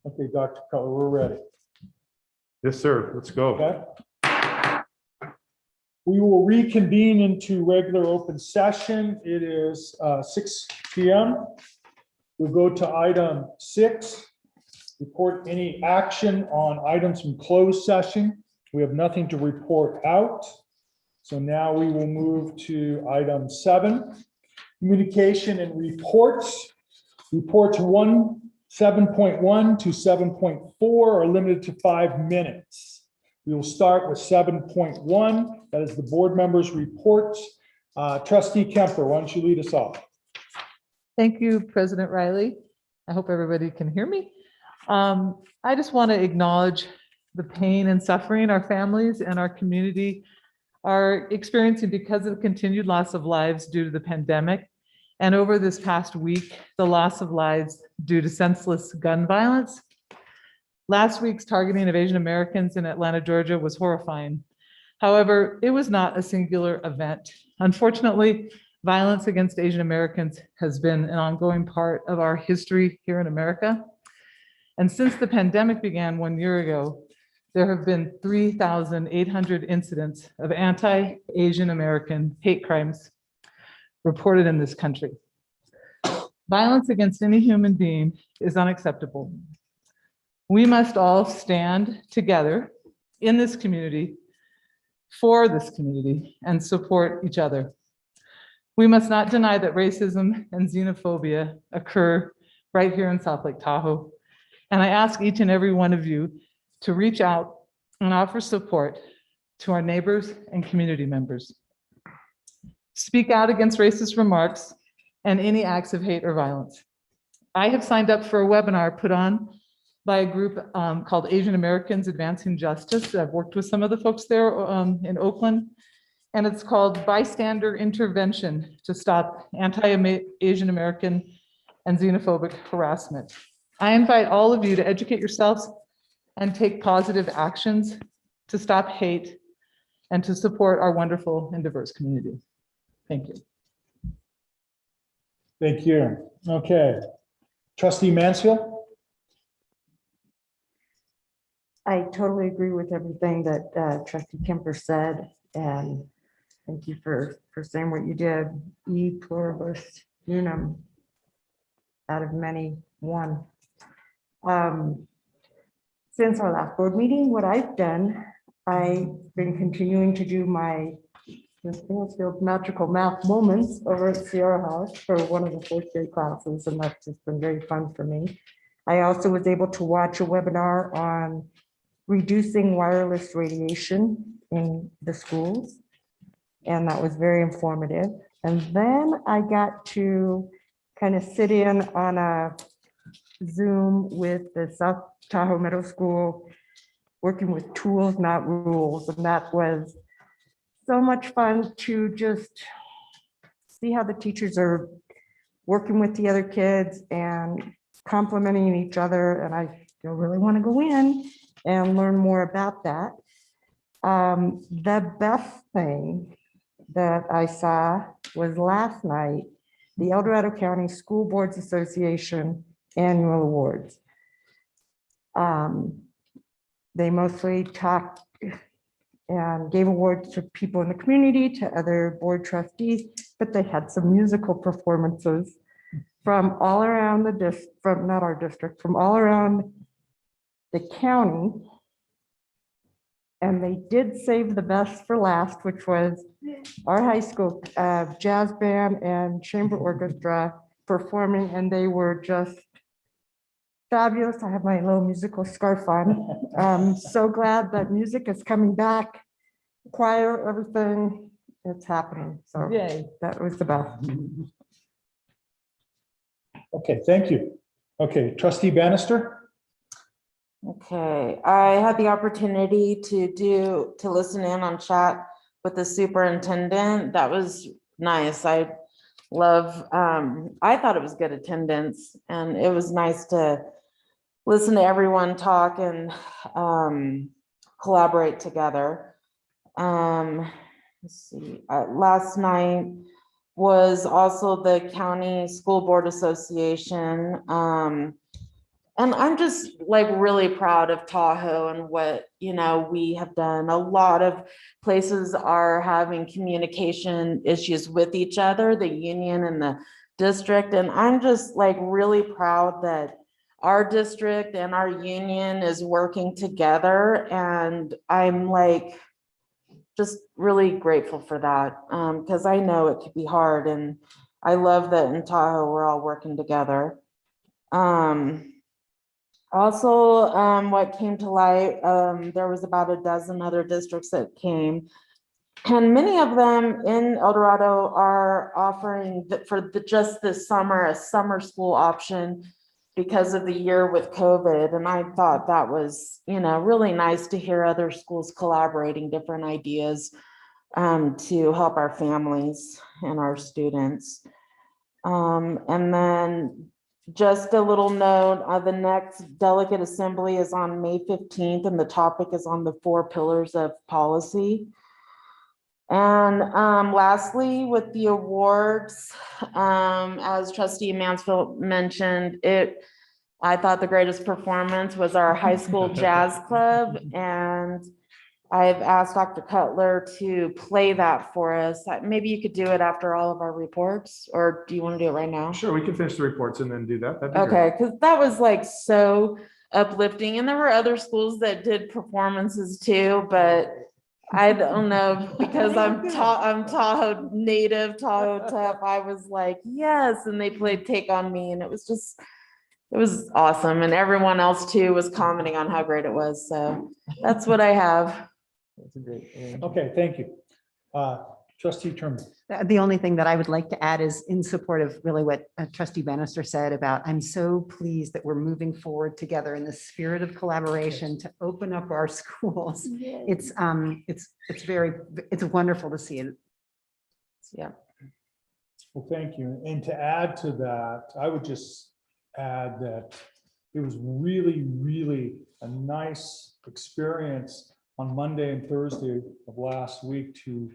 Okay, Dr. Cutler, we're ready. Yes, sir. Let's go. Okay. We will reconvene into regular open session. It is 6 p.m. We'll go to item 6. Report any action on items from closed session. We have nothing to report out. So now we will move to item 7. Communication and reports. Reports 7.1 to 7.4 are limited to 5 minutes. We will start with 7.1. That is the board members' reports. Trustee Kemper, why don't you lead us off? Thank you, President Riley. I hope everybody can hear me. I just want to acknowledge the pain and suffering our families and our community are experiencing because of the continued loss of lives due to the pandemic. And over this past week, the loss of lives due to senseless gun violence. Last week's targeting of Asian Americans in Atlanta, Georgia was horrifying. However, it was not a singular event. Unfortunately, violence against Asian Americans has been an ongoing part of our history here in America. And since the pandemic began 1 year ago, there have been 3,800 incidents of anti-Asian American hate crimes reported in this country. Violence against any human being is unacceptable. We must all stand together in this community, for this community, and support each other. We must not deny that racism and xenophobia occur right here in South Lake Tahoe. And I ask each and every one of you to reach out and offer support to our neighbors and community members. Speak out against racist remarks and any acts of hate or violence. I have signed up for a webinar put on by a group called Asian Americans Advancing Justice. I've worked with some of the folks there in Oakland, and it's called Bystander Intervention to Stop Anti-Asian American and Xenophobic Harassment. I invite all of you to educate yourselves and take positive actions to stop hate and to support our wonderful and diverse community. Thank you. Thank you. Okay. Trustee Mansfield? I totally agree with everything that Trustee Kemper said, and thank you for saying what you did. E pluribus unum, out of many, one. Since our last board meeting, what I've done, I've been continuing to do my Mansfield Magical Math Moments over at Sierra House for one of the fourth grade classes, and that's just been very fun for me. I also was able to watch a webinar on reducing wireless radiation in the schools, and that was very informative. And then I got to kind of sit in on a Zoom with the South Tahoe Middle School, working with tools, not rules, and that was so much fun to just see how the teachers are working with the other kids and complimenting each other. And I still really want to go in and learn more about that. The best thing that I saw was last night, the El Dorado County School Boards Association annual awards. They mostly talked and gave awards to people in the community, to other board trustees, but they had some musical performances from all around the district, from not our district, from all around the county. And they did save the best for last, which was our high school jazz band and chamber orchestra performing, and they were just fabulous. I have my little musical scarf on. I'm so glad that music is coming back. Choir, everything, it's happening. So Yay. that was the best. Okay, thank you. Okay, Trustee Bannister? Okay, I had the opportunity to listen in on chat with the superintendent. That was nice. I thought it was good attendance, and it was nice to listen to everyone talk and collaborate together. Let's see, last night was also the County School Board Association. And I'm just like really proud of Tahoe and what, we have done. A lot of places are having communication issues with each other, the union and the district. And I'm just like really proud that our district and our union is working together. And I'm like, just really grateful for that, because I know it could be hard. And I love that in Tahoe, we're all working together. Also, what came to light, there was about a dozen other districts that came. And many of them in El Dorado are offering just this summer, a summer school option because of the year with COVID. And I thought that was, really nice to hear other schools collaborating different ideas to help our families and our students. And then just a little note, the next delegate assembly is on May 15th, and the topic is on the 4 pillars of policy. And lastly, with the awards, as trustee Mansfield mentioned, I thought the greatest performance was our high school jazz club, and I've asked Dr. Cutler to play that for us. Maybe you could do it after all of our reports, or do you want to do it right now? Sure, we can finish the reports and then do that. That'd be great. Okay, because that was like so uplifting, and there were other schools that did performances too, but I don't know, because I'm Tahoe native, Tahoe tough. I was like, yes, and they played Take on Me, and it was awesome, and everyone else too was commenting on how great it was. So that's what I have. That's a great. Okay, thank you. Trustee Turner. The only thing that I would like to add is in support of really what trustee Bannister said about, I'm so pleased that we're moving forward together in the spirit of collaboration to open up our schools. It's wonderful to see it. Yeah. Well, thank you. And to add to that, I would just add that it was really, really a nice experience on Monday and Thursday of last week to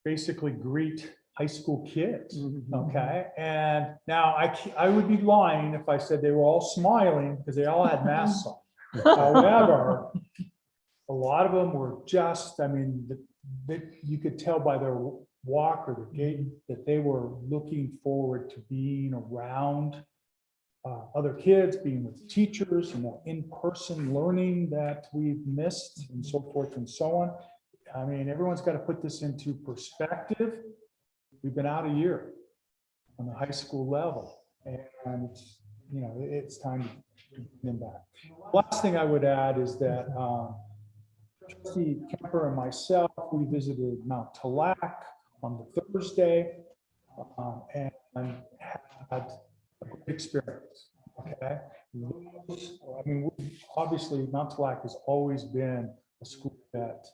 basically greet high school kids. Okay. And now I would be lying if I said they were all smiling because they all had masks on. However, a lot of them were just, you could tell by their walk or the gait that they were looking forward to being around other kids, being with teachers, and that in-person learning that we've missed, and so forth and so on. Everyone's got to put this into perspective. We've been out a year on the high school level, and it's time to bring them back. Last thing I would add is that Trustee Kemper and myself, we visited Mount Talac on the Thursday and had a great experience. Okay. Obviously Mount Talac has always been a school that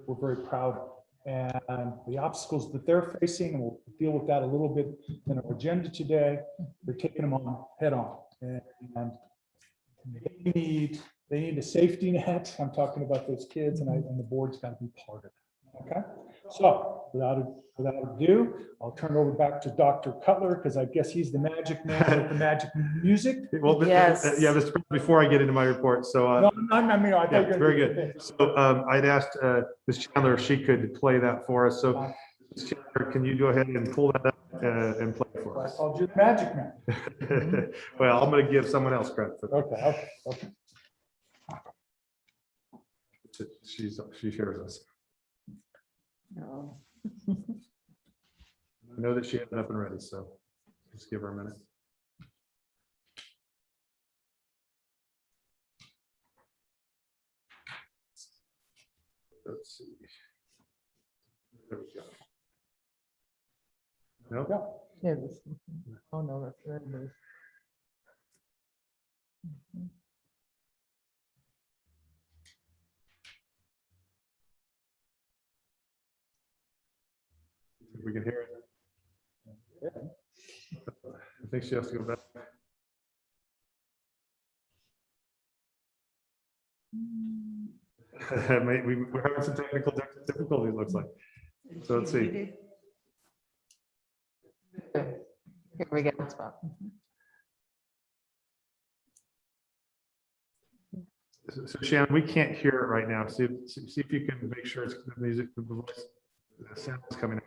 we're very proud of, and the obstacles that they're facing, and we'll deal with that a little bit in our agenda today, they're taking them on head on, and they need a safety net. I'm talking about those kids, and the board's got to be part of it. Okay. So without ado, I'll turn it over back to Dr. Cutler, because I guess he's the magic man with the magic music. Well, Yes. yeah, Mr. President, before I get into my report, so. No, I thought you were Yeah, gonna very do good. this. So I'd asked Ms. Chandler if she could play that for us. So Ms. Chandler, can you go ahead and pull that up and play it for us? I'll do the magic man. Well, I'm going to give someone else credit for that. Okay. She shares us. No. I know that she had it up and ready, so just give her a minute. Let's see. There we go. Nope. Yeah. Yeah, this, oh no, that's right. it is. If we can hear it. I think she has to go back. We're having some technical difficulties, looks like. So let's see. Here we go. So Shannon, we can't hear it right now. See if you can make sure it's the music, the voice, the sound is coming out.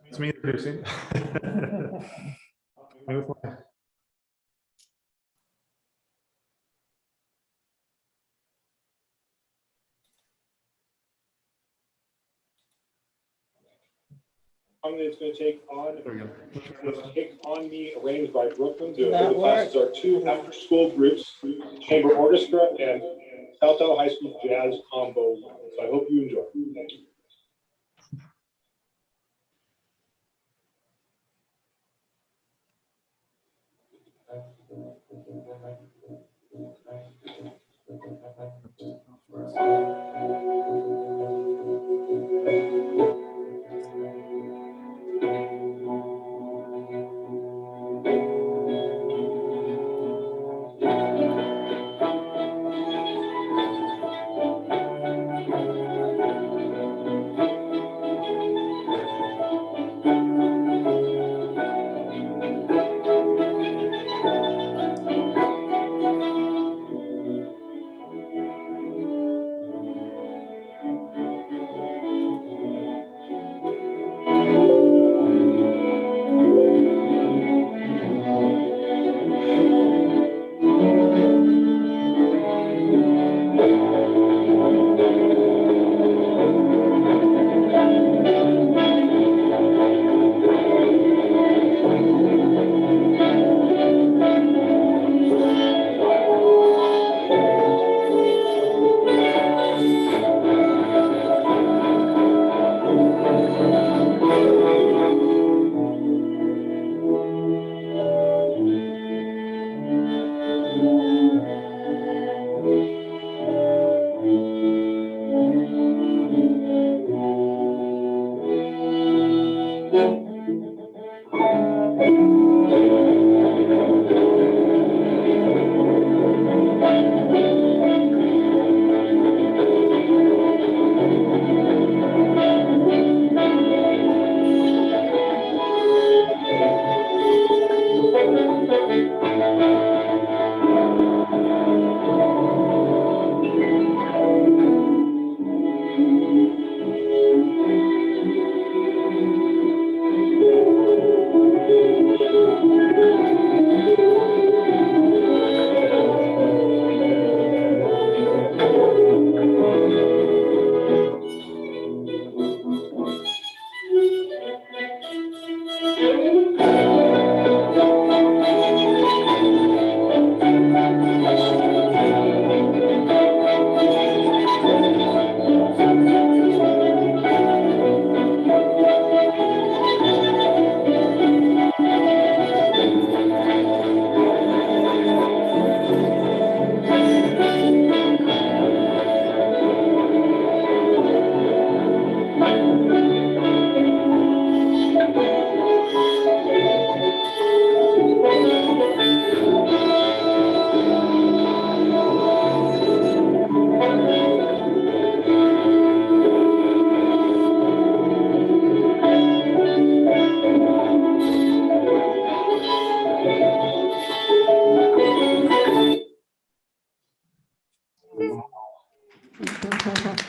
It's me introducing. It's going to take on, There we go. Take On Me, arranged by Brooklyn. The classes are 2 after-school groups, chamber orchestra and Salto High School jazz combo. So I hope you enjoy. Thank you.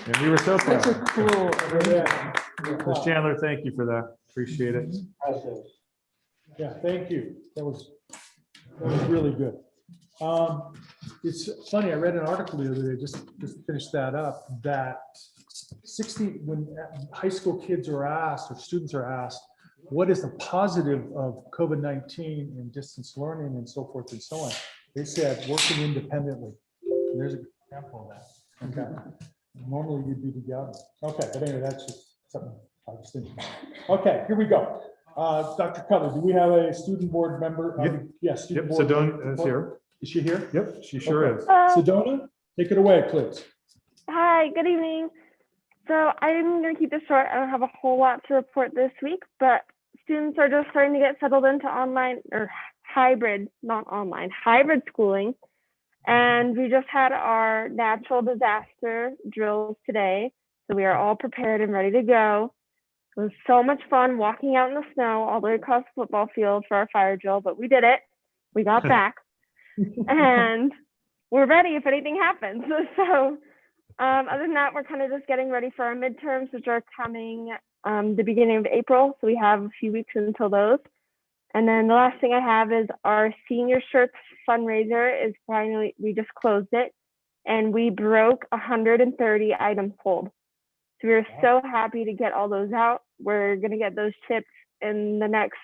And we were so Such a proud. cool. Ms. Chandler, thank you for that. Appreciate it. Yeah, thank you. That was really good. It's funny, I read an article the other day, just finished that up, that 60, when high school kids are asked, or students are asked, what is the positive of COVID-19 and distance learning and so forth and so on? They said working independently. And there's a good example of that. Okay. Normally you'd be together. Okay, but anyway, that's just something I was thinking. Okay, here we go. Dr. Cutler, do we have a student board member? Yep. Yes. Yep, Sedona is here. Is she here? Yep, she sure Okay. is. Sedona, take it away, please. Hi, good evening. So I'm going to keep this short. I don't have a whole lot to report this week, but students are just starting to get settled into online or hybrid, not online, hybrid schooling. And we just had our natural disaster drills today. So we are all prepared and ready to go. It was so much fun walking out in the snow all the way across the football field for our fire drill, but we did it. We got back. and we're ready if anything happens. So other than that, we're kind of just getting ready for our midterms, which are coming the beginning of April. So we have a few weeks until those. And then the last thing I have is our senior shirts fundraiser is finally, we just closed it and we broke 130 items sold. So we were so happy to get all those out. We're going to get those shipped in the next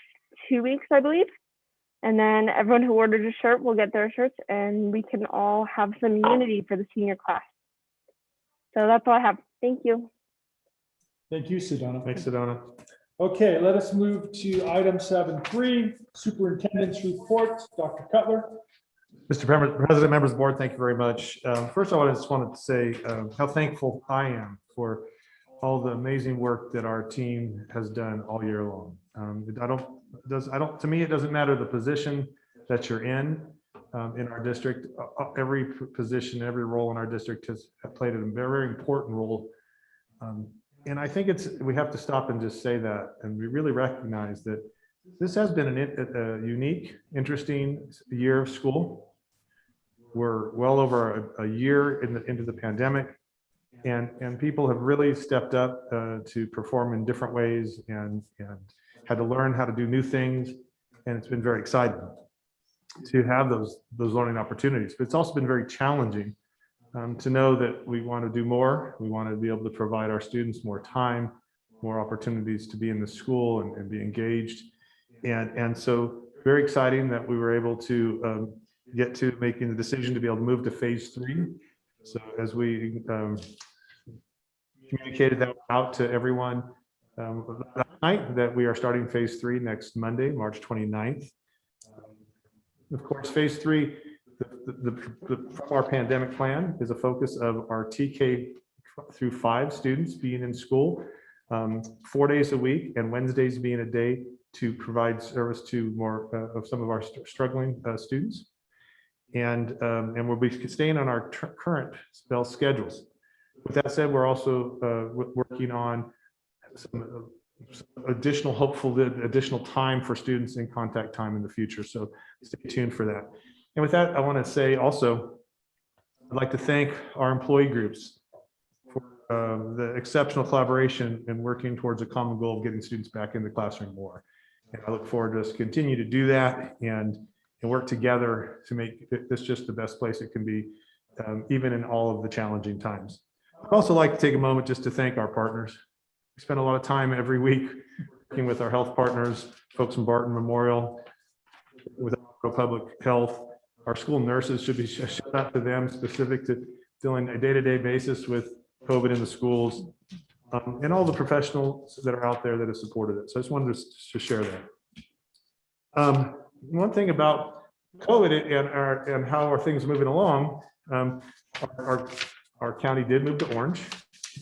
2 weeks, I believe. And then everyone who ordered a shirt will get their shirts and we can all have some unity for the senior class. So that's all I have. Thank you. Thank you, Sedona. Thanks, Sedona. Okay, let us move to item 7.3, superintendent's report. Dr. Cutler. Mr. President, members of the board, thank you very much. First, I just wanted to say how thankful I am for all the amazing work that our team has done all year long. To me, it doesn't matter the position that you're in our district. Every position, every role in our district has played a very important role. And I think we have to stop and just say that, and we really recognize that this has been a unique, interesting year of school. We're well over a year into the pandemic, and people have really stepped up to perform in different ways and had to learn how to do new things. And it's been very exciting to have those learning opportunities. But it's also been very challenging to know that we want to do more. We want to be able to provide our students more time, more opportunities to be in the school and be engaged. And so very exciting that we were able to get to making the decision to be able to move to phase 3. So as we communicated that out to everyone that night, that we are starting phase 3 next Monday, March 29th. Of course, phase 3, from our pandemic plan is a focus of our TK through 5 students being in school 4 days a week, and Wednesdays being a day to provide service to more of some of our struggling students. And we'll be staying on our current spell schedules. With that said, we're also working on some additional, hopeful additional time for students in contact time in the future. So stay tuned for that. And with that, I want to say also, I'd like to thank our employee groups for the exceptional collaboration and working towards a common goal of getting students back in the classroom more. And I look forward to us continue to do that and work together to make this just the best place it can be, even in all of the challenging times. I'd also like to take a moment just to thank our partners. We spend a lot of time every week working with our health partners, folks from Barton Memorial, with Public Health. Our school nurses should be shout out to them, specific to dealing a day-to-day basis with COVID in the schools, and all the professionals that are out there that have supported it. So I just wanted to share that. One thing about COVID and how are things moving along, our county did move to orange.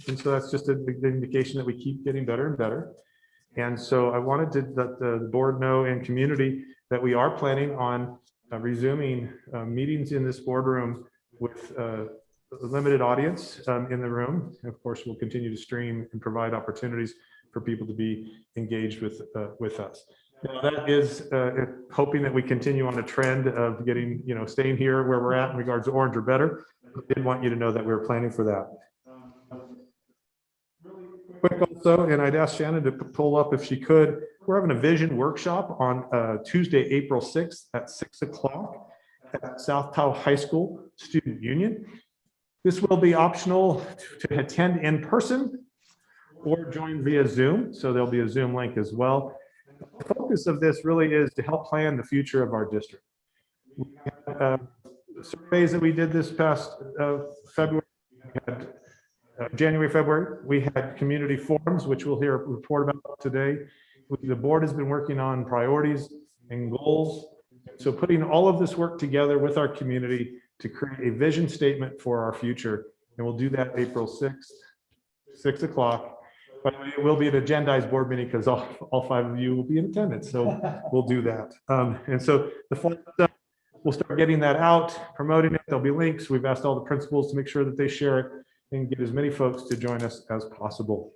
And so that's just a big indication that we keep getting better and better. And so I wanted to let the board know and community that we are planning on resuming meetings in this boardroom with a limited audience in the room. And of course, we'll continue to stream and provide opportunities for people to be engaged with us. Now, that is hoping that we continue on a trend of getting, staying here where we're at in regards to orange or better. I did want you to know that we were planning for that. Quick also, and I'd ask Shannon to pull up if she could, we're having a vision workshop on Tuesday, April 6th at 6 o'clock at South Tahoe High School Student Union. This will be optional to attend in person or join via Zoom. So there'll be a Zoom link as well. The focus of this really is to help plan the future of our district. We had, surveys that we did this past February, we had January, February, we had community forums, which we'll hear a report about today. The board has been working on priorities and goals. So putting all of this work together with our community to create a vision statement for our future. And we'll do that April 6th, 6 o'clock. But it will be an agendized board meeting because all 5 of you will be in attendance. So we'll do that. And so the fun stuff, we'll start getting that out, promoting it. There'll be links. We've asked all the principals to make sure that they share it and get as many folks to join us as possible.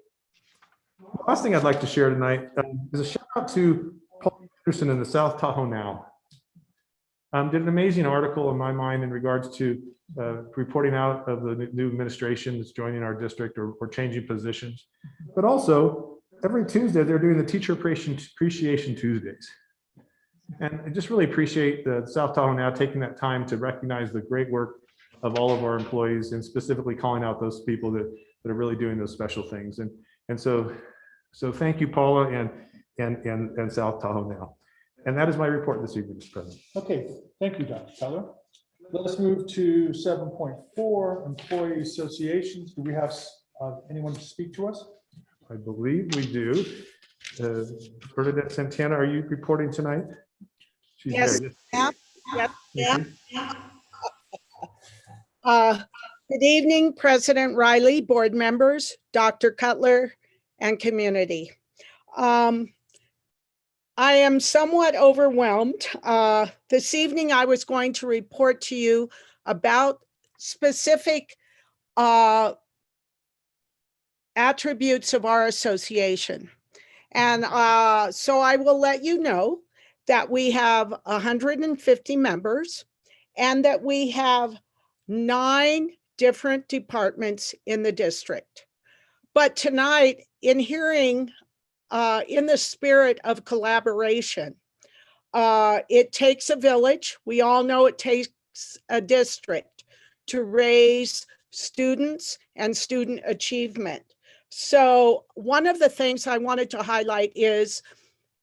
The last thing I'd like to share tonight is a shout out to Paul Anderson in the South Tahoe Now. did an amazing article in my mind in regards to reporting out of the new administration that's joining our district or changing positions. But also, every Tuesday, they're doing the Teacher Appreciation Tuesdays. And I just really appreciate the South Tahoe Now taking that time to recognize the great work of all of our employees and specifically calling out those people that are really doing those special things. And so thank you, Paula and South Tahoe Now. And that is my report this evening, Mr. President. Okay, thank you, Dr. Keller. Let us move to 7.4, employee associations. Do we have anyone to speak to us? I believe we do. Bernadette Santana, are you reporting tonight? She's Yes, there. ma'am. Yes, Thank ma'am. you. Good evening, President Riley, board members, Dr. Cutler, and community. I am somewhat overwhelmed. This evening, I was going to report to you about specific attributes of our association. And so I will let you know that we have 150 members and that we have 9 different departments in the district. But tonight, in hearing in the spirit of collaboration, it takes a village. We all know it takes a district to raise students and student achievement. So one of the things I wanted to highlight is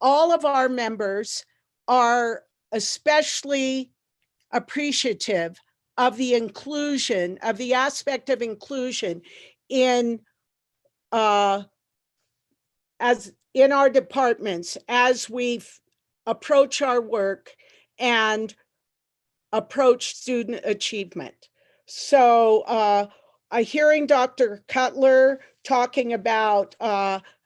all of our members are especially appreciative of the inclusion, of the aspect of inclusion in as in our departments as we approach our work and approach student achievement. So hearing Dr. Cutler talking about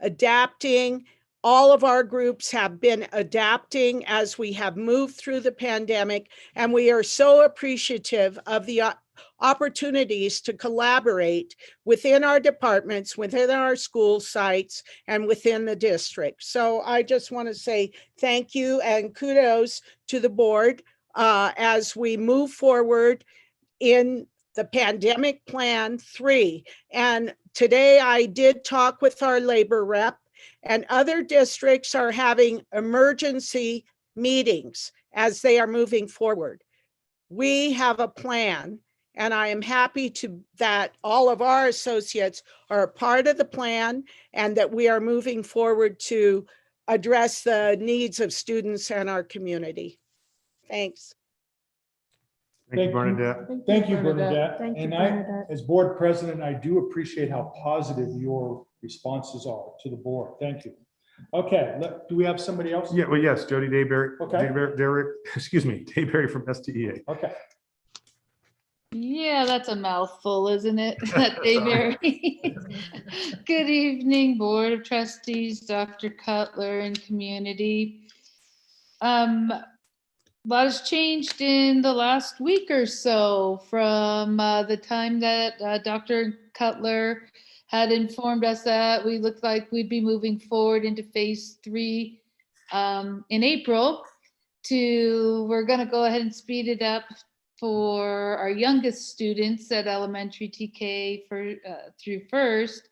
adapting, all of our groups have been adapting as we have moved through the pandemic, and we are so appreciative of the opportunities to collaborate within our departments, within our school sites, and within the district. So I just want to say thank you and kudos to the board as we move forward in the Pandemic Plan 3. And today I did talk with our labor rep, and other districts are having emergency meetings as they are moving forward. We have a plan, and I am happy that all of our associates are a part of the plan and that we are moving forward to address the needs of students and our community. Thanks. Thank you, Bernadette. Thank you, Bernadette. Thank you, And Bernadette. as board president, I do appreciate how positive your responses are to the board. Thank you. Okay, do we have somebody else? Yeah, well, yes, Jody Dayberry. Okay. Excuse me, Dayberry from STEA. Okay. Yeah, that's a mouthful, isn't it? Dayberry. Good evening, Board of Trustees, Dr. Cutler, and community. A lot has changed in the last week or so from the time that Dr. Cutler had informed us that we looked like we'd be moving forward into phase 3 in April to we're going to go ahead and speed it up for our youngest students at elementary TK through first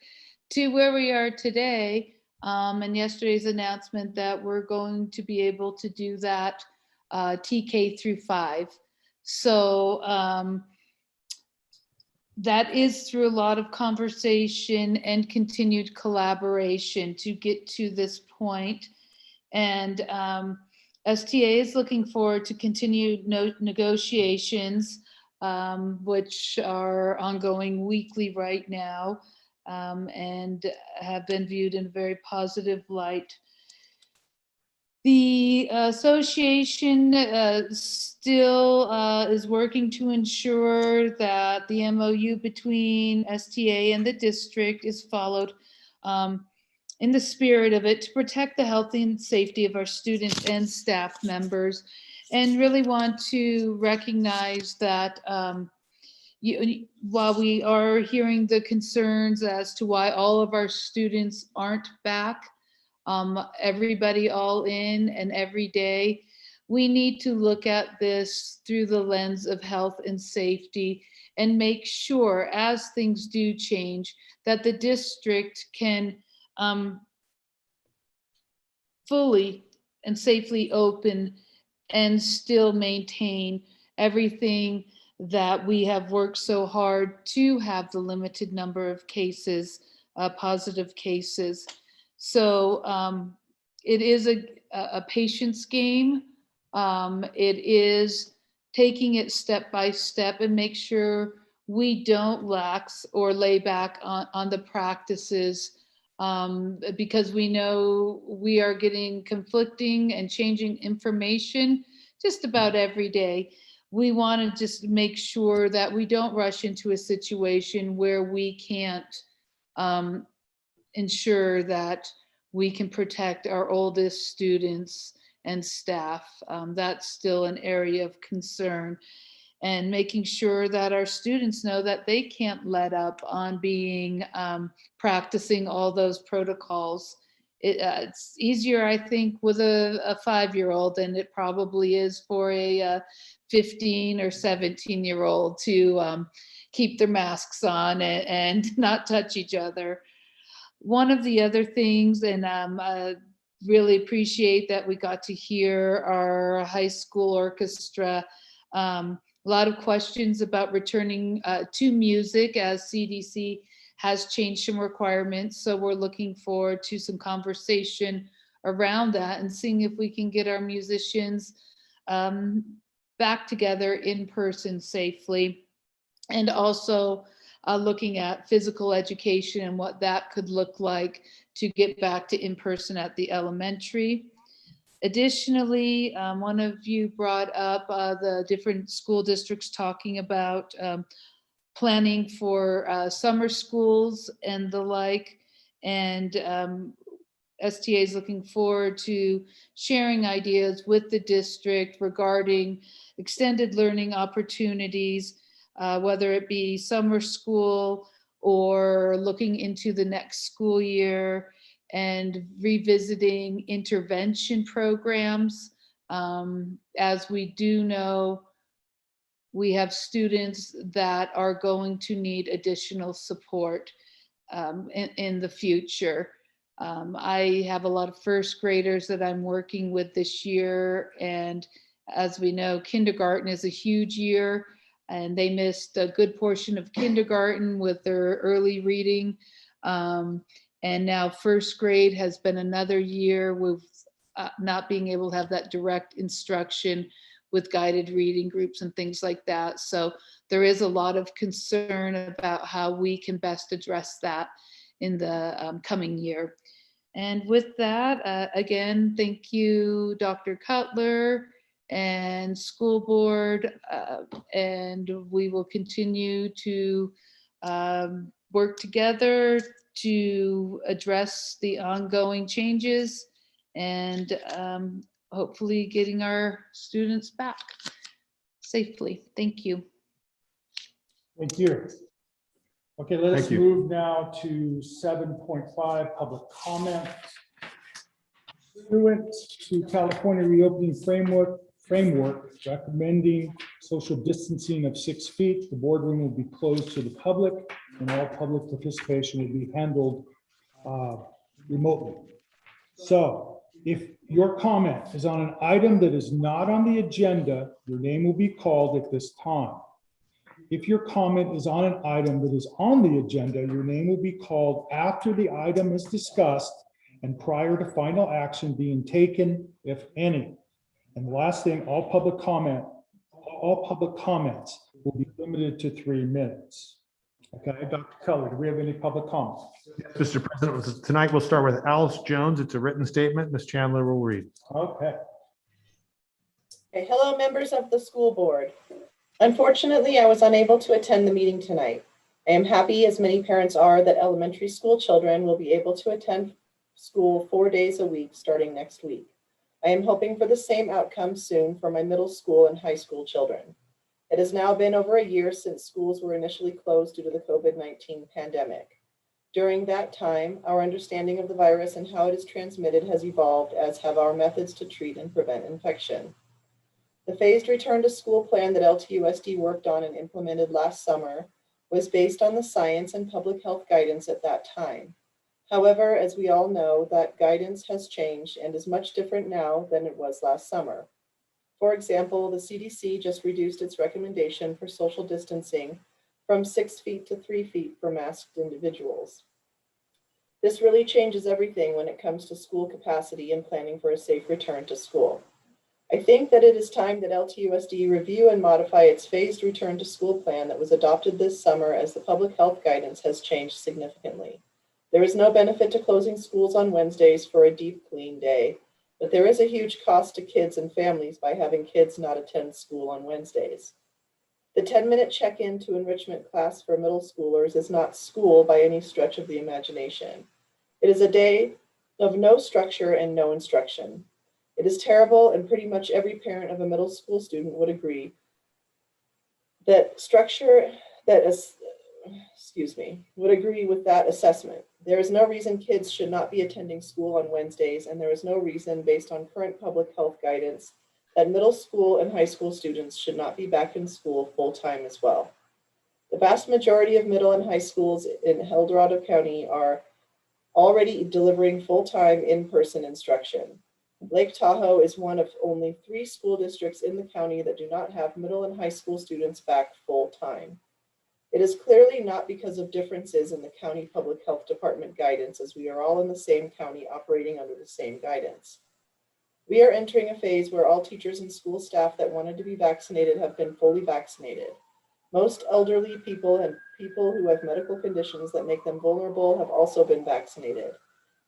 to where we are today. And yesterday's announcement that we're going to be able to do that TK through 5. So that is through a lot of conversation and continued collaboration to get to this point. And STA is looking forward to continued negotiations, which are ongoing weekly right now, and have been viewed in a very positive light. The association still is working to ensure that the MOU between STA and the district is followed in the spirit of it to protect the health and safety of our students and staff members, and really want to recognize that while we are hearing the concerns as to why all of our students aren't back, everybody all in and every day, we need to look at this through the lens of health and safety and make sure as things do change that the district can fully and safely open and still maintain everything that we have worked so hard to have the limited number of cases, positive cases. So it is a patience game. It is taking it step by step and make sure we don't lax or lay back on the practices, because we know we are getting conflicting and changing information just about every day. We want to just make sure that we don't rush into a situation where we can't ensure that we can protect our oldest students and staff. That's still an area of concern. And making sure that our students know that they can't let up on being practicing all those protocols. It's easier, I think, with a 5-year-old than it probably is for a 15 or 17-year-old to keep their masks on and not touch each other. One of the other things, and I really appreciate that we got to hear our high school orchestra. A lot of questions about returning to music as CDC has changed some requirements. So we're looking forward to some conversation around that and seeing if we can get our musicians back together in person safely. And also looking at physical education and what that could look like to get back to in person at the elementary. Additionally, one of you brought up the different school districts talking about planning for summer schools and the like. And STA is looking forward to sharing ideas with the district regarding extended learning opportunities, whether it be summer school or looking into the next school year and revisiting intervention programs. As we do know, we have students that are going to need additional support in the future. I have a lot of first graders that I'm working with this year, and as we know, kindergarten is a huge year, and they missed a good portion of kindergarten with their early reading. And now first grade has been another year with not being able to have that direct instruction with guided reading groups and things like that. So there is a lot of concern about how we can best address that in the coming year. And with that, again, thank you, Dr. Cutler and school board, and we will continue to work together to address the ongoing changes and hopefully getting our students back safely. Thank you. Thank you. Okay, let us Thank you. move now to 7.5, public comment. Pursuant to California reopening framework recommending social distancing of 6 feet, the boardroom will be closed to the public and all public participation will be handled remotely. So if your comment is on an item that is not on the agenda, your name will be called at this time. If your comment is on an item that is on the agenda, your name will be called after the item is discussed and prior to final action being taken, if any. And the last thing, all public comments will be limited to 3 minutes. Okay, Dr. Keller, do we have any public comments? Yes, Mr. President, tonight we'll start with Alice Jones. It's a written statement. Ms. Chandler will read. Okay. Okay, hello, members of the school board. Unfortunately, I was unable to attend the meeting tonight. I am happy, as many parents are, that elementary school children will be able to attend school 4 days a week starting next week. I am hoping for the same outcome soon for my middle school and high school children. It has now been over a year since schools were initially closed due to the COVID-19 pandemic. During that time, our understanding of the virus and how it is transmitted has evolved, as have our methods to treat and prevent infection. The phased return to school plan that LTUSD worked on and implemented last summer was based on the science and public health guidance at that time. However, as we all know, that guidance has changed and is much different now than it was last summer. For example, the CDC just reduced its recommendation for social distancing from 6 feet to 3 feet for masked individuals. This really changes everything when it comes to school capacity and planning for a safe return to school. I think that it is time that LTUSD review and modify its phased return to school plan that was adopted this summer as the public health guidance has changed significantly. There is no benefit to closing schools on Wednesdays for a deep clean day, but there is a huge cost to kids and families by having kids not attend school on Wednesdays. The 10-minute check-in to enrichment class for middle schoolers is not school by any stretch of the imagination. It is a day of no structure and no instruction. It is terrible, and pretty much every parent of a middle school student would agree that would agree with that assessment. There is no reason kids should not be attending school on Wednesdays, and there is no reason based on current public health guidance that middle school and high school students should not be back in school full-time as well. The vast majority of middle and high schools in El Dorado County are already delivering full-time in-person instruction. Lake Tahoe is one of only 3 school districts in the county that do not have middle and high school students back full-time. It is clearly not because of differences in the county public health department guidance, as we are all in the same county operating under the same guidance. We are entering a phase where all teachers and school staff that wanted to be vaccinated have been fully vaccinated. Most elderly people and people who have medical conditions that make them vulnerable have also been vaccinated.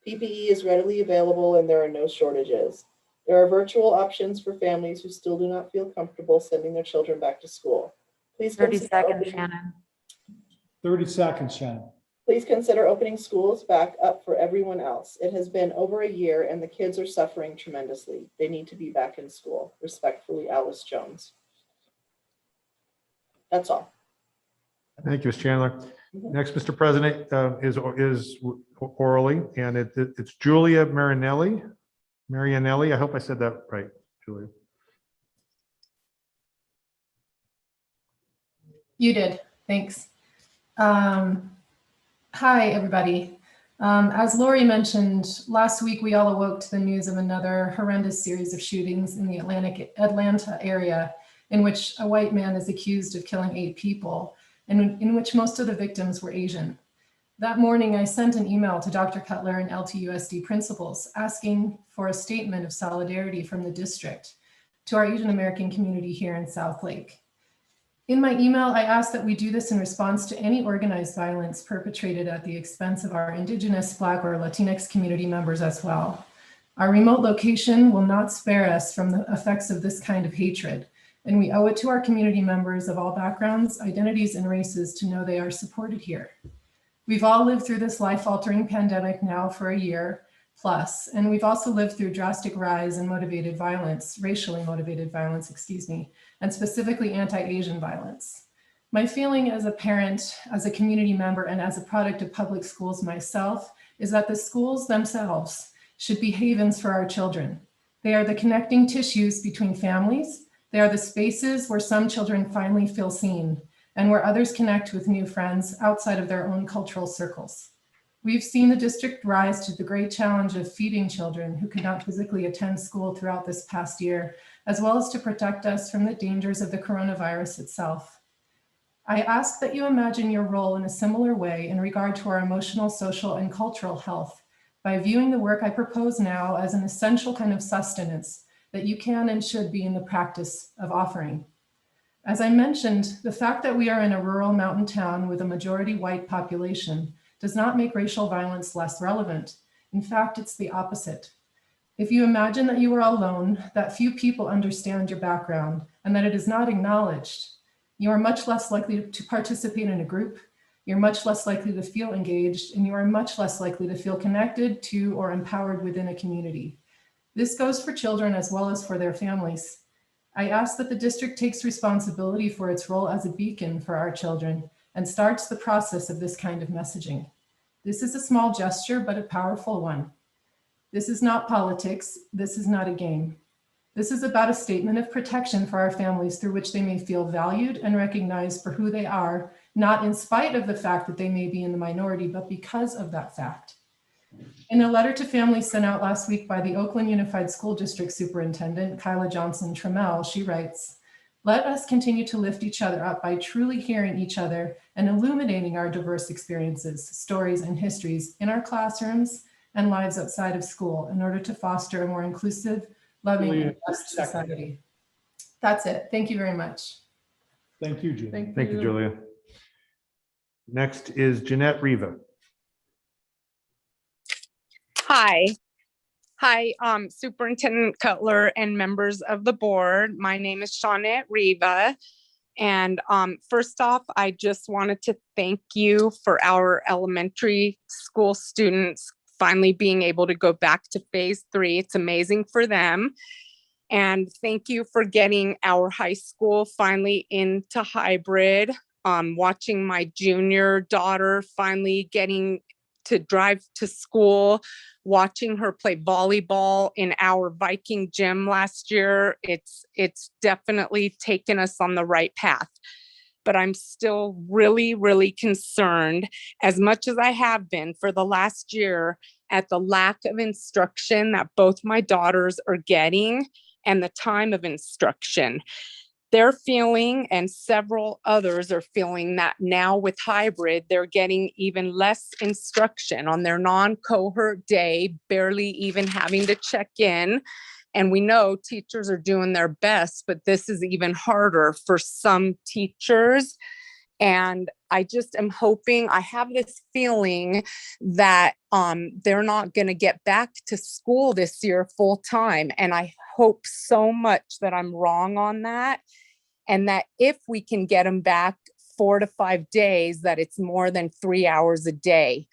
PPE is readily available and there are no shortages. There are virtual options for families who still do not feel comfortable sending their children back to school. Please 30 consider seconds, opening- Shannon. 30 seconds, Shannon. Please consider opening schools back up for everyone else. It has been over a year and the kids are suffering tremendously. They need to be back in school. Respectfully, Alice Jones. That's all. Thank you, Ms. Chandler. Next, Mr. President, is orally, and it's Julia Marinelli. I hope I said that right, Julia. You did. Thanks. Hi, everybody. As Lori mentioned, last week we all awoke to the news of another horrendous series of shootings in the Atlanta area, in which a white man is accused of killing 8 people, and in which most of the victims were Asian. That morning, I sent an email to Dr. Cutler and LTUSD principals asking for a statement of solidarity from the district to our Asian American community here in South Lake. In my email, I asked that we do this in response to any organized violence perpetrated at the expense of our Indigenous, Black, or Latinx community members as well. Our remote location will not spare us from the effects of this kind of hatred, and we owe it to our community members of all backgrounds, identities, and races to know they are supported here. We've all lived through this life-altering pandemic now for a year plus, and we've also lived through drastic rise in motivated violence, racially motivated violence, and specifically anti-Asian violence. My feeling as a parent, as a community member, and as a product of public schools myself is that the schools themselves should be havens for our children. They are the connecting tissues between families. They are the spaces where some children finally feel seen and where others connect with new friends outside of their own cultural circles. We've seen the district rise to the great challenge of feeding children who could not physically attend school throughout this past year, as well as to protect us from the dangers of the coronavirus itself. I ask that you imagine your role in a similar way in regard to our emotional, social, and cultural health by viewing the work I propose now as an essential kind of sustenance that you can and should be in the practice of offering. As I mentioned, the fact that we are in a rural mountain town with a majority white population does not make racial violence less relevant. In fact, it's the opposite. If you imagine that you are alone, that few people understand your background, and that it is not acknowledged, you are much less likely to participate in a group, you're much less likely to feel engaged, and you are much less likely to feel connected to or empowered within a community. This goes for children as well as for their families. I ask that the district takes responsibility for its role as a beacon for our children and starts the process of this kind of messaging. This is a small gesture, but a powerful one. This is not politics. This is not a game. This is about a statement of protection for our families through which they may feel valued and recognized for who they are, not in spite of the fact that they may be in the minority, but because of that fact. In a letter to families sent out last week by the Oakland Unified School District Superintendent, Kyla Johnson Trammell, she writes, "Let us continue to lift each other up by truly hearing each other and illuminating our diverse experiences, stories, and histories in our classrooms and lives outside of school in order to foster a more inclusive, loving, and just society." That's it. Thank you very much. Thank you, Julie. Thank you, Julia. Next is Jeanette Riva. Hi, Superintendent Cutler and members of the board. My name is Shawnette Riva. And first off, I just wanted to thank you for our elementary school students finally being able to go back to phase 3. It's amazing for them. And thank you for getting our high school finally into hybrid. Watching my junior daughter finally getting to drive to school, watching her play volleyball in our Viking gym last year, it's definitely taken us on the right path. But I'm still really, really concerned, as much as I have been for the last year, at the lack of instruction that both my daughters are getting and the time of instruction. They're feeling, and several others are feeling, that now with hybrid, they're getting even less instruction on their non-cohort day, barely even having to check in. And we know teachers are doing their best, but this is even harder for some teachers. And I just am hoping, I have this feeling that they're not going to get back to school this year full time. And I hope so much that I'm wrong on that. And that if we can get them back 4 to 5 days, that it's more than 3 hours a day.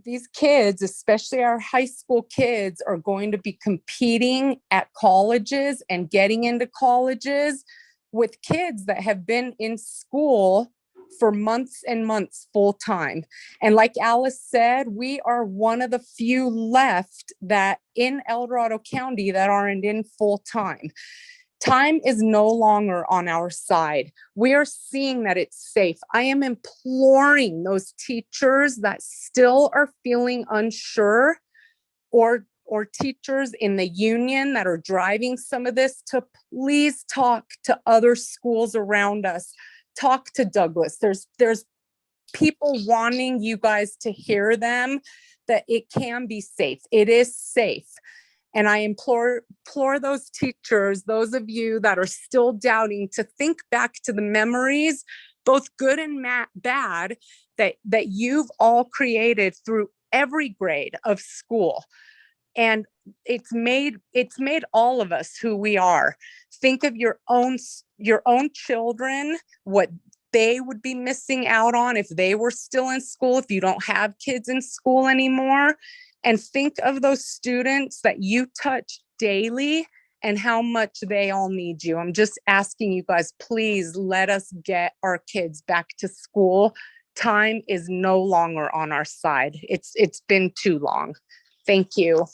These kids, especially our high school kids, are going to be competing at colleges and getting into colleges with kids that have been in school for months and months full time. And like Alice said, we are one of the few left that in El Dorado County that aren't in full time. Time is no longer on our side. We are seeing that it's safe. I am imploring those teachers that still are feeling unsure, or teachers in the union that are driving some of this, to please talk to other schools around us. Talk to Douglas. There's people wanting you guys to hear them, that it can be safe. It is safe. And I implore those teachers, those of you that are still doubting, to think back to the memories, both good and bad, that you've all created through every grade of school. And it's made all of us who we are. Think of your own children, what they would be missing out on if they were still in school, if you don't have kids in school anymore. And think of those students that you touch daily and how much they all need you. I'm just asking you guys, please let us get our kids back to school. Time is no longer on our side. It's been too long. Thank you.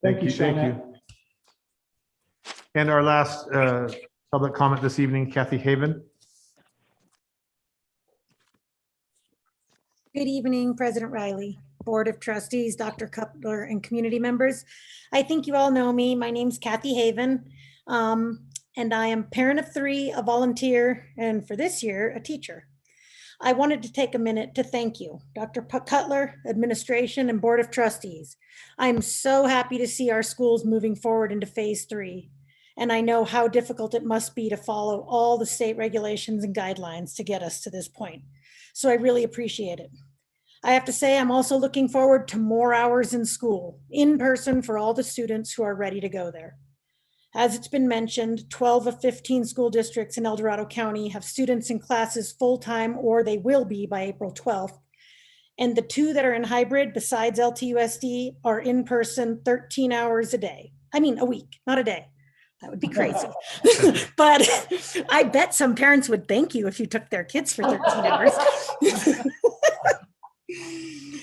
Thank you, Shawnette. And our last public comment this evening, Kathy Haven. Good evening, President Riley, Board of Trustees, Dr. Cutler, and community members. I think you all know me. My name's Kathy Haven, and I am parent of 3, a volunteer, and for this year, a teacher. I wanted to take a minute to thank you, Dr. Cutler, administration, and Board of Trustees. I'm so happy to see our schools moving forward into phase 3. And I know how difficult it must be to follow all the state regulations and guidelines to get us to this point. So I really appreciate it. I have to say, I'm also looking forward to more hours in school, in person, for all the students who are ready to go there. As it's been mentioned, 12 of 15 school districts in El Dorado County have students in classes full-time, or they will be by April 12th. And the 2 that are in hybrid, besides LTUSD, are in person 13 hours a day. I mean, a week, not a day. That would be crazy. But I bet some parents would thank you if you took their kids for 13 hours.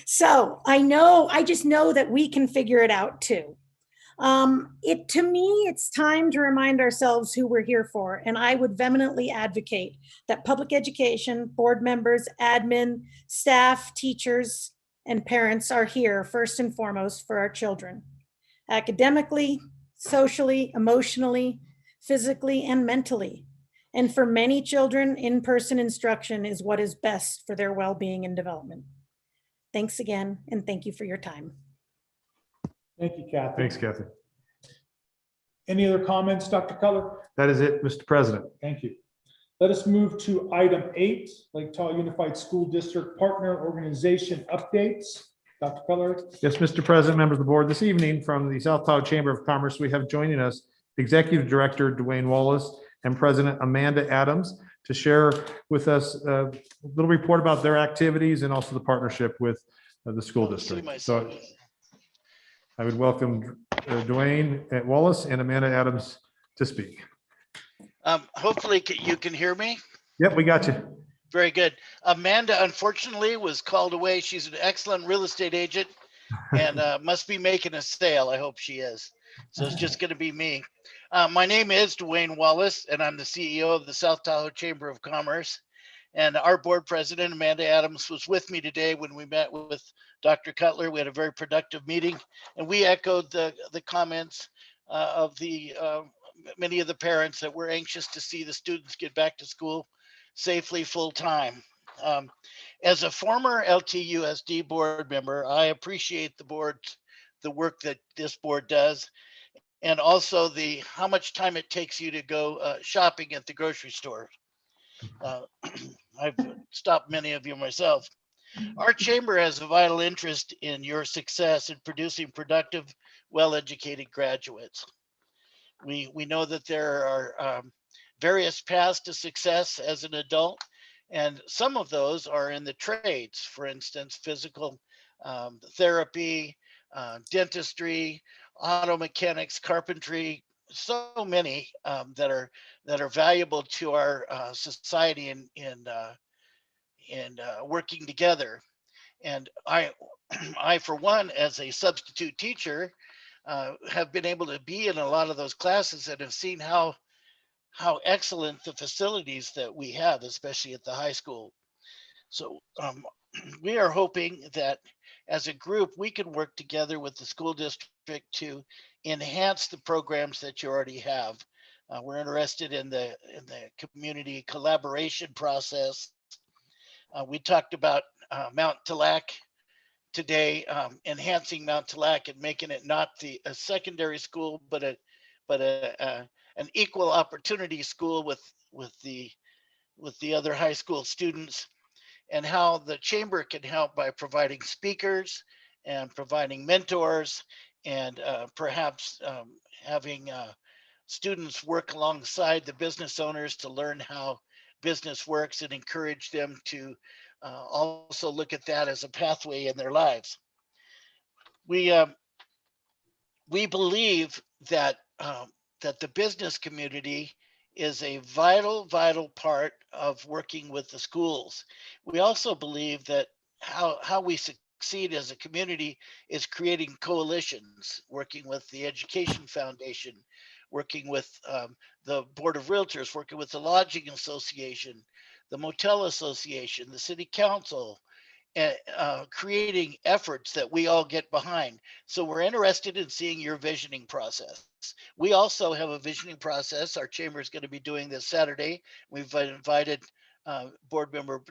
So I just know that we can figure it out too. To me, it's time to remind ourselves who we're here for. And I would vehemently advocate that public education, board members, admin, staff, teachers, and parents are here first and foremost for our children. Academically, socially, emotionally, physically, and mentally. And for many children, in-person instruction is what is best for their well-being and development. Thanks again, and thank you for your time. Thank you, Kathy. Thanks, Kathy. Any other comments, Dr. Cutler? That is it, Mr. President. Thank you. Let us move to item 8, Lake Tahoe Unified School District Partner Organization updates. Dr. Cutler. Yes, Mr. President, members of the board, this evening from the South Tahoe Chamber of Commerce, we have joining us Executive Director Dwayne Wallace and President Amanda Adams to share with us a little report about their activities and also the partnership with the school district. So I would welcome Dwayne Wallace and Amanda Adams to speak. Hopefully you can hear me. Yep, we got you. Very good. Amanda, unfortunately, was called away. She's an excellent real estate agent and must be making a sale. I hope she is. So it's just going to be me. My name is Dwayne Wallace, and I'm the CEO of the South Tahoe Chamber of Commerce. And our board president, Amanda Adams, was with me today when we met with Dr. Cutler. We had a very productive meeting, and we echoed the comments of many of the parents that we're anxious to see the students get back to school safely full time. As a former LTUSD board member, I appreciate the work that this board does, and also how much time it takes you to go shopping at the grocery store. I've stopped many of you myself. Our chamber has a vital interest in your success in producing productive, well-educated graduates. We know that there are various paths to success as an adult, and some of those are in the trades. For instance, physical therapy, dentistry, auto mechanics, carpentry, so many that are valuable to our society in working together. And I for one, as a substitute teacher, have been able to be in a lot of those classes and have seen how excellent the facilities that we have, especially at the high school. So we are hoping that as a group, we can work together with the school district to enhance the programs that you already have. We're interested in the community collaboration process. We talked about Mount Talac today, enhancing Mount Talac and making it not a secondary school, but an equal opportunity school with the other high school students, and how the chamber can help by providing speakers and providing mentors, and perhaps having students work alongside the business owners to learn how business works and encourage them to also look at that as a pathway in their lives. We believe that the business community is a vital part of working with the schools. We also believe that how we succeed as a community is creating coalitions, working with the Education Foundation, working with the Board of Realtors, working with the Lodging Association, the Motel Association, the City Council, creating efforts that we all get behind. So we're interested in seeing your visioning process. We also have a visioning process. Our chamber is going to be doing this Saturday. We've invited board member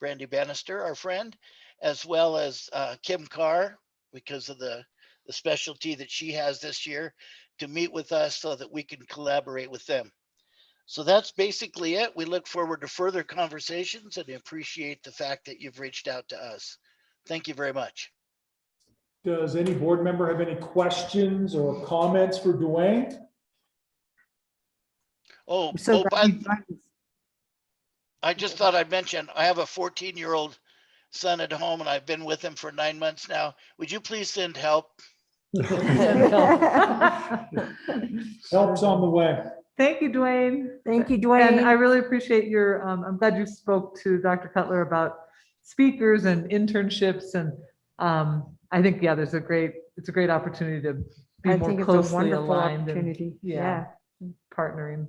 Brandy Bannister, our friend, as well as Kim Carr, because of the specialty that she has this year, to meet with us so that we can collaborate with them. So that's basically it. We look forward to further conversations and appreciate the fact that you've reached out to us. Thank you very much. Does any board member have any questions or comments for Dwayne? I just thought I'd mention, I have a 14-year-old son at home and I've been with him for 9 months now. Would you please send help? Help's on the way. Thank you, Dwayne. Thank you, Dwayne. And I really appreciate your, I'm glad you spoke to Dr. Cutler about speakers and internships. And I think, yeah, it's a great opportunity to be I more think it's a closely wonderful aligned. opportunity. Yeah, partnering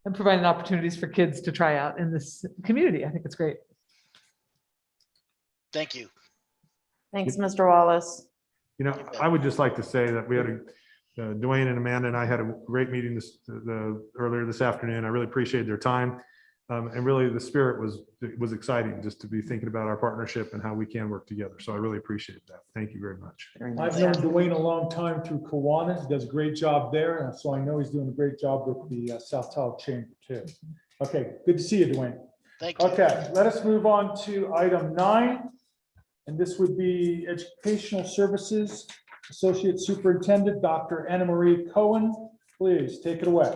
and providing opportunities for kids to try out in this community. I think it's great. Thank you. Thanks, Mr. Wallace. You know, I would just like to say that we had Dwayne and Amanda and I had a great meeting earlier this afternoon. I really appreciated their time. And really the spirit was exciting just to be thinking about our partnership and how we can work together. So I really appreciate that. Thank you very much. I've known Dwayne a long time through Kiwanis. He does a great job there. And so I know he's doing a great job with the South Tahoe Chamber too. Okay, good to see you, Dwayne. Thank you. Okay, let us move on to item 9. And this would be Educational Services Associate Superintendent, Dr. Anna Marie Cohen. Please take it away.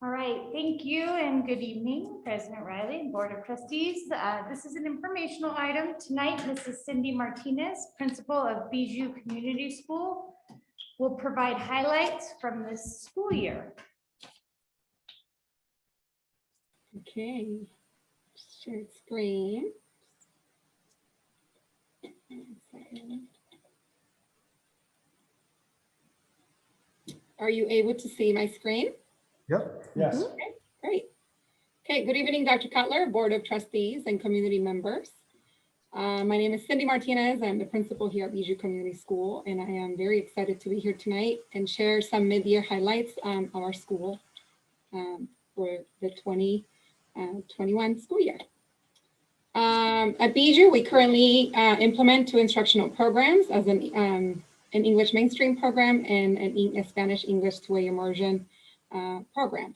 All right, thank you and good evening, President Riley and Board of Trustees. This is an informational item. Tonight, Mrs. Cindy Martinez, principal of Bijou Community School, will provide highlights from this school year. Okay, share screen. Are you able to see my screen? Yep. Yes. Okay, great. Okay, good evening, Dr. Cutler, Board of Trustees and community members. My name is Cindy Martinez. I'm the principal here at Bijou Community School, and I am very excited to be here tonight and share some mid-year highlights of our school for the 2021 school year. At Bijou, we currently implement 2 instructional programs as an English mainstream program and a Spanish English 2-way immersion program.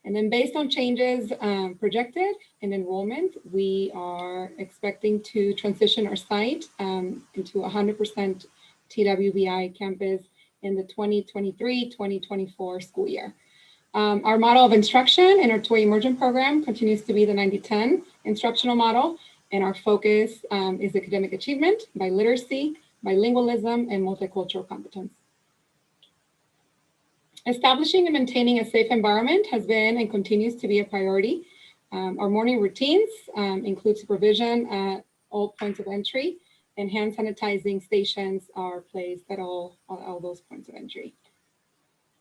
And then based on changes projected in enrollment, we are expecting to transition our site into 100% TWBI campus in the 2023-2024 school year. Our model of instruction in our 2-way immersion program continues to be the 90-10 instructional model, and our focus is academic achievement by literacy, bilingualism, and multicultural competence. Establishing and maintaining a safe environment has been and continues to be a priority. Our morning routines include supervision at all points of entry, and hand sanitizing stations are placed at all those points of entry.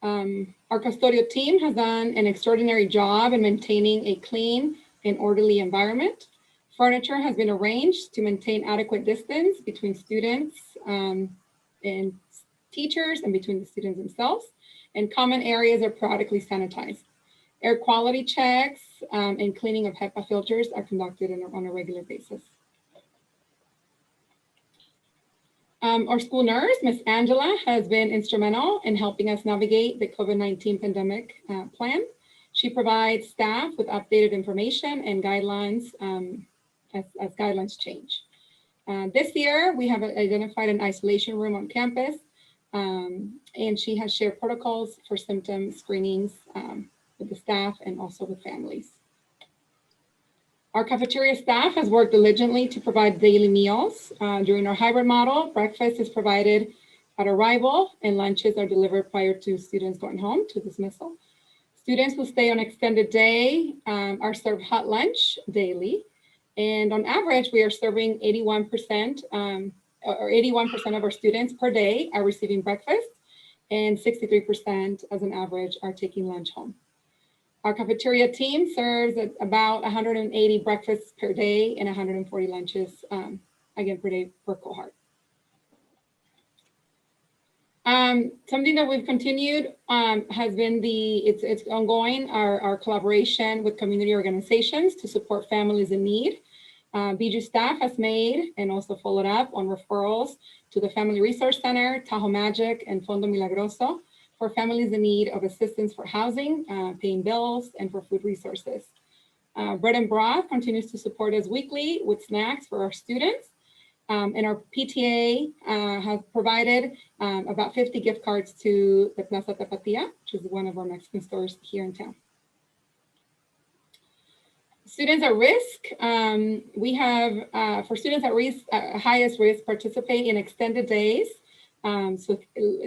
Our custodial team has done an extraordinary job in maintaining a clean and orderly environment. Furniture has been arranged to maintain adequate distance between students and teachers and between the students themselves, and common areas are periodically sanitized. Air quality checks and cleaning of HEPA filters are conducted on a regular basis. Our school nurse, Ms. Angela, has been instrumental in helping us navigate the COVID-19 pandemic plan. She provides staff with updated information and guidelines as guidelines change. This year, we have identified an isolation room on campus, and she has shared protocols for symptom screenings with the staff and also with families. Our cafeteria staff has worked diligently to provide daily meals. During our hybrid model, breakfast is provided at arrival and lunches are delivered prior to students going home to dismissal. Students who stay on extended day are served hot lunch daily. And on average, we are serving 81% of our students per day are receiving breakfast, and 63% as an average are taking lunch home. Our cafeteria team serves at about 180 breakfasts per day and 140 lunches, again, per day per cohort. Something that we've continued has been it's ongoing, our collaboration with community organizations to support families in need. Bijou staff has made and also followed up on referrals to the Family Resource Center, Tahoe Magic, and Fondo Milagroso for families in need of assistance for housing, paying bills, and for food resources. Bread and Broth continues to support us weekly with snacks for our students. And our PTA has provided about 50 gift cards to the Plaza Tapatia, which is one of our Mexican stores here in town. Students at risk, we have, for students at risk, highest risk, participate in extended days, so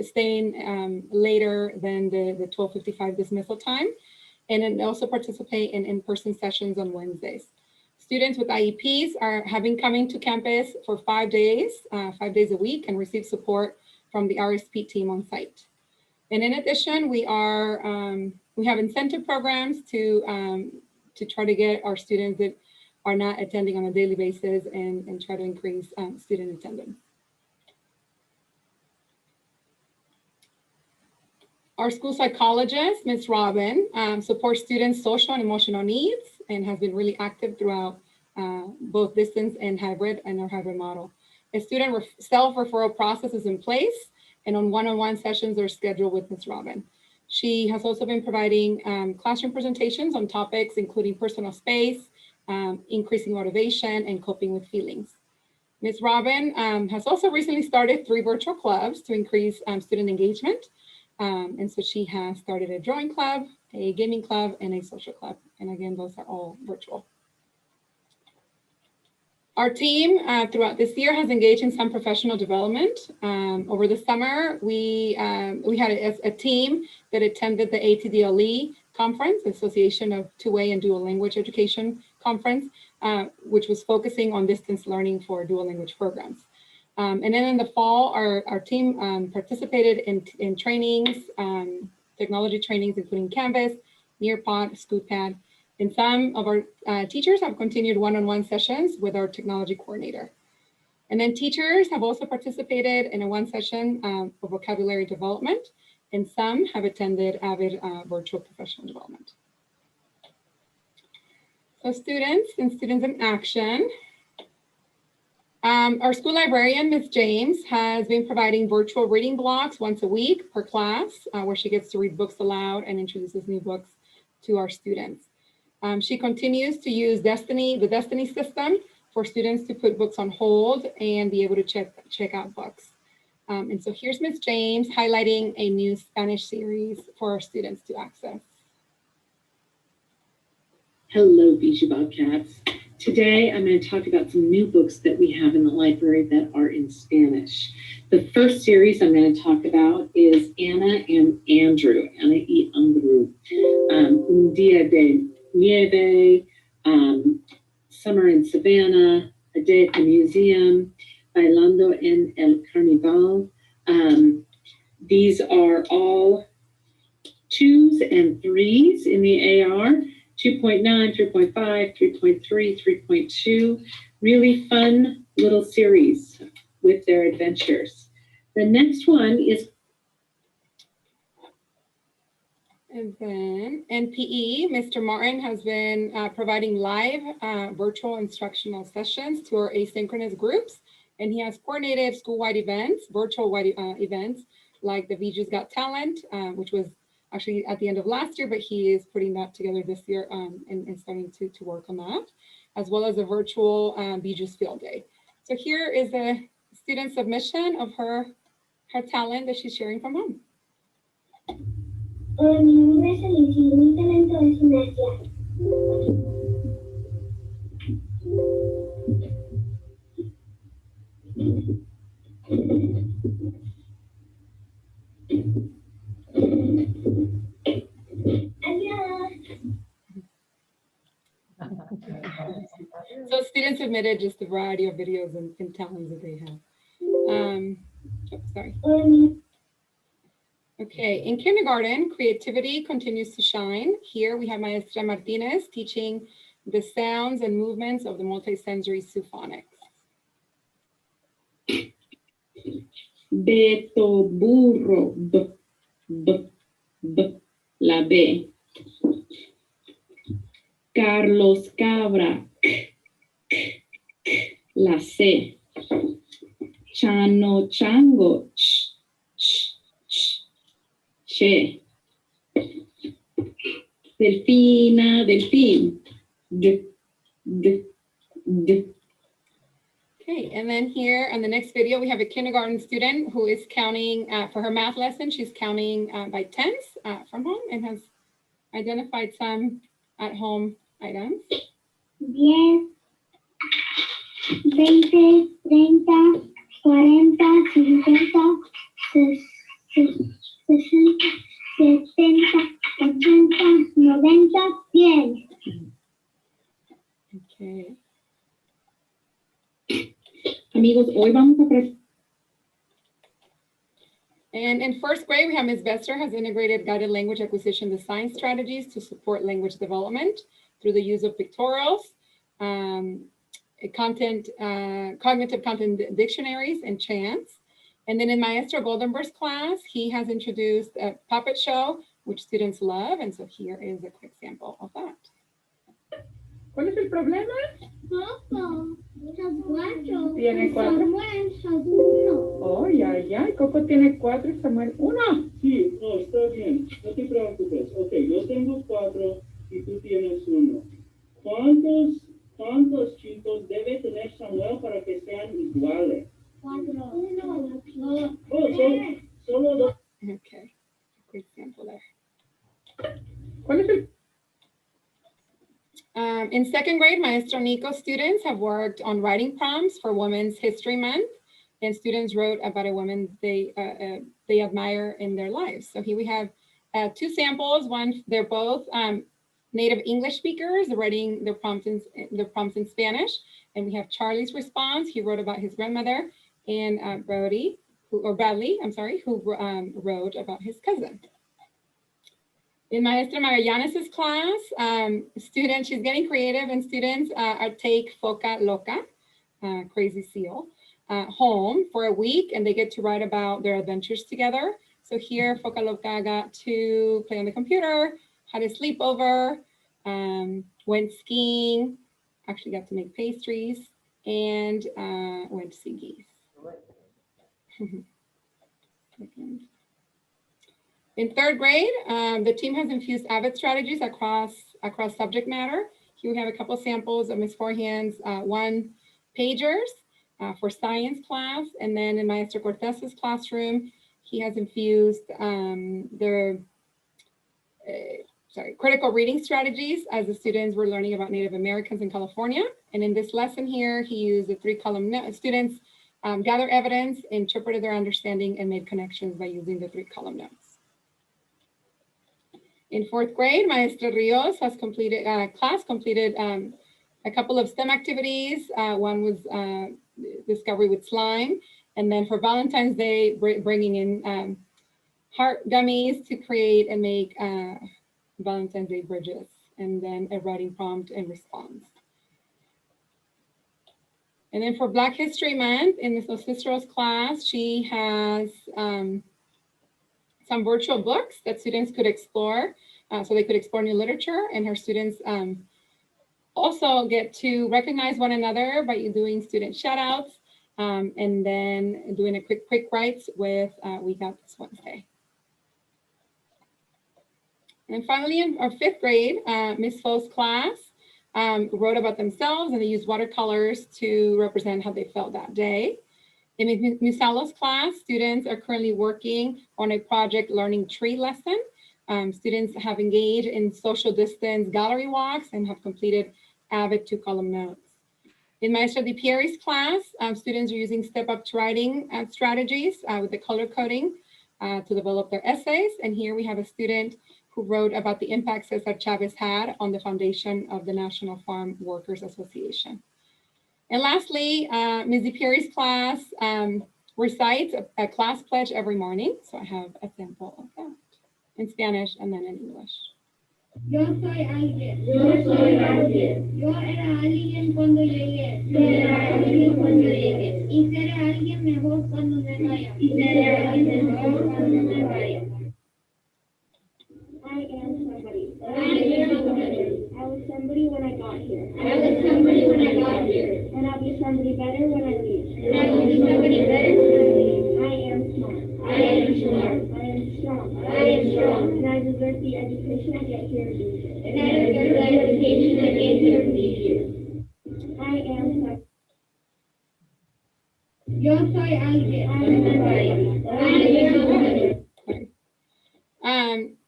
staying later than the 12:55 dismissal time, and then also participate in in-person sessions on Wednesdays. Students with IEPs have been coming to campus for 5 days a week, and receive support from the RSP team on site. And in addition, we have incentive programs to try to get our students that are not attending on a daily basis and try to increase student attendance. Our school psychologist, Ms. Robin, supports students' social and emotional needs and has been really active throughout both distance and hybrid and our hybrid model. A student self-referral process is in place, and on one-on-one sessions are scheduled with Ms. Robin. She has also been providing classroom presentations on topics including personal space, increasing motivation, and coping with feelings. Ms. Robin has also recently started 3 virtual clubs to increase student engagement. And so she has started a drawing club, a gaming club, and a social club. And again, those are all virtual. Our team throughout this year has engaged in some professional development. Over the summer, we had a team that attended the ATDLE conference, Association of Two-Way and Dual Language Education Conference, which was focusing on distance learning for dual language programs. And then in the fall, our team participated in trainings, technology trainings, including Canvas, Nearpod, ScootPad, and some of our teachers have continued one-on-one sessions with our technology coordinator. And then teachers have also participated in a 1 session of vocabulary development, and some have attended AVID virtual professional development. So students and students in action. Our school librarian, Ms. James, has been providing virtual reading blocks once a week per class, where she gets to read books aloud and introduces new books to our students. She continues to use the Destiny system for students to put books on hold and be able to check out books. And so here's Ms. James highlighting a new Spanish series for our students to access. Hello, Bijou Bobcats. Today, I'm going to talk about some new books that we have in the library that are in Spanish. The first series I'm going to talk about is Anna and Andrew, Ana y Andrew, Un Día de Nieve, Summer in Savannah, A Day at the Museum, Bailando en el Carnival. These are all 2s and 3s in the AR. 2.9, 3.5, 3.3, 3.2, really fun little series with their adventures. The next one is. And then NPE, Mr. Martin has been providing live virtual instructional sessions to our asynchronous groups, and he has coordinated school-wide events, virtual-wide events, like the VJ's Got Talent, which was actually at the end of last year, but he is putting that together this year and starting to work on that, as well as a virtual Bijou's Field Day. So here is a student submission of her talent that she's sharing from home. Hola, mi nombre es Alicia y mi talento es gimnasia. So students submitted just a variety of videos and talents that they have. Sorry. Okay, in kindergarten, creativity continues to shine. Here we have Maestra Martinez teaching the sounds and movements of the multisensory symphonics. Beto, burro, b, b, b, la B. Carlos Cabra, k, k, k, la C. Chano Chango, ch, ch, ch, che. Delfina, delfín, d, d, d. Okay, and then here on the next video, we have a kindergarten student who is counting for her math lesson. She's counting by tens from home and has identified some at-home items. 10, 20, 30, 40, 50, 60, 70, 80, 90, 100. Okay. And in first grade, we have Ms. Bester has integrated guided language acquisition design strategies to support language development through the use of pictorials, cognitive content dictionaries, and chants. And then in Maestro Goldenberg's class, he has introduced a puppet show, which students love. And so here is a quick sample of that. ¿Cuál es el problema? Coco. Son 4. Tiene 4. Samuel son 1. Oh, ya. Coco tiene 4 y Samuel 1. Sí, no, está bien. No te preocupes. Ok, yo tengo 4 y tú tienes 1. ¿Cuántos chicos debe tener Samuel para que sean iguales? 4. 1, 2. Oh, solo 2. Okay, quick sample there. ¿Cuál es el In second grade, Maestro Nico students have worked on writing prompts for Women's History Month, and students wrote about a woman they admire in their lives. So here we have 2 samples. One, they're both native English speakers writing their prompts in Spanish, and we have Charlie's response. He wrote about his grandmother, and Bradley, who wrote about his cousin. In Maestra Magallanes' class, she's getting creative, and students take Foca Loca, crazy seal, home for a week, and they get to write about their adventures together. So here, Foca Loca got to play on the computer, had a sleepover, went skiing, actually got to make pastries, and went to see geese. In third grade, the team has infused AVID strategies across subject matter. Here we have a couple samples of Ms. Forehand's 1-pagers for science class. And then in Maestro Cortez's classroom, he has infused critical reading strategies as the students were learning about Native Americans in California. And in this lesson here, he used the 3-column note. Students gathered evidence, interpreted their understanding, and made connections by using the 3-column notes. In fourth grade, Maestra Rios has completed a couple of STEM activities. One was discovery with slime. And then for Valentine's Day, bringing in heart gummies to create and make Valentine's Day bridges, and then a writing prompt and response. And then for Black History Month, in Ms. Ocistero's class, she has some virtual books that students could explore, so they could explore new literature, and her students also get to recognize one another by doing student shout outs, and then doing a quick writes with We Got This Wednesday. And finally, in our fifth grade, Ms. Fo's class wrote about themselves, and they used watercolors to represent how they felt that day. In Ms. Salo's class, students are currently working on a project learning tree lesson. Students have engaged in social distance gallery walks and have completed AVID 2-column notes. In Maestra Di Pieri's class, students are using step-up writing strategies with the color coding to develop their essays. And here we have a student who wrote about the impact Cesar Chavez had on the foundation of the National Farm Workers Association. And lastly, Ms. Di Pieri's class recites a class pledge every morning. So I have a sample of that in Spanish and then in English. Yo soy alguien. Yo soy alguien. Yo era alguien cuando llegué. Yo era alguien cuando llegué. Y seré alguien mejor cuando me vaya. Y seré alguien mejor cuando me vaya. I am somebody. I am somebody. I was somebody when I got here. I was somebody when I got here. And I'll be somebody better when I leave. And I will be somebody better when I leave. I am smart. I am smart. I am strong. I am strong. And I deserve the education I get here to be here. And I deserve the education I get here to be here. I am somebody. Yo soy alguien. I am somebody. I am somebody.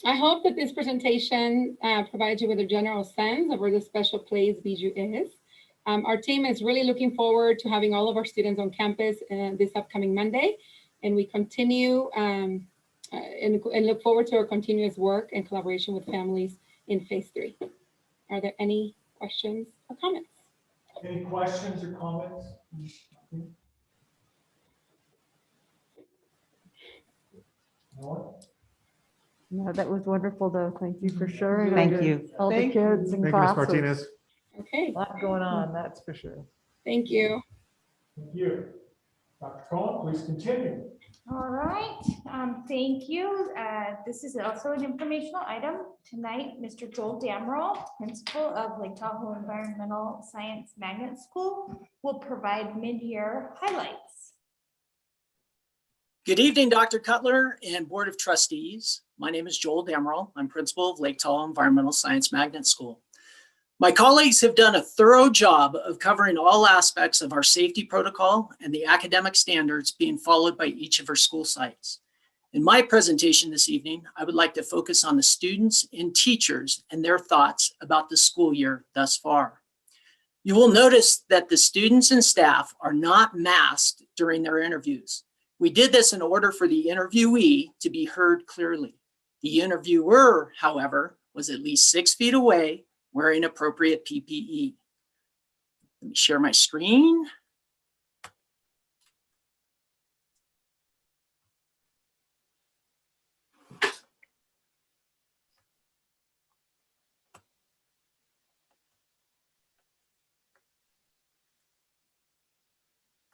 I hope that this presentation provides you with a general sense of where the special place Bijou is. Our team is really looking forward to having all of our students on campus this upcoming Monday, and we continue and look forward to our continuous work and collaboration with families in phase 3. Are there any questions or comments? Any questions or comments? No, that was wonderful though. Thank you for sharing. Thank you. All the Thank you. kids and Thank you, Ms. classes. Martinez. Okay, A lot going on, that's for sure. thank you. Thank you. Dr. Cohen, please continue. All right, thank you. This is also an informational item. Tonight, Mr. Joel Damrell, principal of Lake Tahoe Environmental Science Magnet School, will provide mid-year highlights. Good evening, Dr. Cutler and Board of Trustees. My name is Joel Damrell. I'm principal of Lake Tahoe Environmental Science Magnet School. My colleagues have done a thorough job of covering all aspects of our safety protocol and the academic standards being followed by each of our school sites. In my presentation this evening, I would like to focus on the students and teachers and their thoughts about the school year thus far. You will notice that the students and staff are not masked during their interviews. We did this in order for the interviewee to be heard clearly. The interviewer, however, was at least 6 feet away, wearing appropriate PPE. Let me share my screen.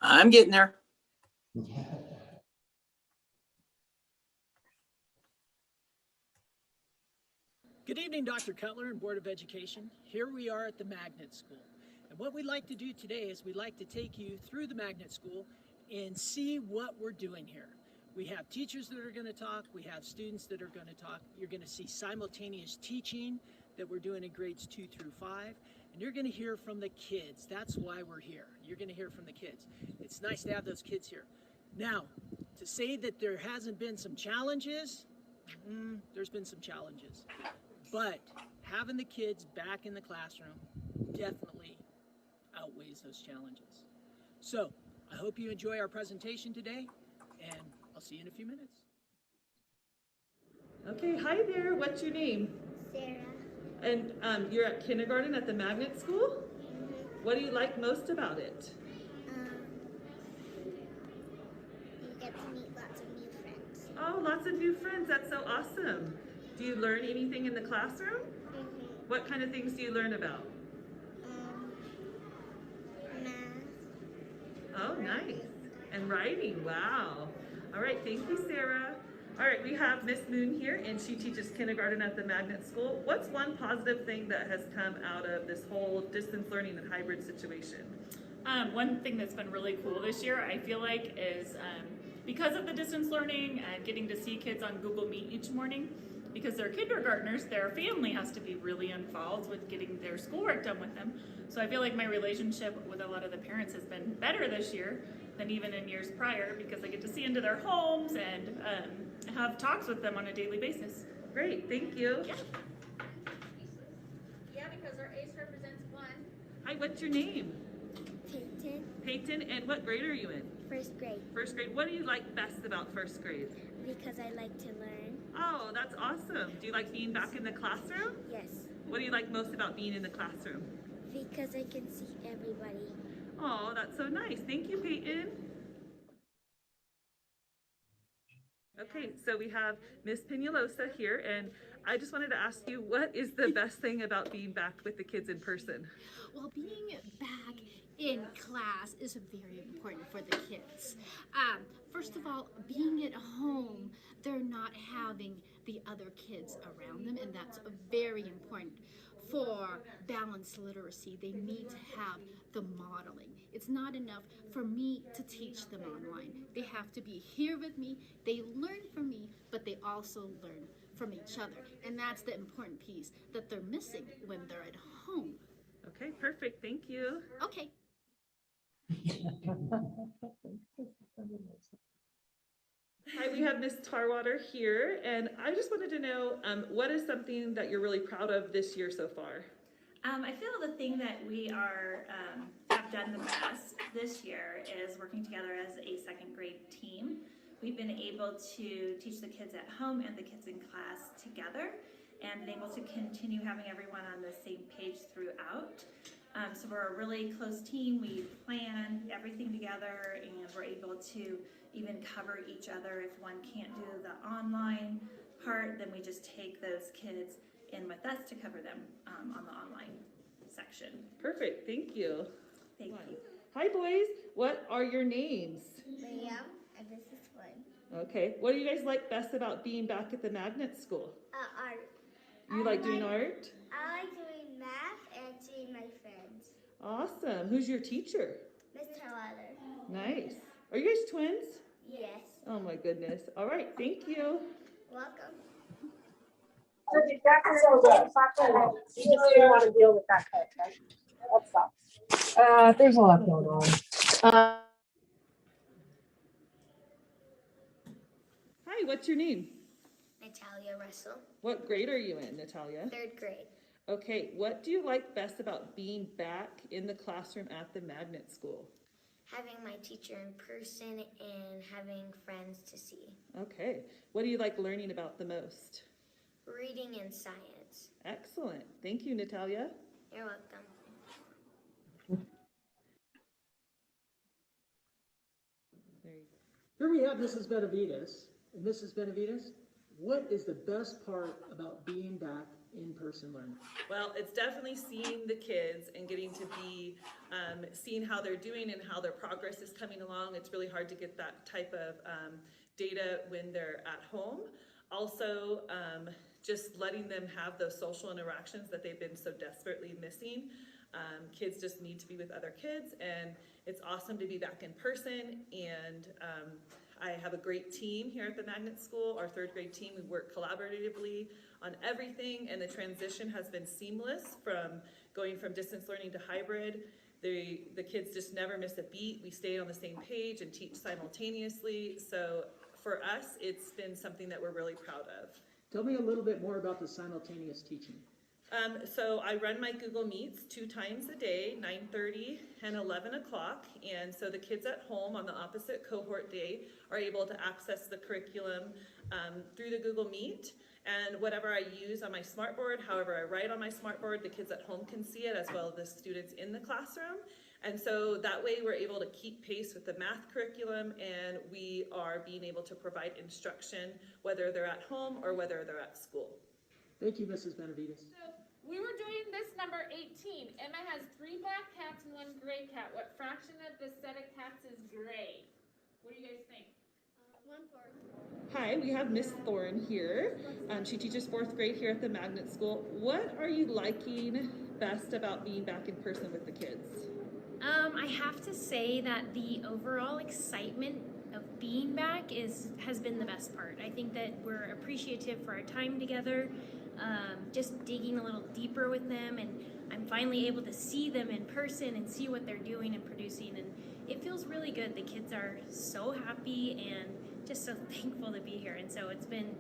I'm getting there. Good evening, Dr. Cutler and Board of Education. Here we are at the Magnet School. And what we'd like to do today is we'd like to take you through the Magnet School and see what we're doing here. We have teachers that are going to talk. We have students that are going to talk. You're going to see simultaneous teaching that we're doing in grades 2 through 5. And you're going to hear from the kids. That's why we're here. You're going to hear from the kids. It's nice to have those kids here. Now, to say that there hasn't been some challenges, there's been some challenges. But having the kids back in the classroom definitely outweighs those challenges. So I hope you enjoy our presentation today, and I'll see you in a few minutes. Okay, hi there. What's your name? Sarah. And you're at kindergarten at the Magnet School? What do you like most about it? You get to meet lots of new friends. Oh, lots of new friends. That's so awesome. Do you learn anything in the classroom? What kind of things do you learn about? Math. Oh, nice. And writing. Wow. All right. Thank you, Sarah. All right. We have Miss Moon here, and she teaches kindergarten at the Magnet School. What's one positive thing that has come out of this whole distance learning and hybrid situation? One thing that's been really cool this year, I feel like, is because of the distance learning and getting to see kids on Google Meet each morning, because they're kindergartners, their family has to be really involved with getting their schoolwork done with them. So I feel like my relationship with a lot of the parents has been better this year than even in years prior, because I get to see into their homes and have talks with them on a daily basis. Great, thank you. Yeah. Yeah, because our ace represents 1. Hi, what's your name? Peyton. Peyton, and what grade are you in? First grade. First grade. What do you like best about first grade? Because I like to learn. Oh, that's awesome. Do you like being back in the classroom? Yes. What do you like most about being in the classroom? Because I can see everybody. Oh, that's so nice. Thank you, Peyton. Okay, so we have Miss Peñalosa here, and I just wanted to ask you, what is the best thing about being back with the kids in person? Well, being back in class is very important for the kids. First of all, being at home, they're not having the other kids around them, and that's very important. For balanced literacy, they need to have the modeling. It's not enough for me to teach them online. They have to be here with me. They learn from me, but they also learn from each other. And that's the important piece that they're missing when they're at home. Okay, perfect. Thank you. Okay. Hi, we have Miss Tarwater here, and I just wanted to know, what is something that you're really proud of this year so far? I feel the thing that we have done the best this year is working together as a second grade team. We've been able to teach the kids at home and the kids in class together, and been able to continue having everyone on the same page throughout. So we're a really close team. We plan everything together, and we're able to even cover each other. If one can't do the online part, then we just take those kids in with us to cover them on the online section. Perfect, thank you. Thank you. Hi, boys. What are your names? Liam, and this is Flynn. Okay, what do you guys like best about being back at the Magnet School? Art. You like doing art? I like doing math and seeing my friends. Awesome. Who's your teacher? Mr. Leather. Nice. Are you guys twins? Yes. Oh my goodness. All right, thank you. Welcome. You just didn't want to deal with that cut, right? That sucks. There's a lot going on. Hi, what's your name? Natalia Russell, What grade are you in, Natalia? 3rd grade. Okay, what do you like best about being back in the classroom at the Magnet School? Having my teacher in person and having friends to see. Okay, what do you like learning about the most? Reading and science. Excellent. Thank you, Natalia. You're welcome. Here we have Mrs. Benavides. And Mrs. Benavides, what is the best part about being back in-person learning? Well, it's definitely seeing the kids and getting to be, seeing how they're doing and how their progress is coming along. It's really hard to get that type of data when they're at home. Also, just letting them have those social interactions that they've been so desperately missing. Kids just need to be with other kids, and it's awesome to be back in person. And I have a great team here at the Magnet School, our 3rd grade team. We work collaboratively on everything, and the transition has been seamless from going from distance learning to hybrid. The kids just never miss a beat. We stay on the same page and teach simultaneously. So for us, it's been something that we're really proud of. Tell me a little bit more about the simultaneous teaching. So I run my Google Meets 2 times a day, 9:30 and 11 o'clock. And so the kids at home on the opposite cohort day are able to access the curriculum through the Google Meet. And whatever I use on my smartboard, however I write on my smartboard, the kids at home can see it as well as the students in the classroom. And so that way we're able to keep pace with the math curriculum, and we are being able to provide instruction whether they're at home or whether they're at school. Thank you, Mrs. Benavides. So we were doing this number 18. Emma has 3 black cats and 1 gray cat. What fraction of the set of cats is gray? What do you guys think? 1/4. Hi, we have Miss Thorne here. She teaches 4th grade here at the Magnet School. What are you liking best about being back in person with the kids? I have to say that the overall excitement of being back has been the best part. I think that we're appreciative for our time together, just digging a little deeper with them, and I'm finally able to see them in person and see what they're doing and producing, and it feels really good. The kids are so happy and just so thankful to be here, and so it's been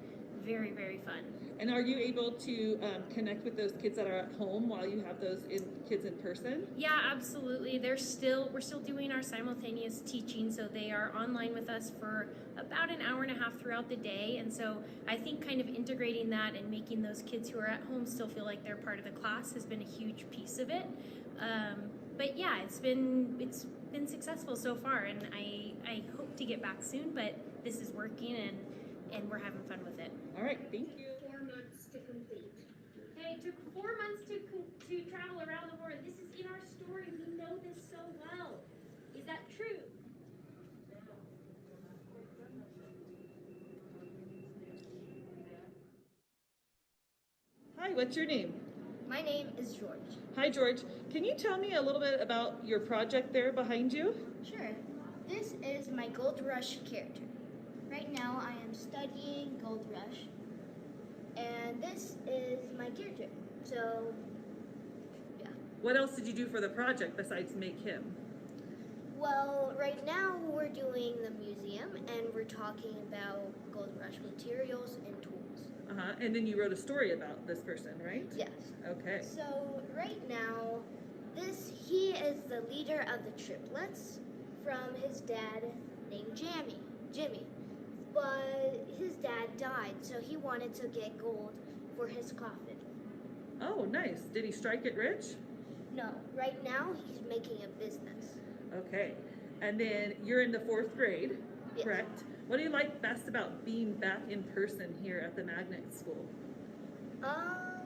very, very fun. And are you able to connect with those kids that are at home while you have those kids in person? Yeah, absolutely. We're still doing our simultaneous teaching, so they are online with us for about an hour and a half throughout the day. And so I think kind of integrating that and making those kids who are at home still feel like they're part of the class has been a huge piece of it. But yeah, it's been successful so far, and I hope to get back soon, but this is working, and we're having fun with it. All right, thank you. 4 months to complete. Hey, it took 4 months to travel around the world. This is in our story. We know this so well. Is that true? Hi, what's your name? My name is George. Hi, George. Can you tell me a little bit about your project there behind you? Sure. This is my Gold Rush character. Right now I am studying Gold Rush, and this is my character. So, yeah. What else did you do for the project besides make him? Well, right now we're doing the museum, and we're talking about Gold Rush materials and tools. And then you wrote a story about this person, right? Yes. Okay. So right now, he is the leader of the triplets from his dad named Jimmy. But his dad died, so he wanted to get gold for his coffin. Oh, nice. Did he strike it rich? No, right now he's making a business. Okay. And then you're in the 4th grade. Yes. correct? What do you like best about being back in person here at the Magnet School? I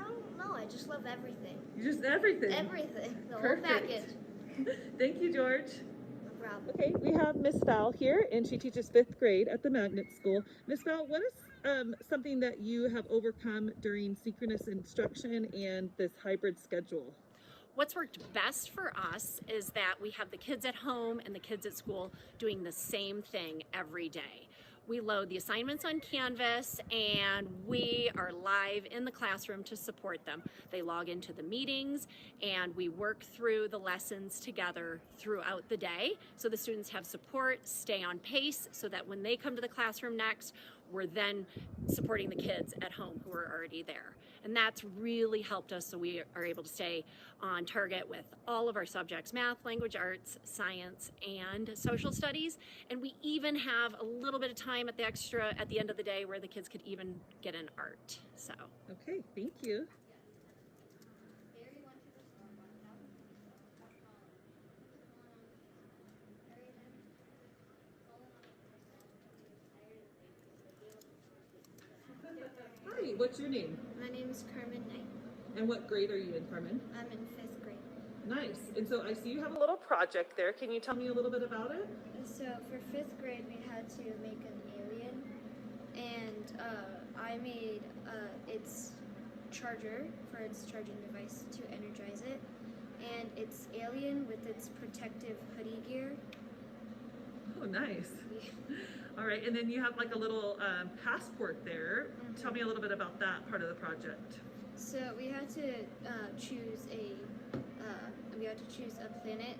don't know. I just love everything. Just everything. Everything. The whole Perfect. package. Thank you, George. No problem. Okay, we have Miss Val here, and she teaches 5th grade at the Magnet School. Miss Val, what is something that you have overcome during synchronous instruction and this hybrid schedule? What's worked best for us is that we have the kids at home and the kids at school doing the same thing every day. We load the assignments on Canvas and we are live in the classroom to support them. They log into the meetings and we work through the lessons together throughout the day so the students have support, stay on pace so that when they come to the classroom next, we're then supporting the kids at home who are already there. And that's really helped us so we are able to stay on target with all of our subjects, math, language arts, science, and social studies. And we even have a little bit of time at the end of the day where the kids could even get an art, so. Okay, thank you. Hi, what's your name? My name is Carmen Knight. And what grade are you in, Carmen? I'm in 5th grade. Nice. And so I see you have a little project there. Can you tell me a little bit about it? So for 5th grade, we had to make an alien, and I made its charger for its charging device to energize it, and it's alien with its protective hoodie gear. Oh, nice. Yeah. All right, and then you have like a little passport there. Tell me a little bit about that part of the project. So we had to choose a planet.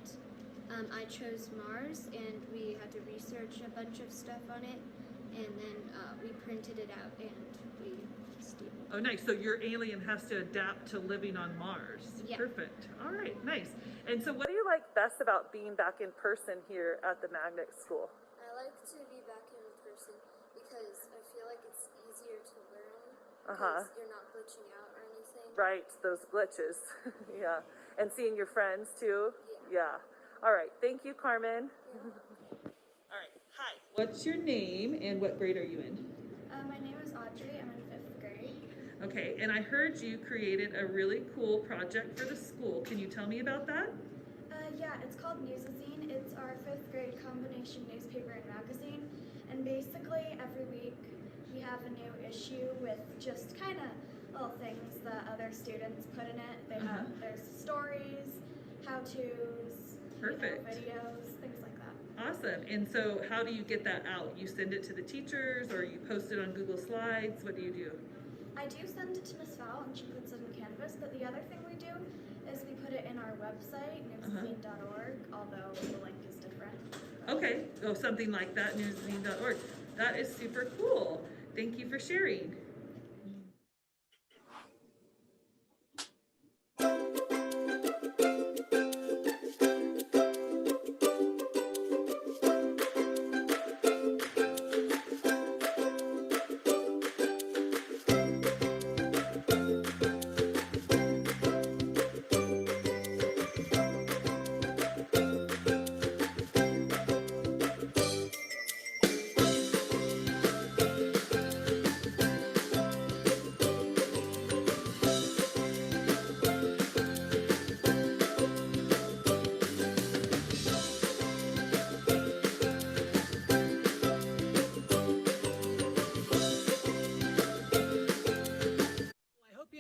I chose Mars, and we had to research a bunch of stuff on it, and then we printed it out and we stapled it. Oh, nice. So your alien has to adapt to living on Mars. Yeah. Perfect. All right, nice. And so what do you like best about being back in person here at the Magnet School? I like to be back in person because I feel like it's easier to learn because you're not glitching out or anything. Right, those glitches. Yeah. And seeing your friends too? Yeah. All right. Thank you, Carmen. All right. Hi. What's your name and what grade are you in? My name is Audrey. I'm in 5th grade. Okay. And I heard you created a really cool project for the school. Can you tell me about that? Yeah, it's called Newsazine. It's our 5th grade combination newspaper and magazine. And basically every week we have a new issue with just kind of little things that other students put in it. They have there's stories, how-tos, Perfect. videos, things like that. Awesome. And so how do you get that out? You send it to the teachers or you post it on Google Slides? What do you do? I do send it to Miss Val and she puts it in Canvas, but the other thing we do is we put it in our website, newsazine.org, although the link is different. Okay. Oh, something like that, newsazine.org. That is super cool. Thank you for sharing.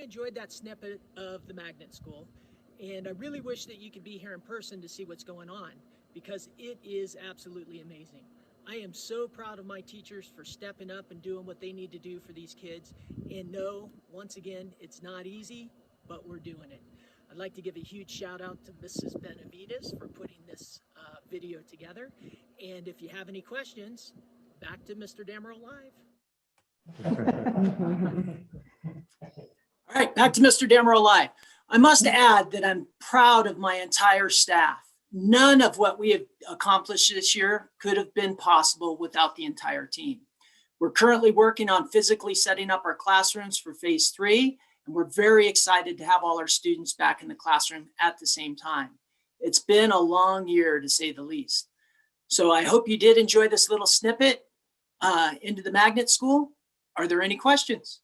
Enjoyed that snippet of the Magnet School, and I really wish that you could be here in person to see what's going on because it is absolutely amazing. I am so proud of my teachers for stepping up and doing what they need to do for these kids, and no, once again, it's not easy, but we're doing it. I'd like to give a huge shout out to Mrs. Benavides for putting this video together, and if you have any questions, back to Mr. Damerl Live. All right, back to Mr. Damerl Live. I must add that I'm proud of my entire staff. None of what we have accomplished this year could have been possible without the entire team. We're currently working on physically setting up our classrooms for phase 3, and we're very excited to have all our students back in the classroom at the same time. It's been a long year, to say the least. So I hope you did enjoy this little snippet into the magnet school. Are there any questions?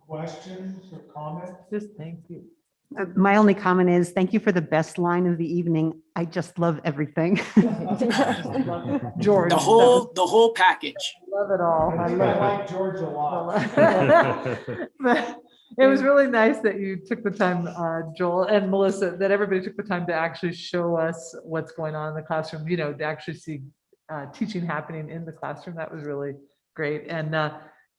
Questions or comments? Just thank you. My only comment is, thank you for the best line of the evening. I just love everything. George. The whole package. Love it all. I think I like George a lot. But it was really nice that you took the time, Joel and Melissa, that everybody took the time to actually show us what's going on in the classroom, you know, to actually see teaching happening in the classroom. That was really great. And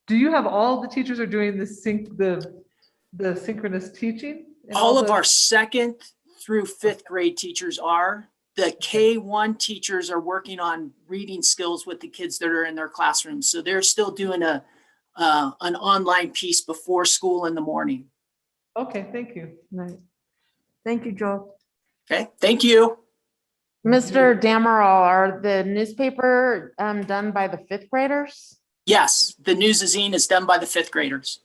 do you have all the teachers are doing the synchronous teaching? All of our 2nd through 5th grade teachers are. The K1 teachers are working on reading skills with the kids that are in their classrooms. So they're still doing an online piece before school in the morning. Okay, thank you. Right. Thank you, Joel. Okay, thank you. Mr. Damerol, are the newspaper done by the 5th graders? Yes, the Newsazine is done by the 5th graders.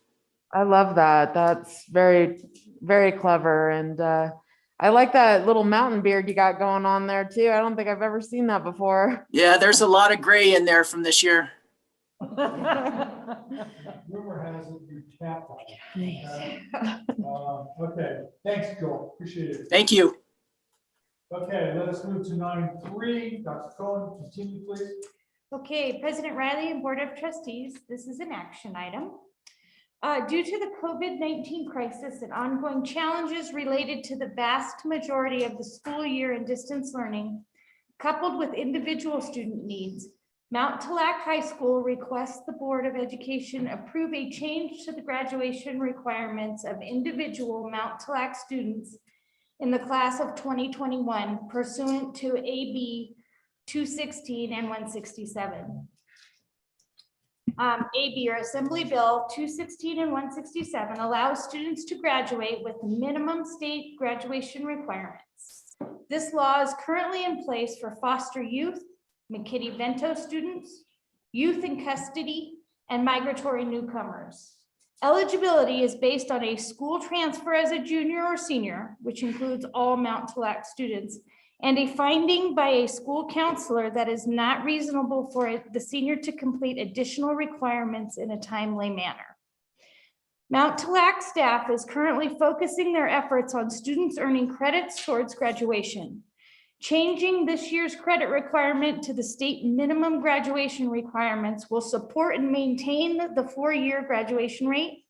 I love that. That's very, very clever. And I like that little mountain beard you got going on there too. I don't think I've ever seen that before. Yeah, there's a lot of gray in there from this year. Rumor has it you tapped on it. Okay, thanks, Joel. Appreciate it. Thank you. Okay, let us move to 9.3. Dr. Cohen, continue, please. Okay, President Riley and Board of Trustees, this is an action item. Due to the COVID-19 crisis and ongoing challenges related to the vast majority of the school year in distance learning, coupled with individual student needs, Mount Talac High School requests the Board of Education approve a change to the graduation requirements of individual Mount Talac students in the class of 2021 pursuant to AB 216 and 167. AB or Assembly Bill 216 and 167 allows students to graduate with minimum state graduation requirements. This law is currently in place for foster youth, McKinney-Vento students, youth in custody, and migratory newcomers. Eligibility is based on a school transfer as a junior or senior, which includes all Mount Talac students, and a finding by a school counselor that is not reasonable for the senior to complete additional requirements in a timely manner. Mount Talac staff is currently focusing their efforts on students earning credits towards graduation. Changing this year's credit requirement to the state minimum graduation requirements will support and maintain the 4-year graduation rate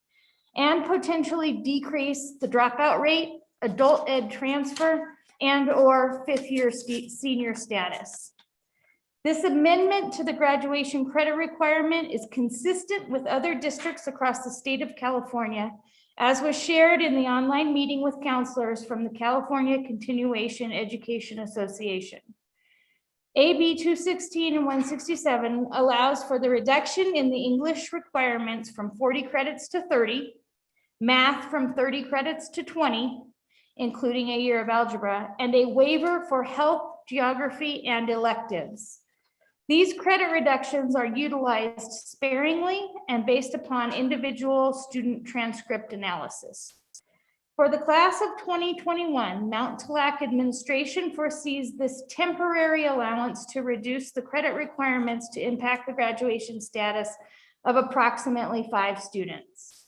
and potentially decrease the dropout rate, adult ed transfer, and/or 5th-year senior status. This amendment to the graduation credit requirement is consistent with other districts across the state of California, as was shared in the online meeting with counselors from the California Continuation Education Association. AB 216 and 167 allows for the reduction in the English requirements from 40 credits to 30, math from 30 credits to 20, including a year of algebra, and a waiver for health, geography, and electives. These credit reductions are utilized sparingly and based upon individual student transcript analysis. For the class of 2021, Mount Talac administration foresees this temporary allowance to reduce the credit requirements to impact the graduation status of approximately 5 students.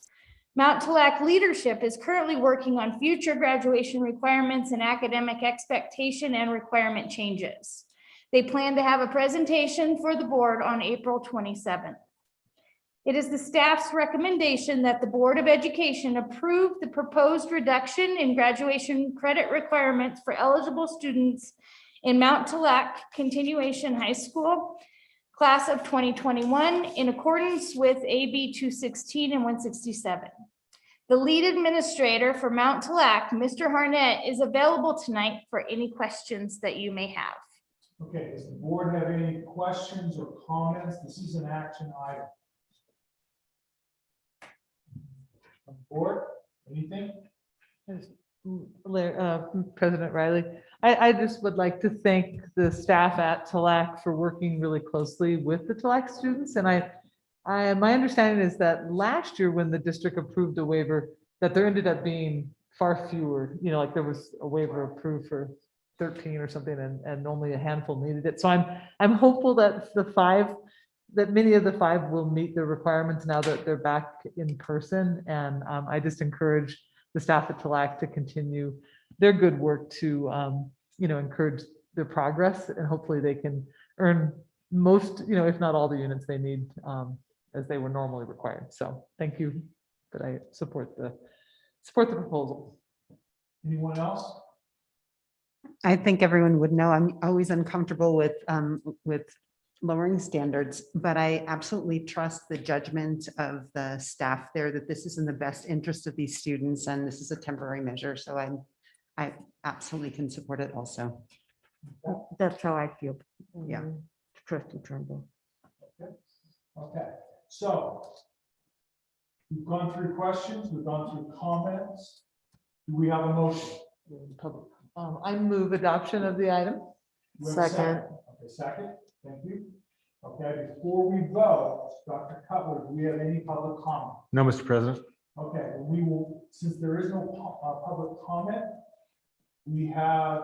Mount Talac leadership is currently working on future graduation requirements and academic expectation and requirement changes. They plan to have a presentation for the board on April 27th. It is the staff's recommendation that the Board of Education approve the proposed reduction in graduation credit requirements for eligible students in Mount Talac Continuation High School, class of 2021, in accordance with AB 216 and 167. The lead administrator for Mount Talac, Mr. Harnett, is available tonight for any questions that you may have. Okay, does the board have any questions or comments? This is an action item. Board, anything? President Riley, I just would like to thank the staff at Talac for working really closely with the Talac students. And my understanding is that last year when the district approved a waiver, that there ended up being far fewer, like there was a waiver approved for 13 or something, and only a handful needed it. So I'm hopeful that that many of the 5 will meet the requirements now that they're back in person. And I just encourage the staff at TLAC to continue their good work to, encourage their progress, and hopefully they can earn most, if not all the units they need as they were normally required. So thank you, that I support the proposal. Anyone else? I think everyone would know I'm always uncomfortable with lowering standards, but I absolutely trust the judgment of the staff there that this is in the best interest of these students, and this is a temporary measure. So I absolutely can support it also. That's how I feel. Yeah. Trustee Trumbull. Okay, so we've gone through questions, we've gone through comments. Do we have a motion? I move adoption of the item. We have a Second. Okay, second, thank you. Okay, before we vote, Dr. Cutler, do we have any public comment? No, Mr. President. Okay, we will, since there is no public comment, we have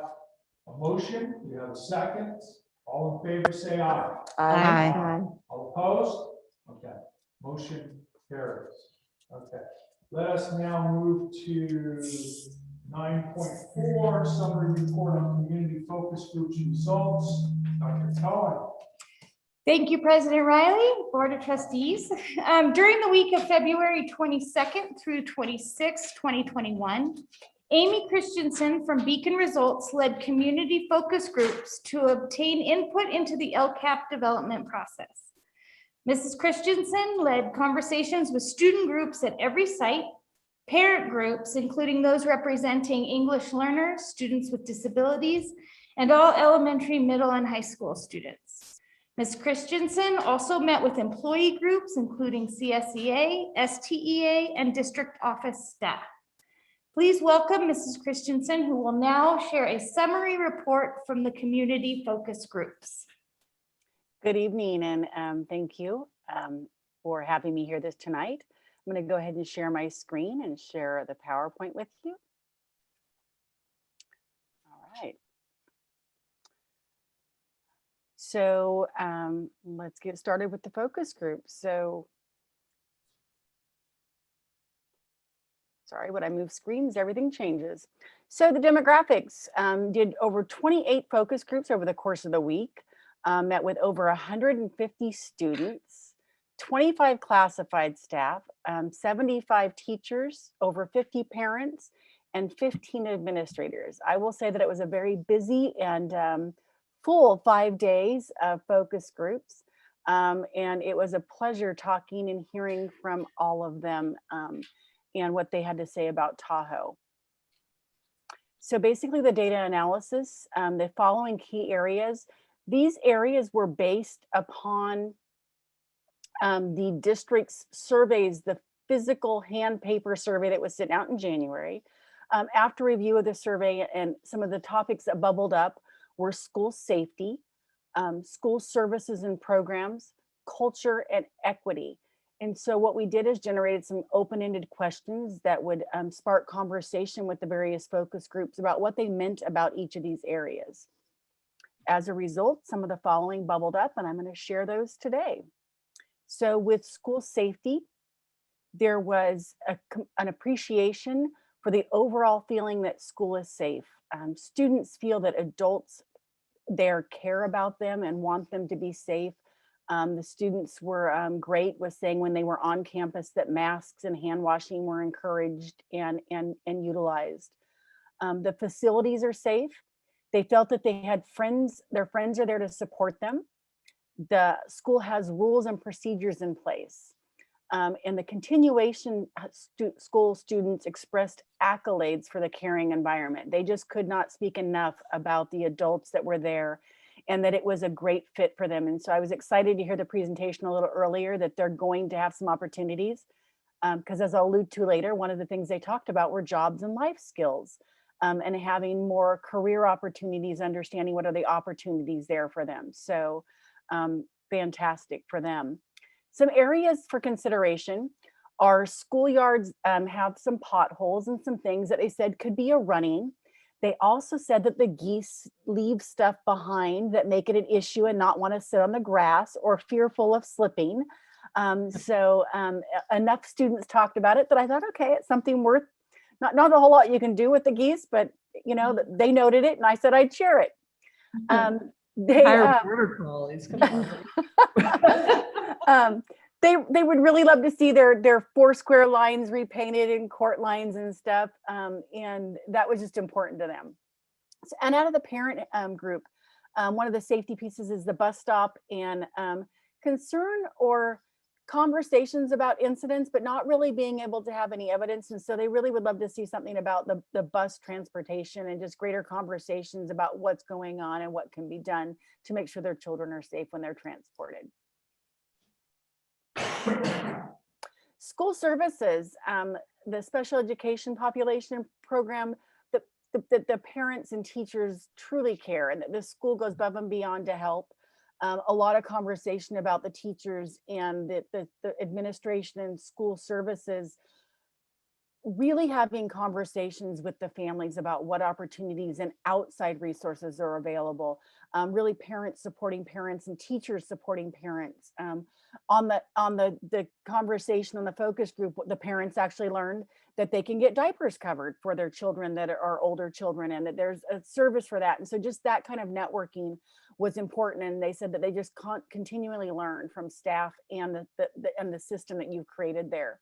a motion, we have a second. All in favor, say aye. Aye. All opposed? Okay, motion carries. Okay, let us now move to 9.4, summary report on community focus groups results. Dr. Cohen. Thank you, President Riley, Board of Trustees. During the week of February 22nd through 26th, 2021, Amy Christensen from Beacon Results led community focus groups to obtain input into the LCAP development process. Mrs. Christensen led conversations with student groups at every site, parent groups, including those representing English learners, students with disabilities, and all elementary, middle, and high school students. Ms. Christensen also met with employee groups, including CSEA, STEA, and district office staff. Please welcome Mrs. Christensen, who will now share a summary report from the community focus groups. Good evening, and thank you for having me here tonight. I'm going to go ahead and share my screen and share the PowerPoint with you. All right. So let's get started with the focus group. So, sorry, when I move screens, everything changes. So the demographics did over 28 focus groups over the course of the week, met with over 150 students, 25 classified staff, 75 teachers, over 50 parents, and 15 administrators. I will say that it was a very busy and full 5 days of focus groups. And it was a pleasure talking and hearing from all of them and what they had to say about Tahoe. So basically the data analysis, the following key areas, these areas were based upon the district's surveys, the physical hand paper survey that was sent out in January. After review of the survey, and some of the topics that bubbled up were school safety, school services and programs, culture, and equity. And so what we did is generated some open-ended questions that would spark conversation with the various focus groups about what they meant about each of these areas. As a result, some of the following bubbled up, and I'm going to share those today. So with school safety, there was an appreciation for the overall feeling that school is safe. Students feel that adults there care about them and want them to be safe. The students were great with saying when they were on campus that masks and hand washing were encouraged and utilized. The facilities are safe. They felt that they had friends, their friends are there to support them. The school has rules and procedures in place. And the continuation school students expressed accolades for the caring environment. They just could not speak enough about the adults that were there and that it was a great fit for them. And so I was excited to hear the presentation a little earlier that they're going to have some opportunities because as I'll allude to later, one of the things they talked about were jobs and life skills and having more career opportunities, understanding what are the opportunities there for them. So fantastic for them. Some areas for consideration are schoolyards have some potholes and some things that they said could be a running. They also said that the geese leave stuff behind that make it an issue and not want to sit on the grass or fearful of slipping. Enough students talked about it that I thought, okay, it's something worth, not a whole lot you can do with the geese, but you know, they noted it and I said I'd share it. Hire border collies, come on. They would really love to see their 4 square lines repainted and court lines and stuff. And that was just important to them. And out of the parent group, one of the safety pieces is the bus stop and concern or conversations about incidents, but not really being able to have any evidence. And so they really would love to see something about the bus transportation and just greater conversations about what's going on and what can be done to make sure their children are safe when they're transported. School services, the special education population program, the parents and teachers truly care and that the school goes above and beyond to help. A lot of conversation about the teachers and the administration and school services really having conversations with the families about what opportunities and outside resources are available. Really parents supporting parents and teachers supporting parents. On the conversation on the focus group, the parents actually learned that they can get diapers covered for their children that are older children and that there's a service for that. And so just that kind of networking was important. And they said that they just continually learn from staff and the system that you've created there.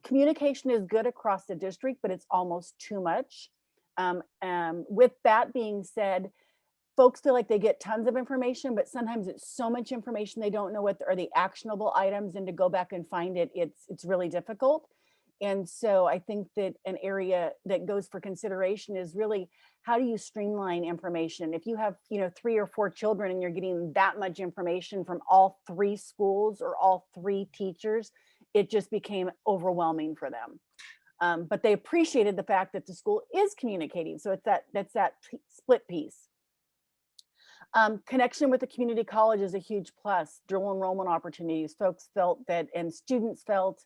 Communication is good across the district, but it's almost too much. With that being said, folks feel like they get tons of information, but sometimes it's so much information they don't know what are the actionable items, and to go back and find it, it's really difficult. And so I think that an area that goes for consideration is really, how do you streamline information? If you have 3 or 4 children and you're getting that much information from all 3 schools or all 3 teachers, it just became overwhelming for them. But they appreciated the fact that the school is communicating. So it's that's that split piece. Connection with the community college is a huge plus. Dual enrollment opportunities. Folks felt that, and students felt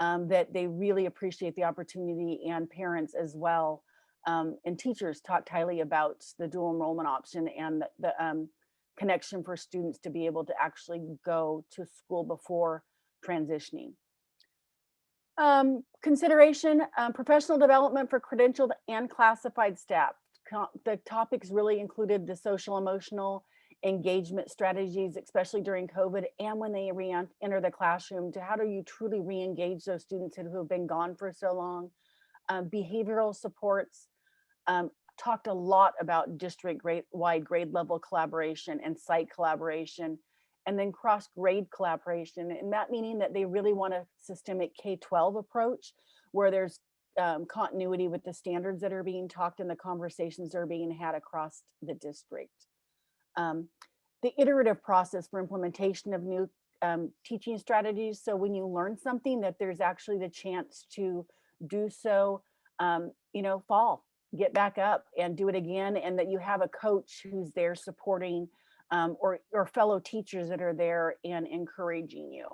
that they really appreciate the opportunity, and parents as well. And teachers talked highly about the dual enrollment option and the connection for students to be able to actually go to school before transitioning. Consideration, professional development for credentialed and classified staff. The topics really included the social emotional engagement strategies, especially during COVID and when they enter the classroom, to how do you truly re-engage those students who have been gone for so long. Behavioral supports, talked a lot about district-wide grade level collaboration and site collaboration, and then cross-grade collaboration. And that meaning that they really want a systemic K-12 approach where there's continuity with the standards that are being talked and the conversations that are being had across the district. The iterative process for implementation of new teaching strategies. So when you learn something, that there's actually the chance to do so, fall, get back up and do it again, and that you have a coach who's there supporting or fellow teachers that are there and encouraging you.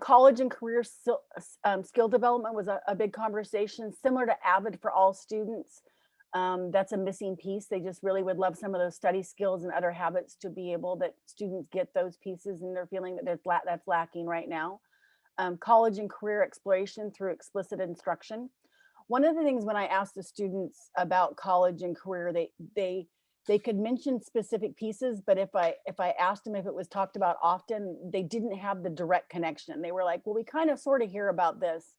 College and career skill development was a big conversation, similar to AVID for all students. That's a missing piece. They just really would love some of those study skills and other habits to be able that students get those pieces, and they're feeling that that's lacking right now. College and career exploration through explicit instruction. One of the things when I asked the students about college and career, they could mention specific pieces, but if I asked them if it was talked about often, they didn't have the direct connection. They were like, well, we kind of sort of hear about this.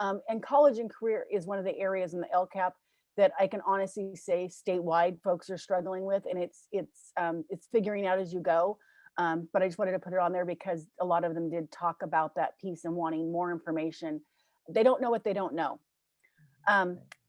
And college and career is one of the areas in the LCAP that I can honestly say statewide folks are struggling with, and it's figuring out as you go. But I just wanted to put it on there because a lot of them did talk about that piece and wanting more information. They don't know what they don't know.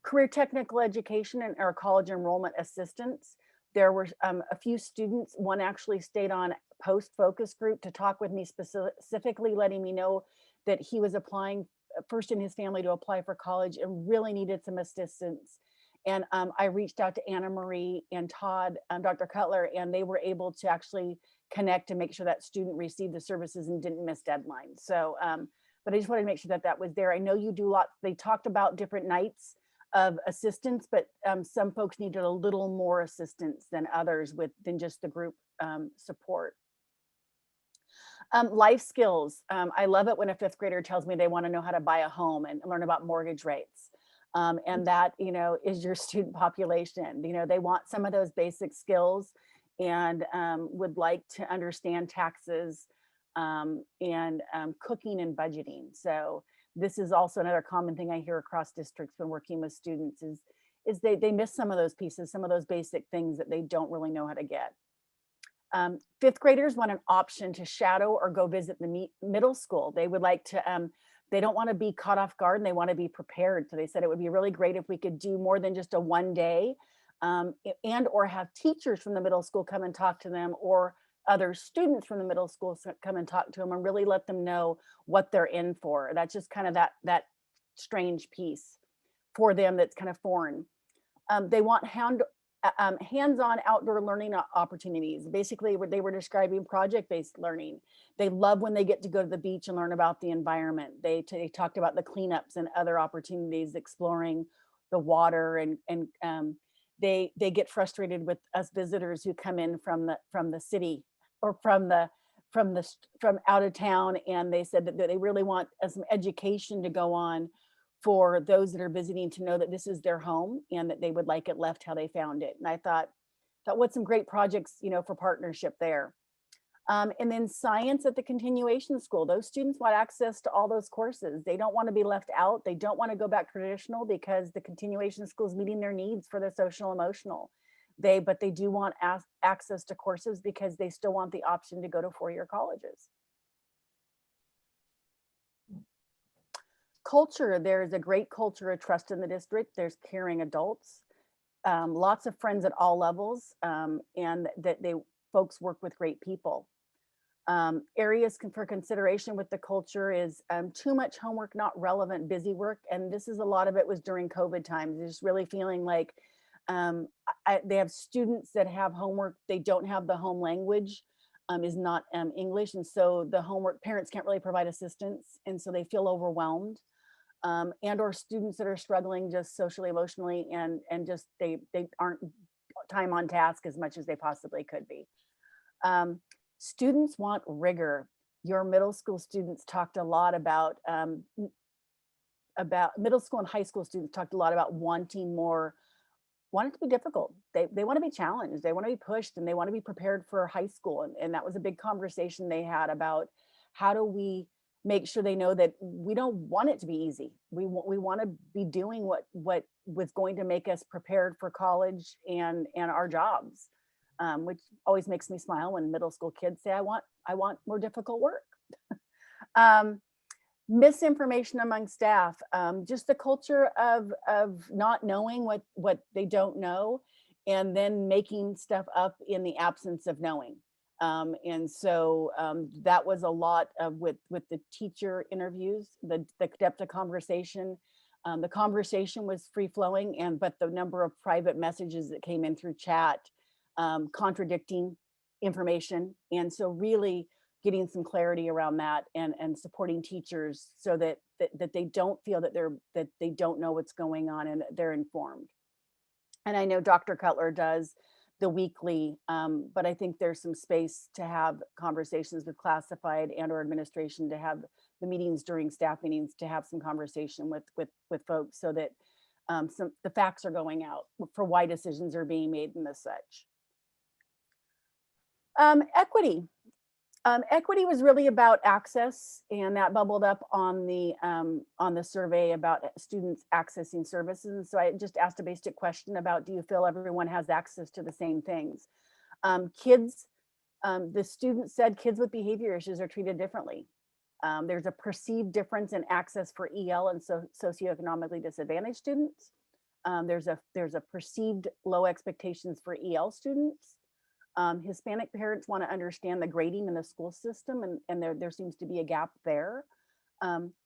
Career technical education and our college enrollment assistance. There were a few students, one actually stayed on post focus group to talk with me specifically, letting me know that he was applying first in his family to apply for college and really needed some assistance. And I reached out to Anna Marie and Todd, Dr. Cutler, and they were able to actually connect to make sure that student received the services and didn't miss deadlines. So, but I just wanted to make sure that that was there. I know you do lots, they talked about different nights of assistance, but some folks needed a little more assistance than others than just the group support. Life skills. I love it when a 5th grader tells me they want to know how to buy a home and learn about mortgage rates. And that, you know, is your student population. You know, they want some of those basic skills and would like to understand taxes and cooking and budgeting. So this is also another common thing I hear across districts when working with students is they miss some of those pieces, some of those basic things that they don't really know how to get. 5th graders want an option to shadow or go visit the middle school. They would like to, they don't want to be caught off guard and they want to be prepared. So they said it would be really great if we could do more than just a one day and or have teachers from the middle school come and talk to them, or other students from the middle school come and talk to them and really let them know what they're in for. That's just kind of that strange piece for them that's kind of foreign. They want hands-on outdoor learning opportunities. Basically, they were describing project-based learning. They love when they get to go to the beach and learn about the environment. They talked about the cleanups and other opportunities, exploring the water, and they get frustrated with us visitors who come in from the city or from out of town, and they said that they really want some education to go on for those that are visiting to know that this is their home and that they would like it left how they found it. And I thought what some great projects, you know, for partnership there. And then science at the continuation school. Those students want access to all those courses. They don't want to be left out. They don't want to go back traditional because the continuation school is meeting their needs for their social emotional. But they do want access to courses because they still want the option to go to four-year colleges. Culture, there's a great culture of trust in the district. There's caring adults, lots of friends at all levels, and that folks work with great people. Areas for consideration with the culture is too much homework, not relevant, busy work. And this is a lot of it was during COVID times. Just really feeling like they have students that have homework. They don't have the home language is not English. And so the homework, parents can't really provide assistance. And so they feel overwhelmed. And or students that are struggling just socially, emotionally, and just they aren't time on task as much as they possibly could be. Students want rigor. Your middle school students talked a lot about middle school and high school students talked a lot about wanting it to be difficult. They want to be challenged, they want to be pushed, and they want to be prepared for high school. And that was a big conversation they had about how do we make sure they know that we don't want it to be easy. We want to be doing what was going to make us prepared for college and our jobs, which always makes me smile when middle school kids say, I want more difficult work. Misinformation among staff, just the culture of not knowing what they don't know, and then making stuff up in the absence of knowing. And so that was a lot with the teacher interviews, the depth of conversation. The conversation was free flowing, but the number of private messages that came in through chat contradicting information. And so really getting some clarity around that and supporting teachers so that they don't feel that they don't know what's going on and that they're informed. And I know Dr. Cutler does the weekly, but I think there's some space to have conversations with classified and or administration, to have the meetings during staff meetings, to have some conversation with folks so that the facts are going out for why decisions are being made and as such. Equity. Equity was really about access, and that bubbled up on the survey about students accessing services. And so I just asked a basic question about, do you feel everyone has access to the same things? The students said kids with behavior issues are treated differently. There's a perceived difference in access for EL and socioeconomically disadvantaged students. There's a perceived low expectations for EL students. Hispanic parents want to understand the grading in the school system, and there seems to be a gap there.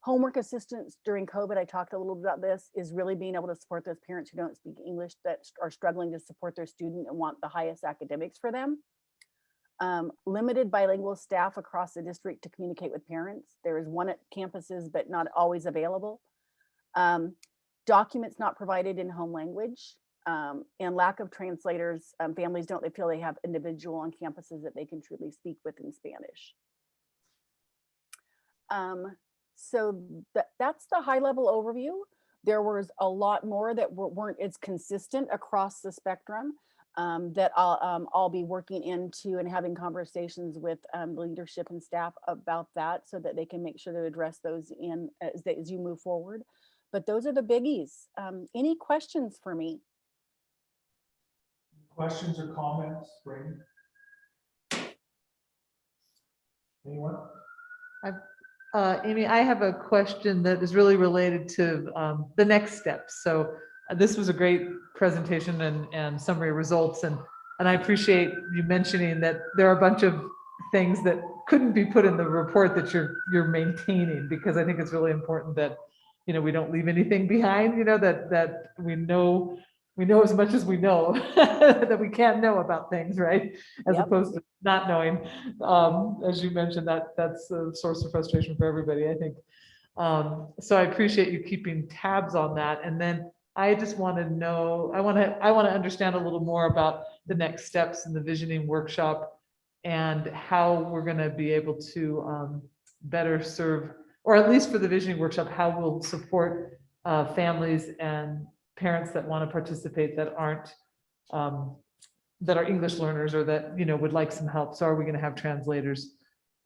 Homework assistance during COVID, I talked a little bit about this, is really being able to support those parents who don't speak English, that are struggling to support their student and want the highest academics for them. limited bilingual staff across the district to communicate with parents. There is one at campuses, but not always available. Documents not provided in home language, and lack of translators. Families don't feel they have individual on campuses that they can truly speak with in Spanish. So that's the high level overview. There was a lot more that weren't as consistent across the spectrum that I'll be working into and having conversations with leadership and staff about that so that they can make sure to address those in as you move forward. But those are the biggies. Any questions for me? Questions or comments, Brady? Anyone? Amy, I have a question that is really related to the next steps. So this was a great presentation and summary results, and I appreciate you mentioning that there are a bunch of things that couldn't be put in the report that you're maintaining, because I think it's really important that we don't leave anything behind. That we know as much as we know that we can't know about things, right? As opposed to not knowing. As you mentioned, that's a source of frustration for everybody, I think. So I appreciate you keeping tabs on that. And then I just want to know, I want to understand a little more about the next steps in the visioning workshop and how we're going to be able to better serve, or at least for the visioning workshop, how we'll support families and parents that want to participate that aren't that are English learners, or that would like some help. So are we going to have translators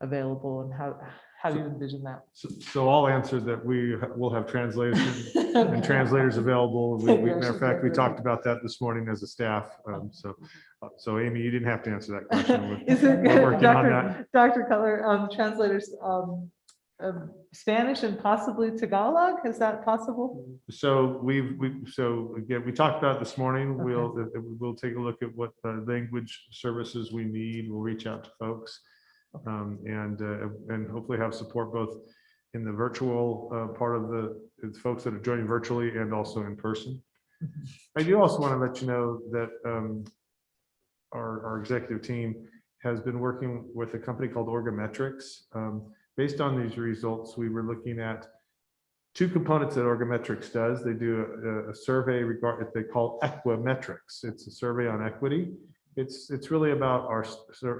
available, and how do you envision that? So I'll answer that. We will have translators and translators available. Matter of fact, we talked about that this morning as a staff. So Amy, you didn't have to answer that question. Is it We're working on that. Dr. Cutler, translators, Spanish and possibly Tagalog? Is that possible? So again, we talked about it this morning. We'll take a look at what language services we need. We'll reach out to folks and hopefully have support both in the virtual part of the folks that are joining virtually and also in person. I do also want to let you know that our executive team has been working with a company called Orgametrics. Based on these results, we were looking at two components that Orgametrics does. They do a survey they call Equimetrics. It's a survey on equity. It's really about our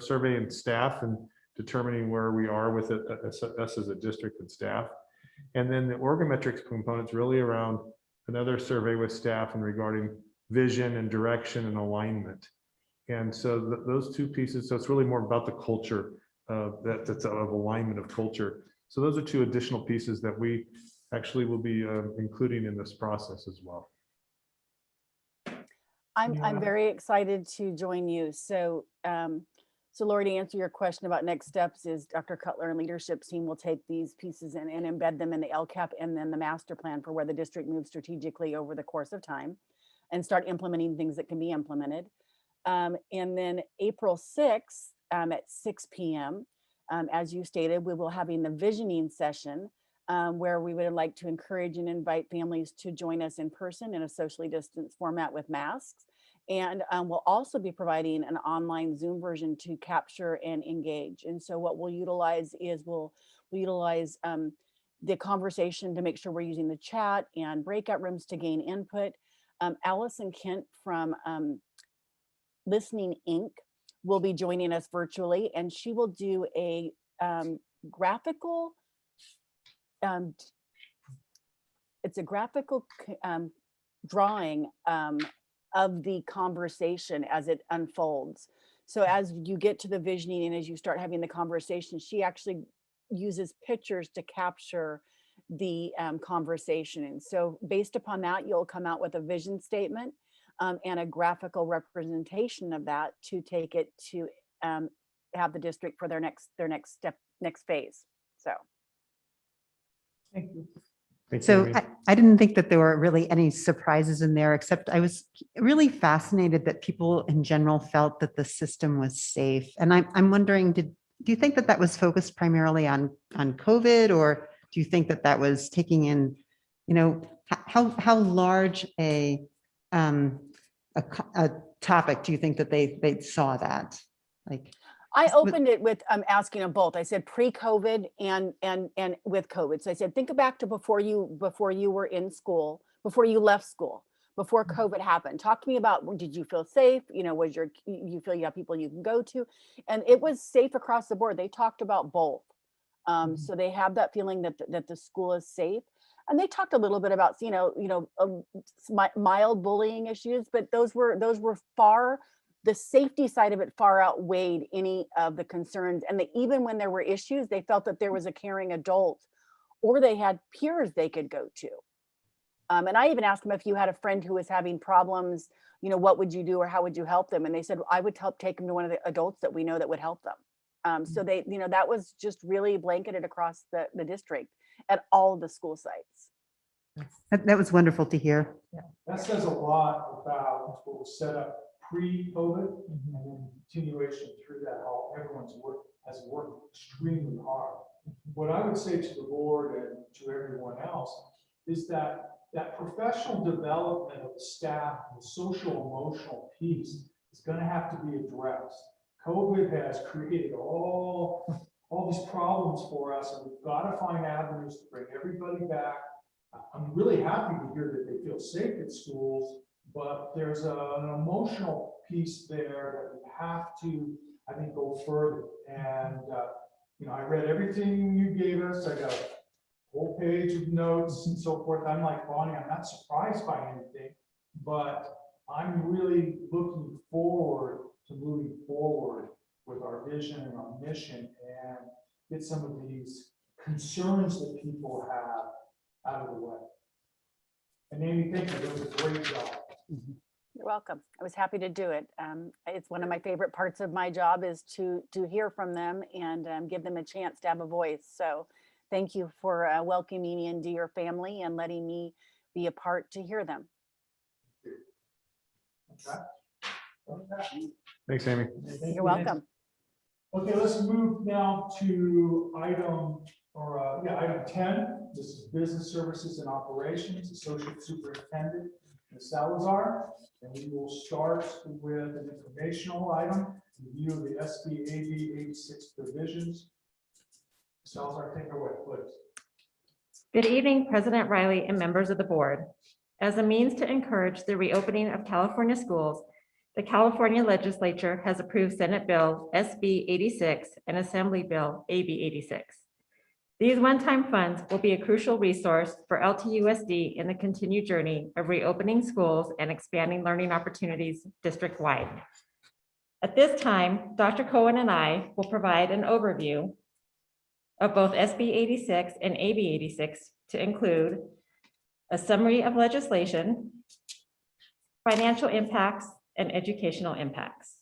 survey and staff and determining where we are with it, us as a district and staff. And then the Orgametrics component's really around another survey with staff and regarding vision and direction and alignment. And so those two pieces, so it's really more about the culture that's of alignment of culture. So those are two additional pieces that we actually will be including in this process as well. I'm very excited to join you. So Lori, to answer your question about next steps, is Dr. Cutler and leadership team will take these pieces and embed them in the LCAP and then the master plan for where the district moves strategically over the course of time and start implementing things that can be implemented. And then April 6th, at 6 p.m. As you stated, we will having the visioning session where we would like to encourage and invite families to join us in person in a socially distanced format with masks. And we'll also be providing an online Zoom version to capture and engage. And so what we'll utilize is we'll utilize the conversation to make sure we're using the chat and breakout rooms to gain input. Allison Kent from Listening Inc. will be joining us virtually, and she will do a graphical, it's a graphical drawing of the conversation as it unfolds. So as you get to the visioning and as you start having the conversation, she actually uses pictures to capture the conversation. And so based upon that, you'll come out with a vision statement and a graphical representation of that to take it to have the district for their next step, next phase. So. Thank you. So I didn't think that there were really any surprises in there, except I was really fascinated that people in general felt that the system was safe. And I'm wondering, do you think that that was focused primarily on COVID, or do you think that that was taking in, how large a topic do you think that they saw that? Like, I opened it with asking them both. I said pre-COVID and with COVID. So I said, think back to before you were in school, before you left school, before COVID happened. Talk to me about, did you feel safe? You know, you feel you have people you can go to? And it was safe across the board. They talked about both. So they have that feeling that the school is safe. And they talked a little bit about, mild bullying issues, but those were far, the safety side of it far outweighed any of the concerns. And even when there were issues, they felt that there was a caring adult or they had peers they could go to. And I even asked them, if you had a friend who was having problems, what would you do or how would you help them? And they said, I would take them to one of the adults that we know that would help them. So they, that was just really blanketed across the district at all of the school sites. That was wonderful to hear. That says a lot about what was set up pre-COVID and then continuation through that, how has worked extremely hard. What I would say to the board and to everyone else is that professional development of the staff, the social emotional piece is going to have to be addressed. COVID has created all these problems for us, and we've got to find avenues to bring everybody back. I'm really happy to hear that they feel safe at schools, but there's an emotional piece there that we have to, I think, go further. And I read everything you gave us. I got a whole page of notes and so forth. I'm like, Bonnie, I'm not surprised by anything, but I'm really looking forward to moving forward with our vision and our mission and get some of these concerns that people have out of the way. And Amy, thank you. That was a great job. You're welcome. I was happy to do it. It's one of my favorite parts of my job is to hear from them and give them a chance to have a voice. So thank you for welcoming me into your family and letting me be a part to hear them. Okay. Thanks, Amy. You're welcome. Okay, let's move now to item 10. This is business services and operations, Associate Superintendent Ms. Salazar. And we will start with an informational item, review of the SB AB 86 provisions. Ms. Salazar, take it away, please. Good evening, President Riley and members of the board. As a means to encourage the reopening of California schools, the California legislature has approved Senate Bill SB 86 and Assembly Bill AB 86. These one-time funds will be a crucial resource for LTUSD in the continued journey of reopening schools and expanding learning opportunities district-wide. At this time, Dr. Cohen and I will provide an overview of both SB 86 and AB 86 to include a summary of legislation, financial impacts, and educational impacts.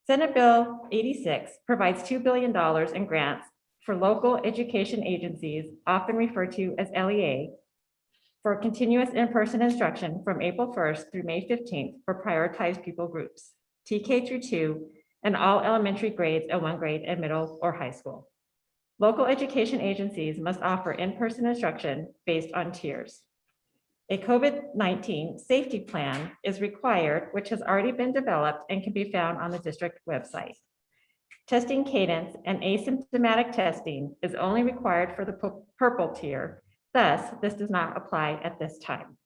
Senate Bill 86 provides $2 billion in grants for local education agencies, often referred to as LEA, for continuous in-person instruction from April 1st through May 15th for prioritized pupil groups, TK through 2, and all elementary grades at 1 grade and middle or high school. Local education agencies must offer in-person instruction based on tiers. A COVID-19 safety plan is required, which has already been developed and can be found on the district website. Testing cadence and asymptomatic testing is only required for the purple tier. Thus, this does not apply at this time.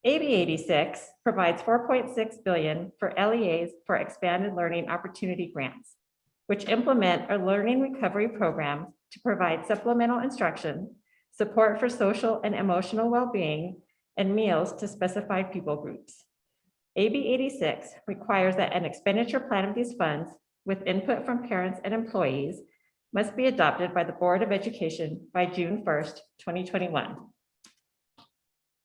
AB 86 provides $4.6 billion for LEAs for expanded learning opportunity grants, which implement a learning recovery program to provide supplemental instruction, support for social and emotional well-being, and meals to specified pupil groups. AB 86 requires that an expenditure plan of these funds, with input from parents and employees, must be adopted by the Board of Education by June 1st, 2021.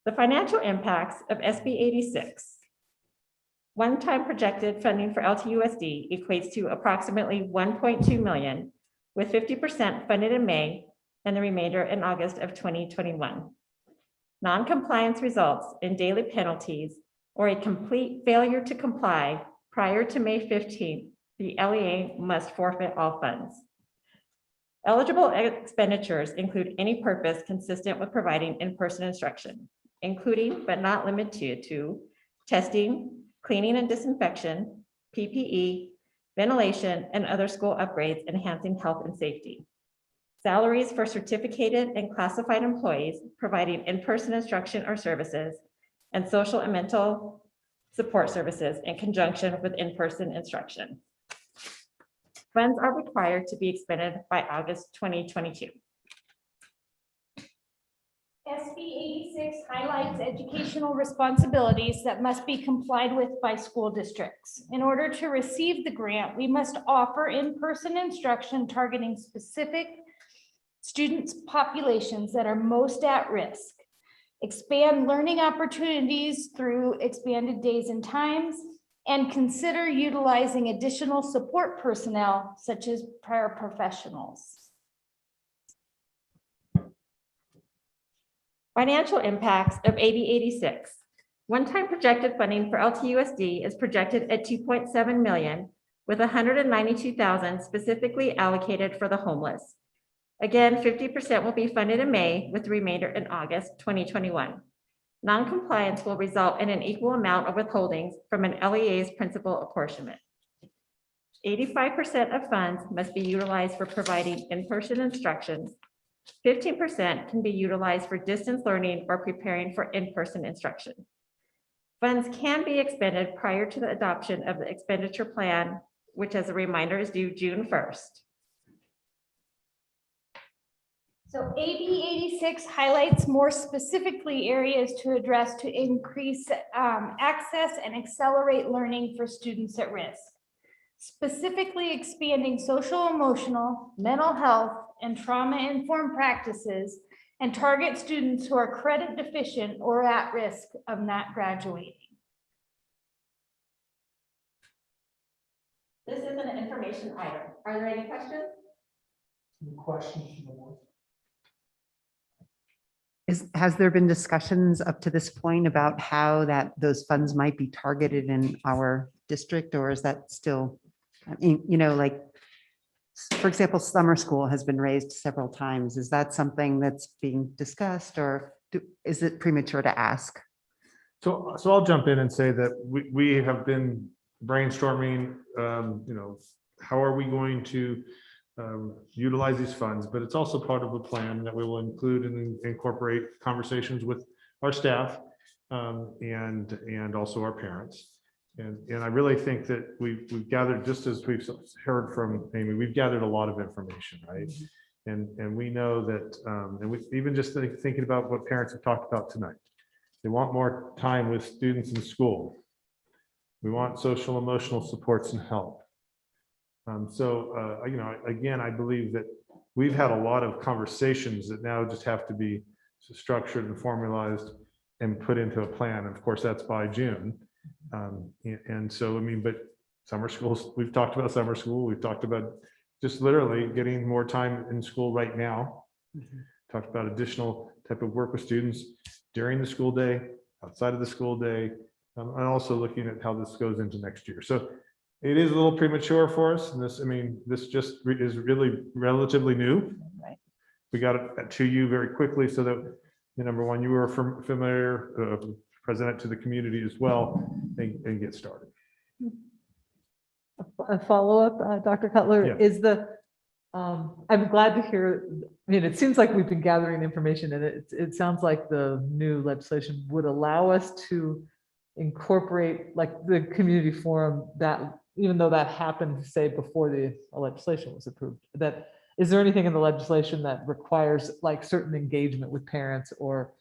The financial impacts of SB 86. One-time projected funding for LTUSD equates to approximately $1.2 million, with 50% funded in May and the remainder in August of 2021. Non-compliance results in daily penalties or a complete failure to comply prior to May 15th, the LEA must forfeit all funds. Eligible expenditures include any purpose consistent with providing in-person instruction, including but not limited to testing, cleaning and disinfection, PPE, ventilation, and other school upgrades enhancing health and safety. Salaries for certificated and classified employees providing in-person instruction or services, and social and mental support services in conjunction with in-person instruction. Funds are required to be expended by August 2022. SB 86 highlights educational responsibilities that must be complied with by school districts. In order to receive the grant, we must offer in-person instruction targeting specific students' populations that are most at risk, expand learning opportunities through expanded days and times, and consider utilizing additional support personnel such as paraprofessionals. Financial impacts of AB 86. One-time projected funding for LTUSD is projected at $2.7 million, with $192,000 specifically allocated for the homeless. Again, 50% will be funded in May, with the remainder in August 2021. Non-compliance will result in an equal amount of withholdings from an LEA's principal apportionment. 85% of funds must be utilized for providing in-person instruction. 15% can be utilized for distance learning or preparing for in-person instruction. Funds can be expended prior to the adoption of the expenditure plan, which, as a reminder, is due June 1st. So AB 86 highlights more specifically areas to address to increase access and accelerate learning for students at risk. Specifically expanding social, emotional, mental health, and trauma-informed practices, and target students who are credit deficient or at risk of not graduating. This is an information item. Are there any questions? Any questions from the board? Has there been discussions up to this point about how those funds might be targeted in our district, or is that still, I mean, you know, like, for example, summer school has been raised several times. Is that something that's being discussed, or is it premature to ask? So I'll jump in and say that we have been brainstorming, you know, how are we going to utilize these funds, but it's also part of the plan that we will include and incorporate conversations with our staff and also our parents. And I really think that we've gathered, just as we've heard from Amy, we've gathered a lot of information, right? And we know that, and we even just thinking about what parents have talked about tonight. They want more time with students in school. We want social, emotional supports and help. You know, again, I believe that we've had a lot of conversations that now just have to be structured and formalized and put into a plan. And of course, that's by June. And so, I mean, but summer schools, we've talked about summer school. We've talked about just literally getting more time in school right now. Talked about additional type of work with students during the school day, outside of the school day, and also looking at how this goes into next year. So it is a little premature for us. And this, I mean, this just is really relatively new. Right. We got it to you very quickly so that, number one, you were familiar, presented to the community as well, and get started. A follow-up, Dr. Cutler, Yeah. is I'm glad to hear, I mean, it seems like we've been gathering information, and it sounds like the new legislation would allow us to incorporate like the community forum, that even though that happened, say, before the legislation was approved, that is there anything in the legislation that requires like certain engagement with parents or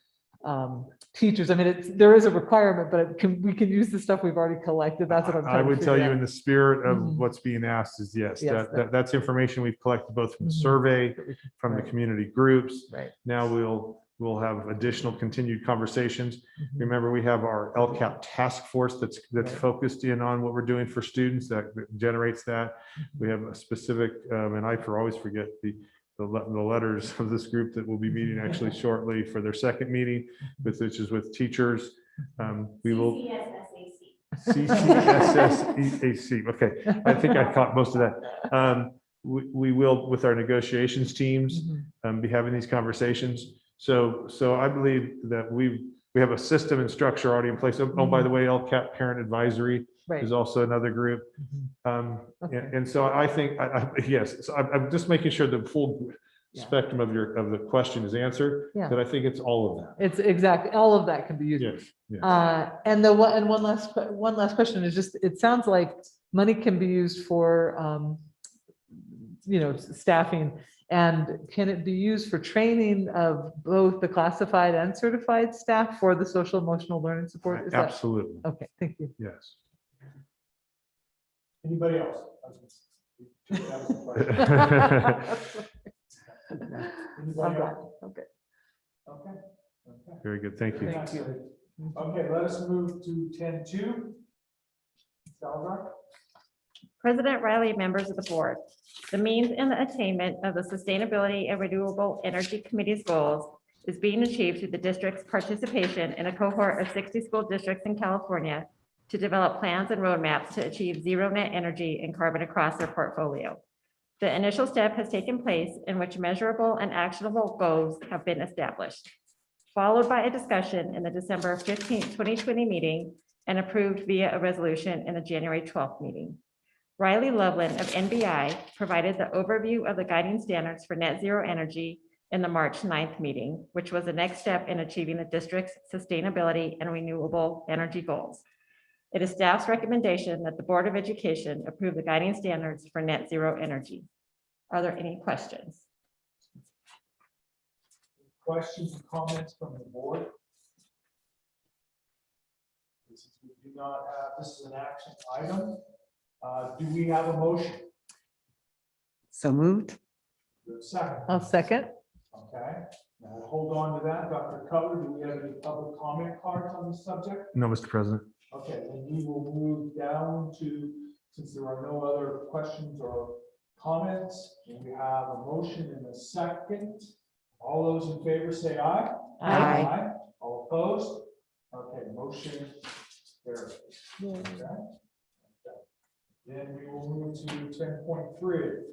teachers? I mean, there is a requirement, but we can use the stuff we've already collected. That's what I'm trying I to would tell figure you out. in the spirit of Mhm. what's being asked is yes, Yes, that's information we've collected both from the Mhm. survey, from the Right. community groups. Right. Now we'll have additional continued conversations. Mhm. Remember, we have our LCAP task force that's Right. focused in on what we're doing for students that generates that. We have a specific, and I always forget the letters of this group that will be meeting actually shortly for their second meeting, which is with teachers. We will. CCSSEAC. Okay, I think I caught most of that. We will, with our negotiations teams, be having these conversations. So I believe that we have a system and structure already in place. Oh, by the way, LCAP Parent Advisory Right. is also another group. Okay. And so I think, yes, so I'm just making sure the full spectrum of the question is answered, Yeah. but I think it's all of that. It's exactly, all of that can be used. Yes, yes. And one last question is just, it sounds like money can be used for, staffing. And can it be used for training of both the classified and certified staff for the social emotional learning support? Is that- Absolutely. Okay, thank you. Yes. Anybody else? Anybody else? Okay. Okay. Very good. Thank you. Thank you. Okay, let us move to 10-2. Salazar? President Riley, members of the board, the means and the attainment of the Sustainability and Renewable Energy Committee's goals is being achieved through the district's participation in a cohort of 60 school districts in California to develop plans and roadmaps to achieve zero net energy and carbon across their portfolio. The initial step has taken place in which measurable and actionable goals have been established, followed by a discussion in the December 15, 2020 meeting and approved via a resolution in the January 12th meeting. Riley Loveland of NBI provided the overview of the guiding standards for net zero energy in the March 9th meeting, which was the next step in achieving the district's sustainability and renewable energy goals. It is staff's recommendation that the Board of Education approve the guiding standards for net zero energy. Are there any questions? Questions and comments from the board? Since we do not have, this is an action item. Do we have a motion? So moved. Second. I'll second. Okay, now we'll hold on to that. Dr. Cutler, do we have any public comment cards on this subject? No, Mr. President. Okay, then we will move down to, since there are no other questions or comments, and we have a motion and a second. All those in favor say aye. Aye. All opposed? Okay, motion carries. Okay. Then we will move to 10.3.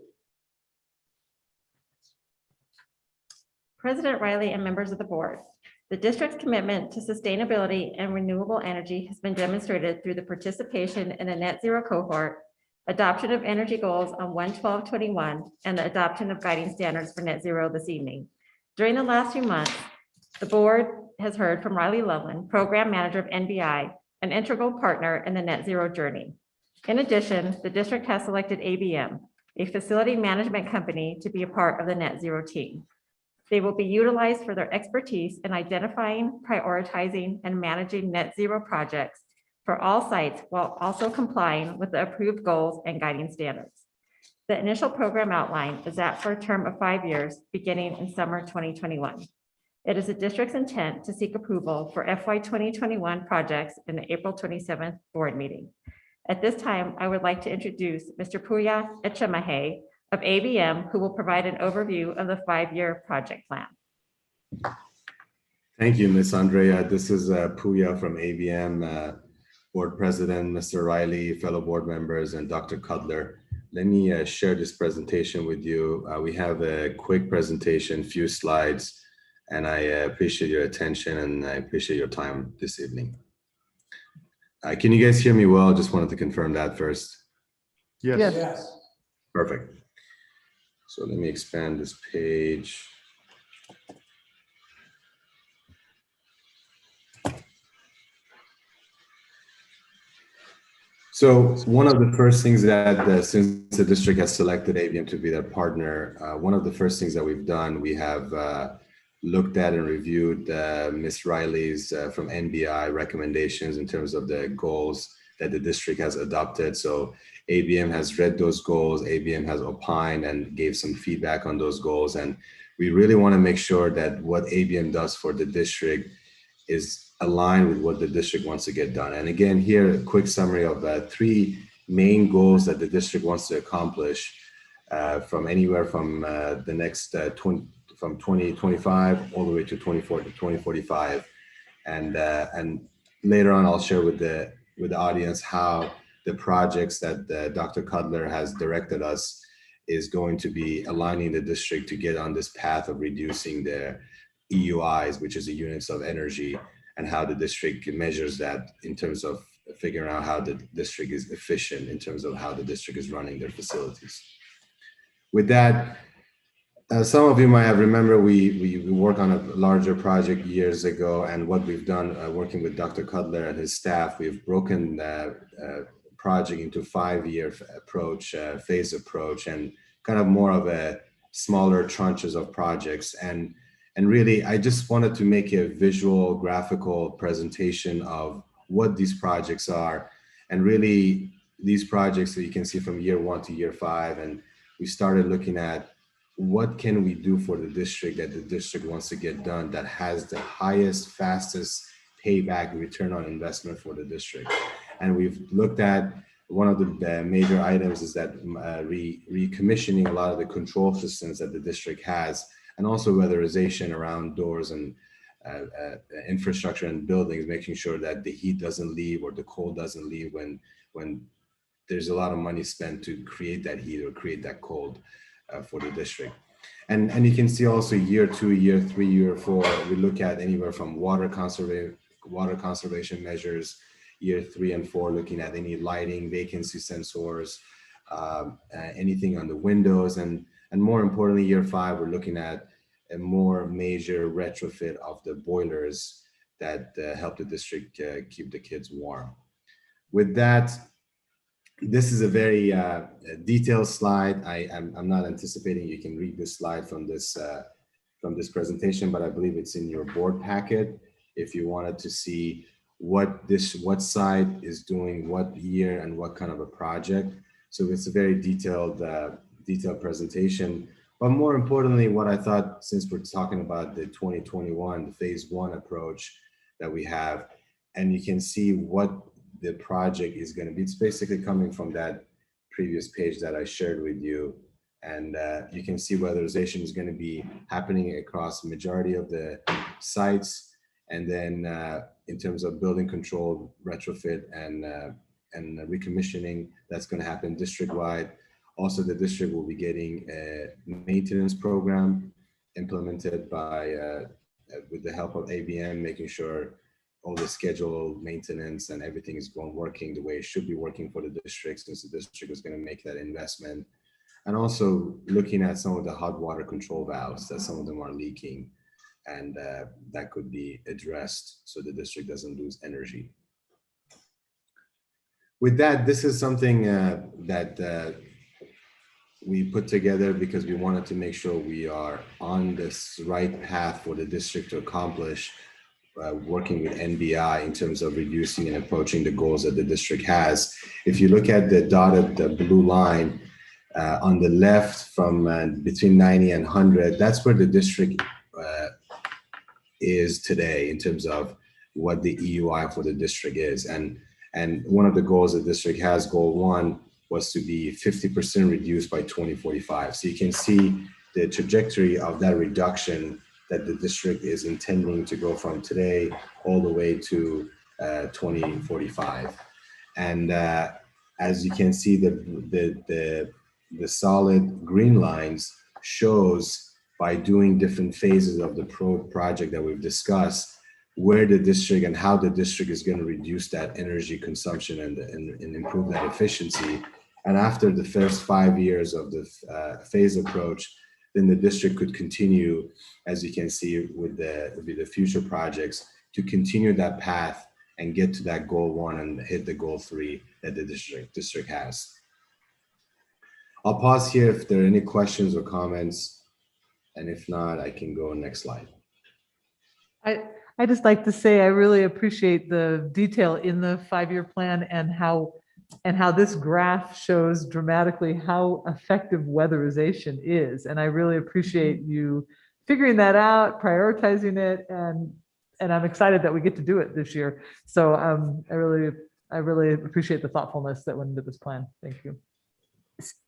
President Riley and members of the board, the district's commitment to sustainability and renewable energy has been demonstrated through the participation in a net zero cohort, adoption of energy goals on 1/12/21, and the adoption of guiding standards for net zero this evening. During the last few months, the board has heard from Riley Loveland, program manager of NBI, an integral partner in the net zero journey. In addition, the district has selected ABM, a facility management company, to be a part of the net zero team. They will be utilized for their expertise in identifying, prioritizing, and managing net zero projects for all sites while also complying with the approved goals and guiding standards. The initial program outline is that for a term of 5 years, beginning in summer 2021. It is the district's intent to seek approval for FY 2021 projects in the April 27th board meeting. At this time, I would like to introduce Mr. Puya Echemahe of ABM, who will provide an overview of the 5-year project plan. Thank you, Ms. Andrea. This is Puya from ABM, Board President, Mr. Riley, fellow board members, and Dr. Cutler. Let me share this presentation with you. We have a quick presentation, few slides, and I appreciate your attention and I appreciate your time this evening. Can you guys hear me well? Just wanted to confirm that first. Yes. Yes. Perfect. So let me expand this page. So one of the first things that since the district has selected ABM to be their partner, one of the first things that we've done, we have looked at and reviewed Ms. Riley's from NBI recommendations in terms of the goals that the district has adopted. So ABM has read those goals, ABM has opined and gave some feedback on those goals. And we really want to make sure that what ABM does for the district is aligned with what the district wants to get done. And again, here, a quick summary of 3 main goals that the district wants to accomplish from anywhere from the next from 2025 all the way to 2045. And later on, I'll share with the audience how the projects that Dr. Cutler has directed us is going to be aligning the district to get on this path of reducing their EUIs, which is the units of energy, and how the district measures that in terms of figuring out how the district is efficient in terms of how the district is running their facilities. With that, some of you might have remembered we worked on a larger project years ago, and what we've done working with Dr. Cutler and his staff, we've broken the project into 5-year approach, phase approach, and kind of more of a smaller tranches of projects. And really, I just wanted to make a visual graphical presentation of what these projects are. And really, these projects that you can see from year 1 to year 5, and we started looking at what can we do for the district that the district wants to get done that has the highest, fastest payback return on investment for the district. And we've looked at one of the major items is that recommissioning a lot of the control systems that the district has, and also weatherization around doors and infrastructure and buildings, making sure that the heat doesn't leave or the cold doesn't leave when there's a lot of money spent to create that heat or create that cold for the district. And you can see also year 2, year 3, year 4, we look at anywhere from water conservation measures, year 3 and 4, looking at any lighting, vacancy sensors, anything on the windows, and more importantly, year 5, we're looking at a more major retrofit of the boilers that help the district keep the kids warm. With that, this is a very detailed slide. I'm not anticipating you can read this slide from this presentation, but I believe it's in your board packet if you wanted to see what site is doing what year and what kind of a project. So it's a very detailed presentation. But more importantly, what I thought, since we're talking about the 2021, the phase 1 approach that we have, and you can see what the project is going to be. It's basically coming from that previous page that I shared with you. And you can see weatherization is going to be happening across the majority of the sites. And then in terms of building control, retrofit, and recommissioning, that's going to happen district-wide. Also, the district will be getting a maintenance program implemented by, with the help of ABM, making sure all the scheduled maintenance and everything is working the way it should be working for the district, since the district is going to make that investment. And also looking at some of the hot water control valves, that some of them are leaking, and that could be addressed so the district doesn't lose energy. With that, this is something that we put together because we wanted to make sure we are on this right path for the district to accomplish working with NBI in terms of reducing and approaching the goals that the district has. If you look at the dotted blue line on the left from between 90 and 100, that's where the district is today in terms of what the EUI for the district is. And one of the goals the district has, goal 1, was to be 50% reduced by 2045. So you can see the trajectory of that reduction that the district is intending to go from today all the way to 2045. And as you can see, the solid green lines shows by doing different phases of the project that we've discussed, where the district and how the district is going to reduce that energy consumption and improve that efficiency. And after the first 5 years of the phase approach, then the district could continue, as you can see with the future projects, to continue that path and get to that goal 1 and hit the goal 3 that the district has. I'll pause here if there are any questions or comments, and if not, I can go next slide. I just like to say I really appreciate the detail in the 5-year plan and how this graph shows dramatically how effective weatherization is. And I really appreciate you figuring that out, prioritizing it, and I'm excited that we get to do it this year. So I really appreciate the thoughtfulness that went into this plan. Thank you.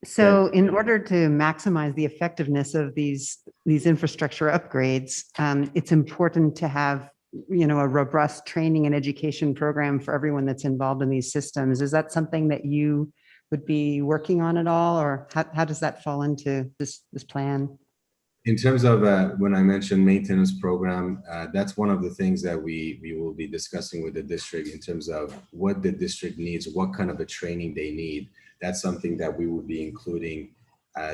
So in order to maximize the effectiveness of these infrastructure upgrades, it's important to have a robust training and education program for everyone that's involved in these systems. Is that something that you would be working on at all, or how does that fall into this plan? In terms of when I mentioned maintenance program, that's one of the things that we will be discussing with the district in terms of what the district needs, what kind of a training they need. That's something that we will be including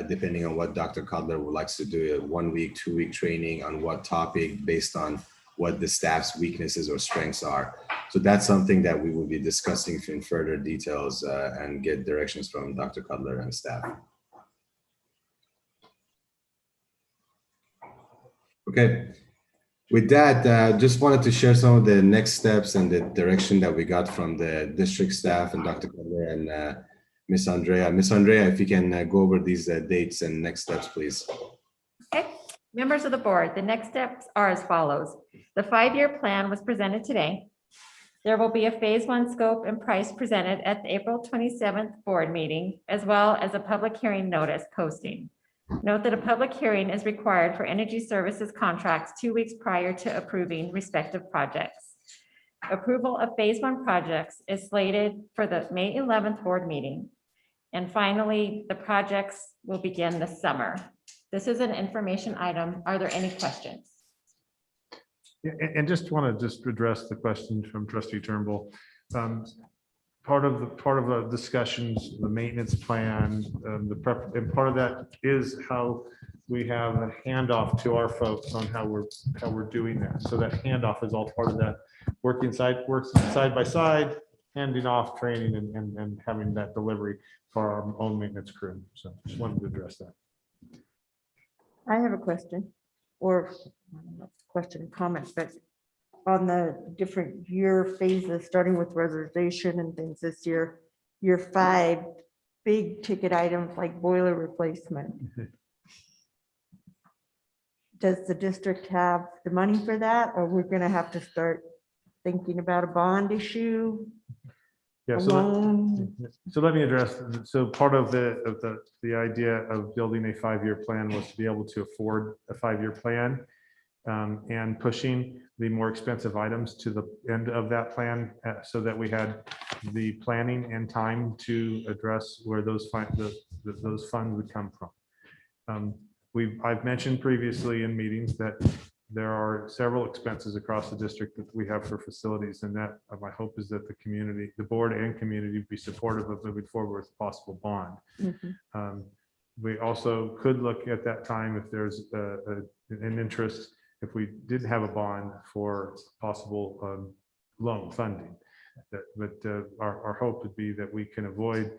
depending on what Dr. Cutler would like to do, a 1 week, 2 week training on what topic based on what the staff's weaknesses or strengths are. So that's something that we will be discussing in further details and get directions from Dr. Cutler and staff. Okay, with that, just wanted to share some of the next steps and the direction that we got from the district staff and Dr. Cutler and Miss Andrea. Miss Andrea, if you can go over these dates and next steps, please. Okay, members of the board, the next steps are as follows. The 5-year plan was presented today. There will be a phase 1 scope and price presented at the April 27th board meeting, as well as a public hearing notice posting. Note that a public hearing is required for energy services contracts 2 weeks prior to approving respective projects. Approval of phase 1 projects is slated for the May 11th board meeting. And finally, the projects will begin this summer. This is an information item. Are there any questions? Yeah, and just want to just address the question from Trustee Turnbull. Part of the discussions, the maintenance plan, and part of that is how we have a handoff to our folks on how we're doing that. So that handoff is all part of that working side by side, handing off training and having that delivery for our own maintenance crew. So just wanted to address that. I have a question, or question, comment, but on the different year phases, starting with reservation and things this year, year 5, big ticket items like boiler replacement. Does the district have the money for that, or we're gonna have to start thinking about a bond issue? Yeah, so let me address, so part of the idea of building a 5-year plan was to be able to afford a 5-year plan and pushing the more expensive items to the end of that plan so that we had the planning and time to address where those funds would come from. I've mentioned previously in meetings that there are several expenses across the district that we have for facilities, and that my hope is that the community, the board and community be supportive of moving forward with a possible bond. We also could look at that time if there's an interest, if we didn't have a bond for possible loan funding. But our hope would be that we can avoid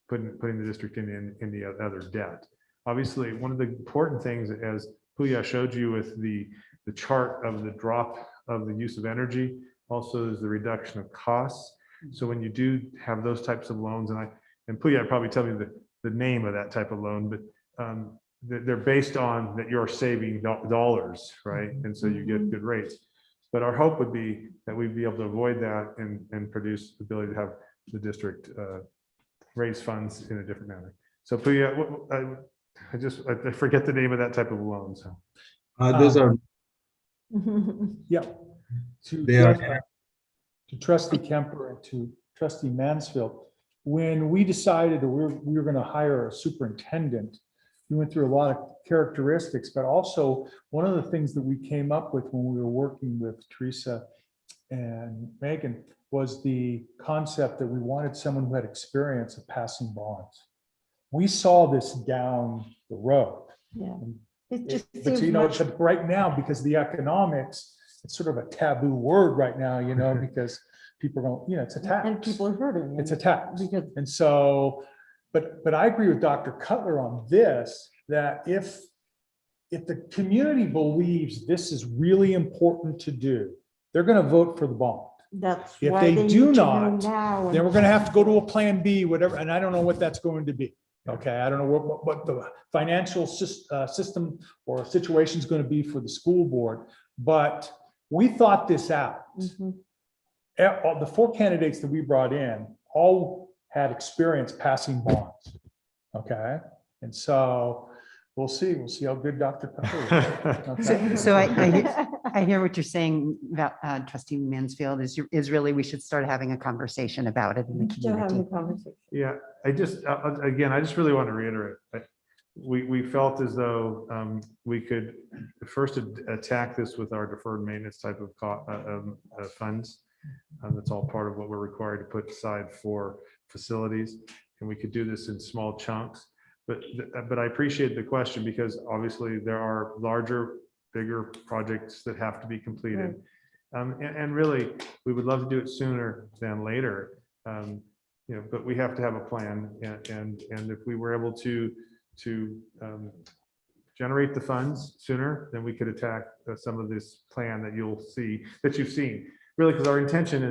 putting the district in the other debt. Obviously, one of the important things, as Puya showed you with the chart of the drop of the use of energy, also is the reduction of costs. So when you do have those types of loans, and Puya probably tell me the name of that type of loan, but they're based on that you're saving dollars, right? And so you get good rates. But our hope would be that we'd be able to avoid that and produce the ability to have the district raise funds in a different manner. So Puya, I forget the name of that type of loan. So those are yeah. To Trustee Kemper and to Trustee Mansfield, when we decided that we were going to hire a superintendent, we went through a lot of characteristics, but also one of the things that we came up with when we were working with Teresa and Megan was the concept that we wanted someone who had experience of passing bonds. We saw this down the road. Yeah. But you know, right now, because of the economics, it's sort of a taboo word right now, you know, because people don't, you know, it's a tax. And people are hurting. It's a tax. And so, but I agree with Dr. Cutler on this, that if the community believes this is really important to do, they're going to vote for the bond. That's If why they do need to know not, now. then we're going to have to go to a plan B, whatever, and I don't know what that's going to be. Okay, I don't know what the financial system or situation is going to be for the school board, but we thought this out. The 4 candidates that we brought in all had experience passing bonds. Okay, and so we'll see how good Dr. Pepper is. Okay. So I hear what you're saying about Trustee Mansfield is really we should start having a conversation about it in the community. Yeah, I just really want to reiterate, we felt as though we could first attack this with our deferred maintenance type of funds. That's all part of what we're required to put aside for facilities. And we could do this in small chunks. But I appreciate the question, because obviously there are larger, bigger projects that have to be completed. And really, we would love to do it sooner than later. But we have to have a plan. And if we were able to generate the funds sooner, then we could attack some of this plan that you've seen. Really, because our intention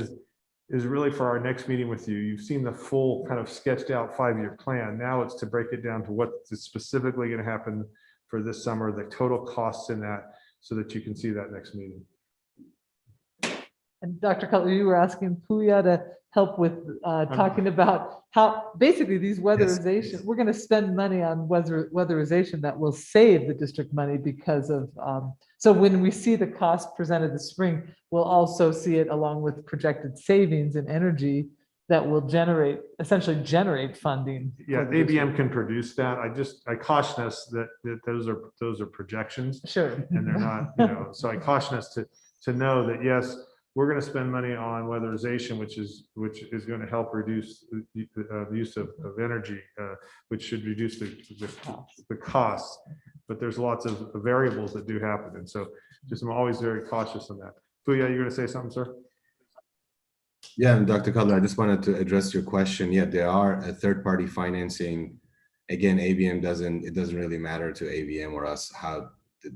is really for our next meeting with you. You've seen the full kind of sketched out 5-year plan. Now it's to break it down to what is specifically going to happen for this summer, the total costs in that, so that you can see that next meeting. And Dr. Cutler, you were asking Puya to help with talking about how basically these weatherization, we're going to spend money on weatherization that will save the district money because of, so when we see the cost presented this spring, we'll also see it along with projected savings in energy that will essentially generate funding. Yeah, ABM can produce that. I caution us that those are projections. Sure. And they're not, so I caution us to know that, yes, we're going to spend money on weatherization, which is going to help reduce the use of energy, which should reduce the costs. But there's lots of variables that do happen. And so I'm always very cautious on that. Puya, you're going to say something, sir? Yeah, and Dr. Cutler, I just wanted to address your question. Yeah, there are a third-party financing. Again, ABM it doesn't really matter to ABM or us how the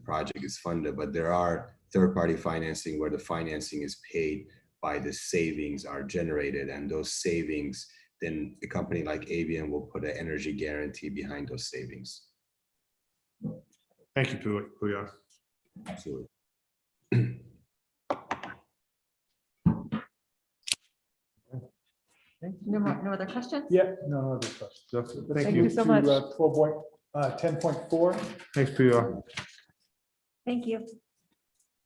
project is funded, but there are third-party financing where the financing is paid by the savings are generated, and those savings, then a company like ABM will put an energy guarantee behind those savings. Thank you, Puya. Absolutely. No other questions? Yeah, no other questions. Thank you so much. 10.4. Thanks, Puya. Thank you.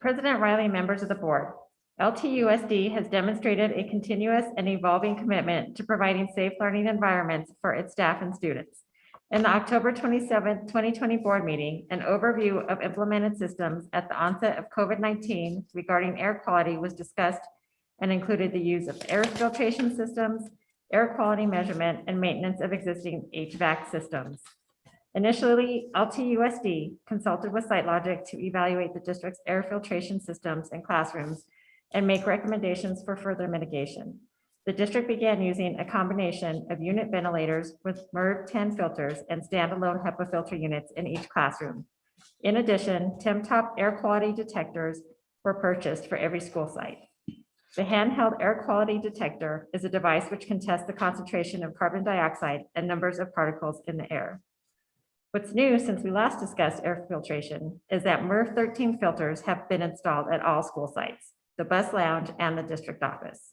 President Riley, members of the board, LTUSD has demonstrated a continuous and evolving commitment to providing safe learning environments for its staff and students. In the October 27, 2020 board meeting, an overview of implemented systems at the onset of COVID-19 regarding air quality was discussed and included the use of air filtration systems, air quality measurement, and maintenance of existing HVAC systems. Initially, LTUSD consulted with SiteLogic to evaluate the district's air filtration systems in classrooms and make recommendations for further mitigation. The district began using a combination of unit ventilators with MERV 10 filters and standalone HEPA filter units in each classroom. In addition, TimTop air quality detectors were purchased for every school site. The handheld air quality detector is a device which can test the concentration of carbon dioxide and numbers of particles in the air. What's new since we last discussed air filtration is that MERV 13 filters have been installed at all school sites, the bus lounge, and the district office.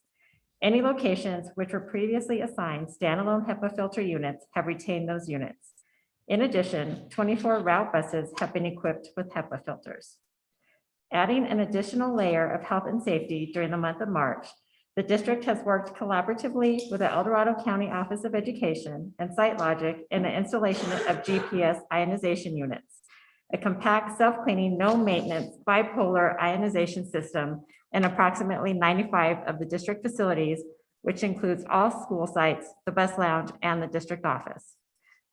Any locations which were previously assigned standalone HEPA filter units have retained those units. In addition, 24 route buses have been equipped with HEPA filters. Adding an additional layer of health and safety during the month of March, the district has worked collaboratively with the El Dorado County Office of Education and SiteLogic in the installation of GPS ionization units, a compact, self-cleaning, no maintenance bipolar ionization system in approximately 95 of the district facilities, which includes all school sites, the bus lounge, and the district office.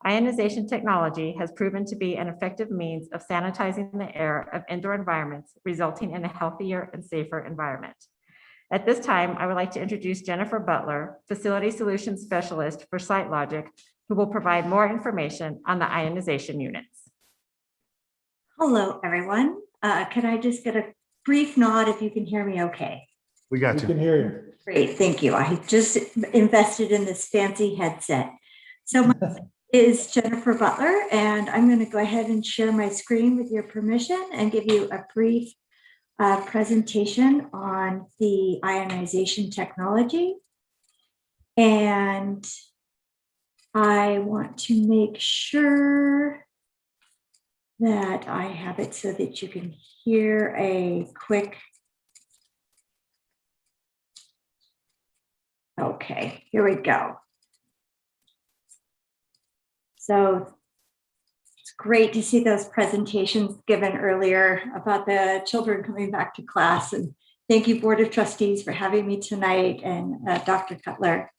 Ionization technology has proven to be an effective means of sanitizing the air of indoor environments, resulting in a healthier and safer environment. At this time, I would like to introduce Jennifer Butler, Facility Solutions Specialist for SiteLogic, who will provide more information on the ionization units. Hello, everyone. Could I just get a brief nod if you can hear me okay? We got you. We can hear you. Great, thank you. I just invested in this fancy headset. So my name is Jennifer Butler, and I'm going to go ahead and share my screen with your permission and give you a brief presentation on the ionization technology. And I want to make sure that I have it so that you can hear a quick. Okay, here we go. So great to see those presentations given earlier about the children coming back to class. And thank you, Board of Trustees, for having me tonight, and Dr. Cutler.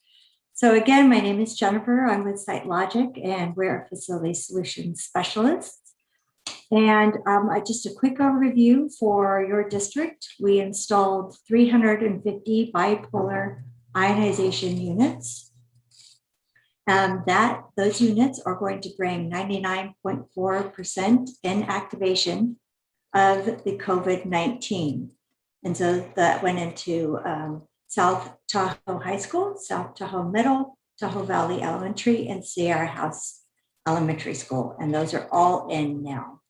So again, my name is Jennifer. I'm with SiteLogic, and we're a facility solutions specialist. And just a quick overview for your district. We installed 350 bipolar ionization units. Those units are going to bring 99.4% inactivation of the COVID-19. And so that went into South Tahoe High School, South Tahoe Middle, Tahoe Valley Elementary, and Sierra House Elementary School. And those are all in now.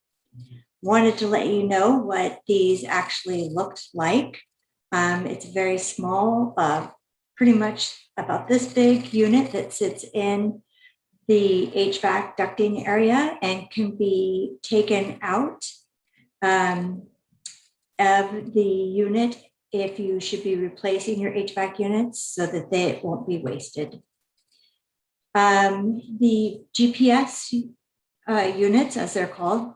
Wanted to let you know what these actually looked like. It's a very small, pretty much about this big unit that sits in the HVAC ducting area and can be taken out of the unit if you should be replacing your HVAC units so that they won't be wasted. The GPS units, as they're called,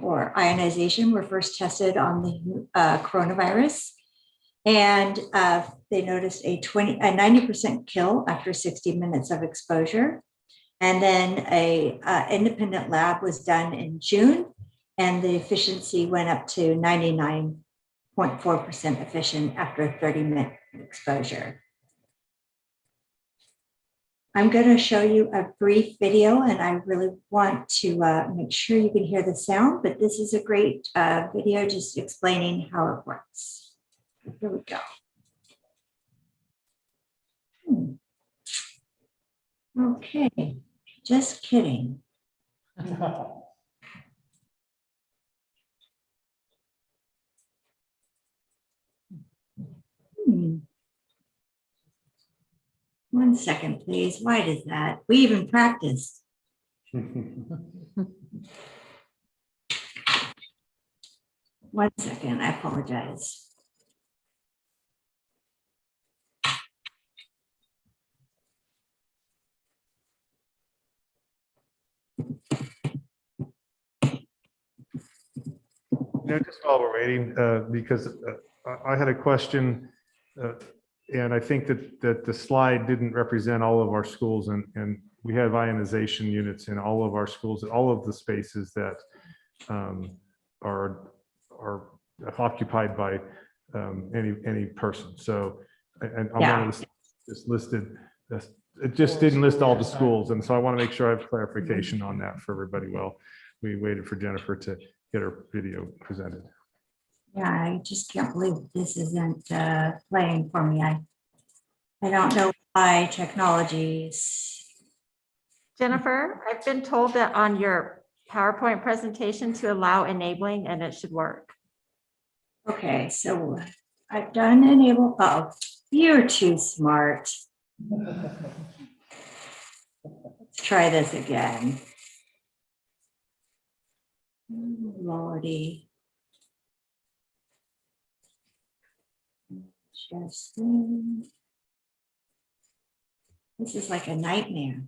or ionization, were first tested on the coronavirus. And they noticed a 90% kill after 60 minutes of exposure. And then a independent lab was done in June, and the efficiency went up to 99.4% efficient after a 30-minute exposure. I'm going to show you a brief video, and I really want to make sure you can hear the sound, but this is a great video just explaining how it works. Here we go. Okay, just kidding. One second, please. Why does that? We even practiced. One second, I apologize. Just while we're waiting, because I had a question, and I think that the slide didn't represent all of our schools, and we have ionization units in all of our schools, all of the spaces that are occupied by any person. So, and one of the just listed. It just didn't list all the schools, and so I want to make sure I have clarification on that for everybody. Well, we waited for Jennifer to get her video presented. Yeah, I just can't believe this isn't playing for me. I don't know why technologies. Jennifer, I've been told that on your PowerPoint presentation to allow enabling, and it should work. Okay, so I've done enable. Oh, you're too smart. Let's try this again. Lordy. Share screen. This is like a nightmare.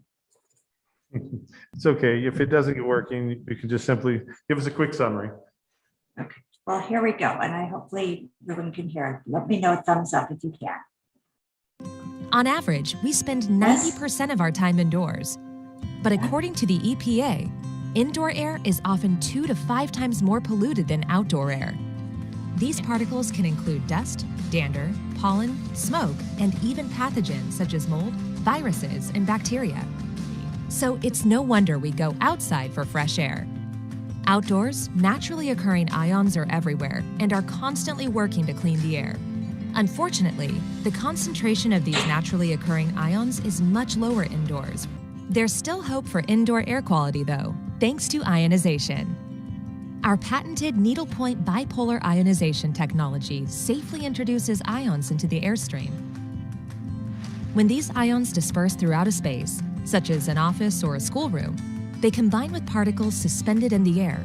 It's okay. If it doesn't get working, you can just simply give us a quick summary. Okay, well, here we go. And I hopefully everyone can hear it. Let me know a thumbs up if you can. On average, we spend 90% of our time indoors. But according to the EPA, indoor air is often 2 to 5 times more polluted than outdoor air. These particles can include dust, dander, pollen, smoke, and even pathogens such as mold, viruses, and bacteria. So it's no wonder we go outside for fresh air. Outdoors, naturally occurring ions are everywhere and are constantly working to clean the air. Unfortunately, the concentration of these naturally occurring ions is much lower indoors. There's still hope for indoor air quality though, thanks to ionization. Our patented needlepoint bipolar ionization technology safely introduces ions into the airstream. When these ions disperse throughout a space, such as an office or a schoolroom, they combine with particles suspended in the air.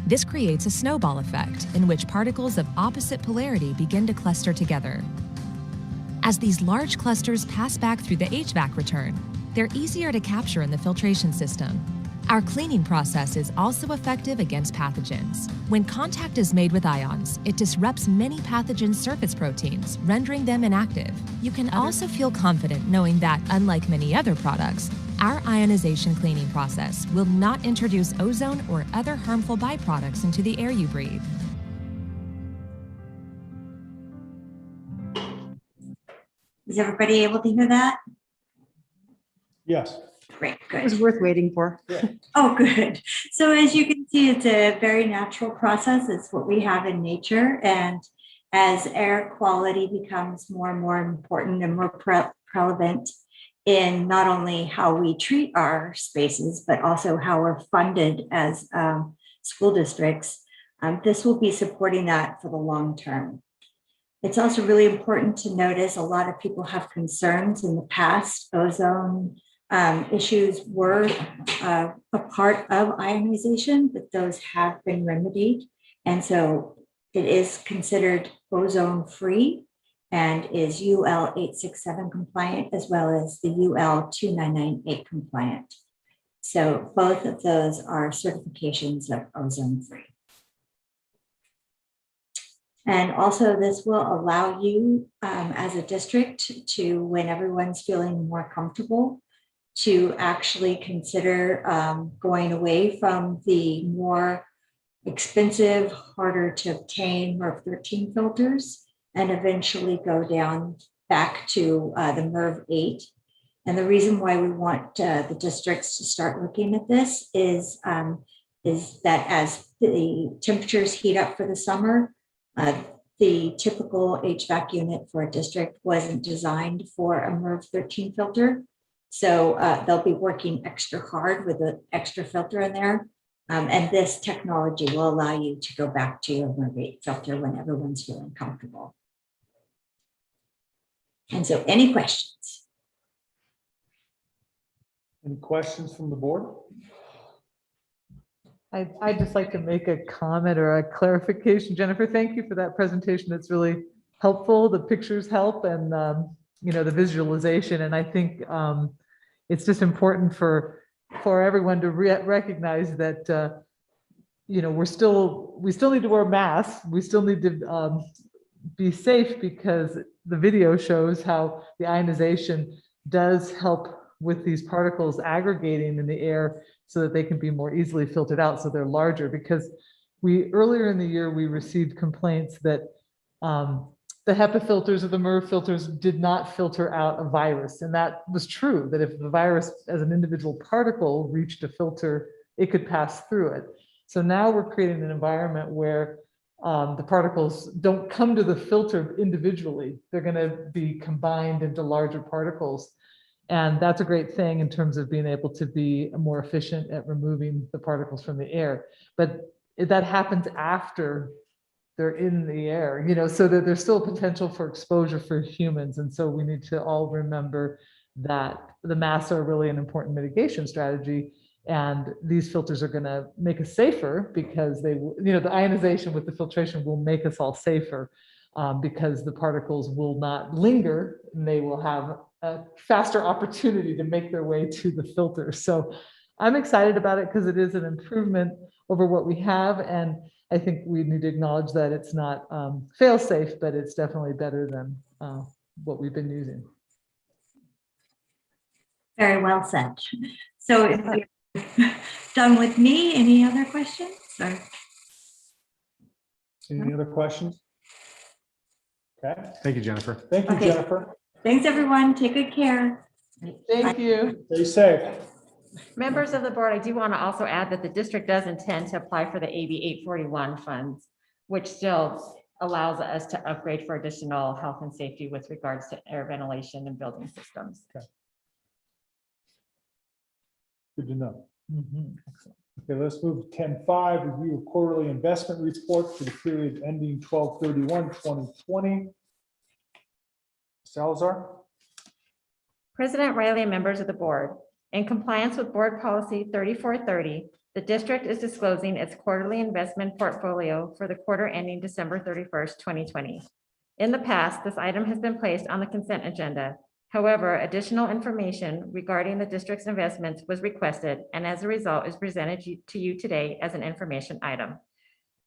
This creates a snowball effect in which particles of opposite polarity begin to cluster together. As these large clusters pass back through the HVAC return, they're easier to capture in the filtration system. Our cleaning process is also effective against pathogens. When contact is made with ions, it disrupts many pathogen surface proteins, rendering them inactive. You can also feel confident knowing that, unlike many other products, our ionization cleaning process will not introduce ozone or other harmful byproducts into the air you breathe. Is everybody able to hear that? Yes. Great, It good. was worth waiting for. Oh, good. So as you can see, it's a very natural process. It's what we have in nature. And as air quality becomes more and more important and more prevalent in not only how we treat our spaces, but also how we're funded as school districts, this will be supporting that for the long term. It's also really important to notice a lot of people have concerns in the past. Ozone issues were a part of ionization, but those have been remedied. And so it is considered ozone free and is UL 867 compliant, as well as the UL 2998 compliant. So both of those are certifications of ozone free. And also this will allow you as a district to, when everyone's feeling more comfortable, to actually consider going away from the more expensive, harder to obtain MERV 13 filters and eventually go down back to the MERV 8. And the reason why we want the districts to start looking at this is that as the temperatures heat up for the summer, the typical HVAC unit for a district wasn't designed for a MERV 13 filter. So they'll be working extra hard with an extra filter in there. And this technology will allow you to go back to your MERV 8 filter when everyone's feeling comfortable. And so any questions? Any questions from the board? I'd just like to make a comment or a clarification. Jennifer, thank you for that presentation. It's really helpful. The pictures help and, you know, the visualization. And I think it's just important for everyone to recognize that, you know, we still need to wear masks. We still need to be safe because the video shows how the ionization does help with these particles aggregating in the air so that they can be more easily filtered out, so they're larger. Because earlier in the year, we received complaints that the HEPA filters or the MERV filters did not filter out a virus. And that was true, that if the virus as an individual particle reached a filter, it could pass through it. So now we're creating an environment where the particles don't come to the filter individually. They're gonna be combined into larger particles. And that's a great thing in terms of being able to be more efficient at removing the particles from the air. But that happens after they're in the air, you know, so that there's still potential for exposure for humans. And so we need to all remember that the masks are really an important mitigation strategy. And these filters are going to make us safer because they, you know, the ionization with the filtration will make us all safer because the particles will not linger and they will have a faster opportunity to make their way to the filter. So I'm excited about it because it is an improvement over what we have. And I think we need to acknowledge that it's not fail-safe, but it's definitely better than what we've been using. Very well said. So if we're done with me, any other questions? Or? Any other questions? Okay. Thank you, Jennifer. Thank you, Okay. Jennifer. Thanks, everyone. Take good care. Thank you. Stay safe. Members of the board, I do want to also add that the district does intend to apply for the AB 841 funds, which still allows us to upgrade for additional health and safety with regards to air ventilation and building systems. Okay. Good to know. Excellent. Okay, let's move to 10.5, review of quarterly investment report for the period ending 12/31/2020. Salazar. President Riley and members of the board, in compliance with board policy 3430, the district is disclosing its quarterly investment portfolio for the quarter ending December 31st, 2020. In the past, this item has been placed on the consent agenda, However, additional information regarding the district's investments was requested and as a result is presented to you today as an information item.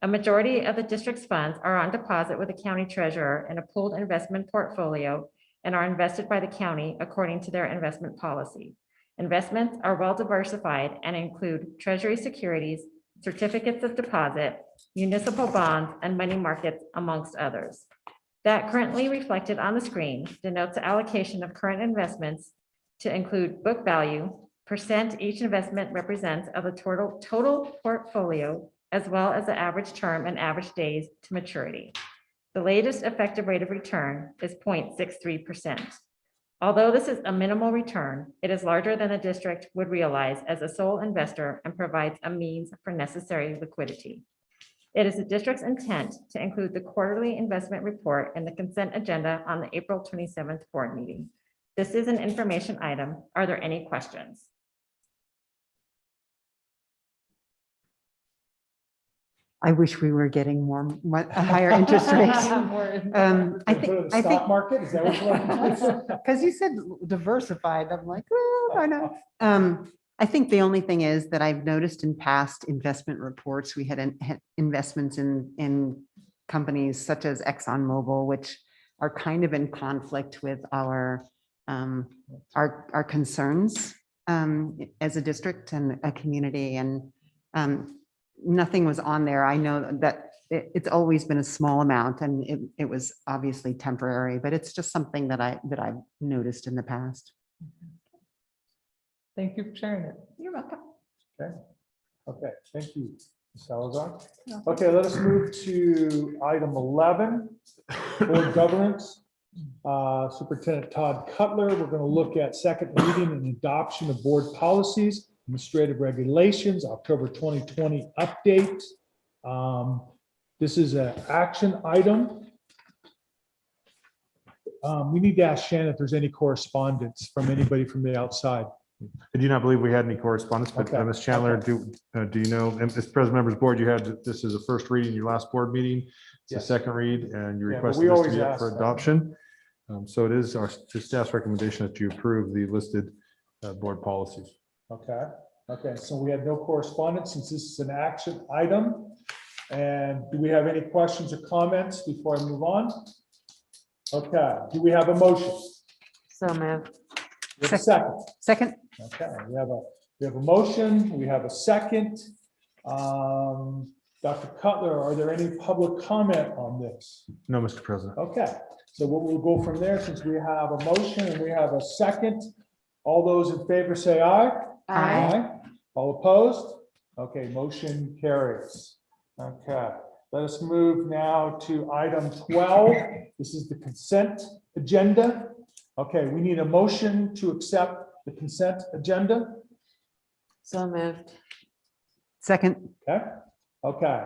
A majority of the district's funds are on deposit with the county treasurer in a pooled investment portfolio and are invested by the county according to their investment policy. Investments are well diversified and include treasury securities, certificates of deposit, municipal bonds, and money markets, amongst others. That currently reflected on the screen denotes the allocation of current investments to include book value, percent each investment represents of the total portfolio, as well as the average term and average days to maturity. The latest effective rate of return is 0.63%. Although this is a minimal return, it is larger than the district would realize as a sole investor and provides a means for necessary liquidity. It is the district's intent to include the quarterly investment report in the consent agenda on the April 27th board meeting. This is an information item. Are there any questions? I wish we were getting a higher interest rate. I think, Stock market, is that what you're? because you said diversified, I'm like, oh, I know. I think the only thing is that I've noticed in past investment reports, we had investments in companies such as ExxonMobil, which are kind of in conflict with our concerns as a district and a community, and nothing was on there. I know that it's always been a small amount, and it was obviously temporary, but it's just something that I've noticed in the past. Thank you for sharing it. You're welcome. Okay, thank you, Ms. Salazar. Okay, let us move to item 11, board governance. Superintendent Todd Cutler, we're going to look at second reading and adoption of board policies, administrative regulations, October 2020 update. This is an action item. We need to ask Shannon if there's any correspondence from anybody from the outside. I do not believe we had any correspondence, but Okay. Ms. Chandler, do you know, and as President Members Board, you had, this is a first reading, your last board meeting, it's a Yes. second read, and you Yeah, but requested we this to always be up ask for that. adoption. So it is our staff's recommendation that you approve the listed board policies. Okay, okay, so we have no correspondence since this is an action item. And do we have any questions or comments before I move on? Okay, do we have a motion? So moved. We have a second. Second. Okay, we have a motion, we have a second. Dr. Cutler, are there any public comment on this? No, Mr. President. Okay, so we'll go from there since we have a motion and we have a second. All those in favor say aye. Aye. All opposed? Okay, motion carries. Okay, let us move now to item 12. This is the consent agenda. Okay, we need a motion to accept the consent agenda. So moved. Second. Okay, okay.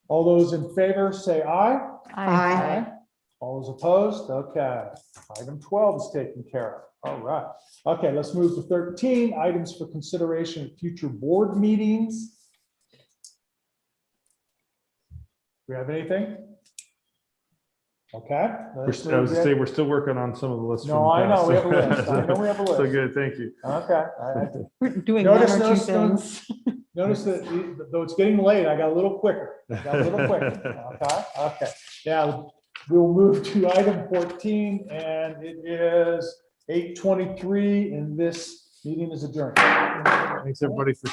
All those in favor say aye. Aye. All those opposed? Okay, item 12 is taken care of. All right. Okay, let's move to 13, items for consideration at future board meetings. Do we have anything? Okay. I was to say, we're still working on some of the lists. No, I know, we have a list. I know we have a list. So good, thank you. Okay. We're doing one Notice or two those things. Notice that though it's getting late, I got a little quicker. Okay, okay. Now, we'll move to item 14, and it is 8:23, and this meeting is adjourned. Thanks, everybody, for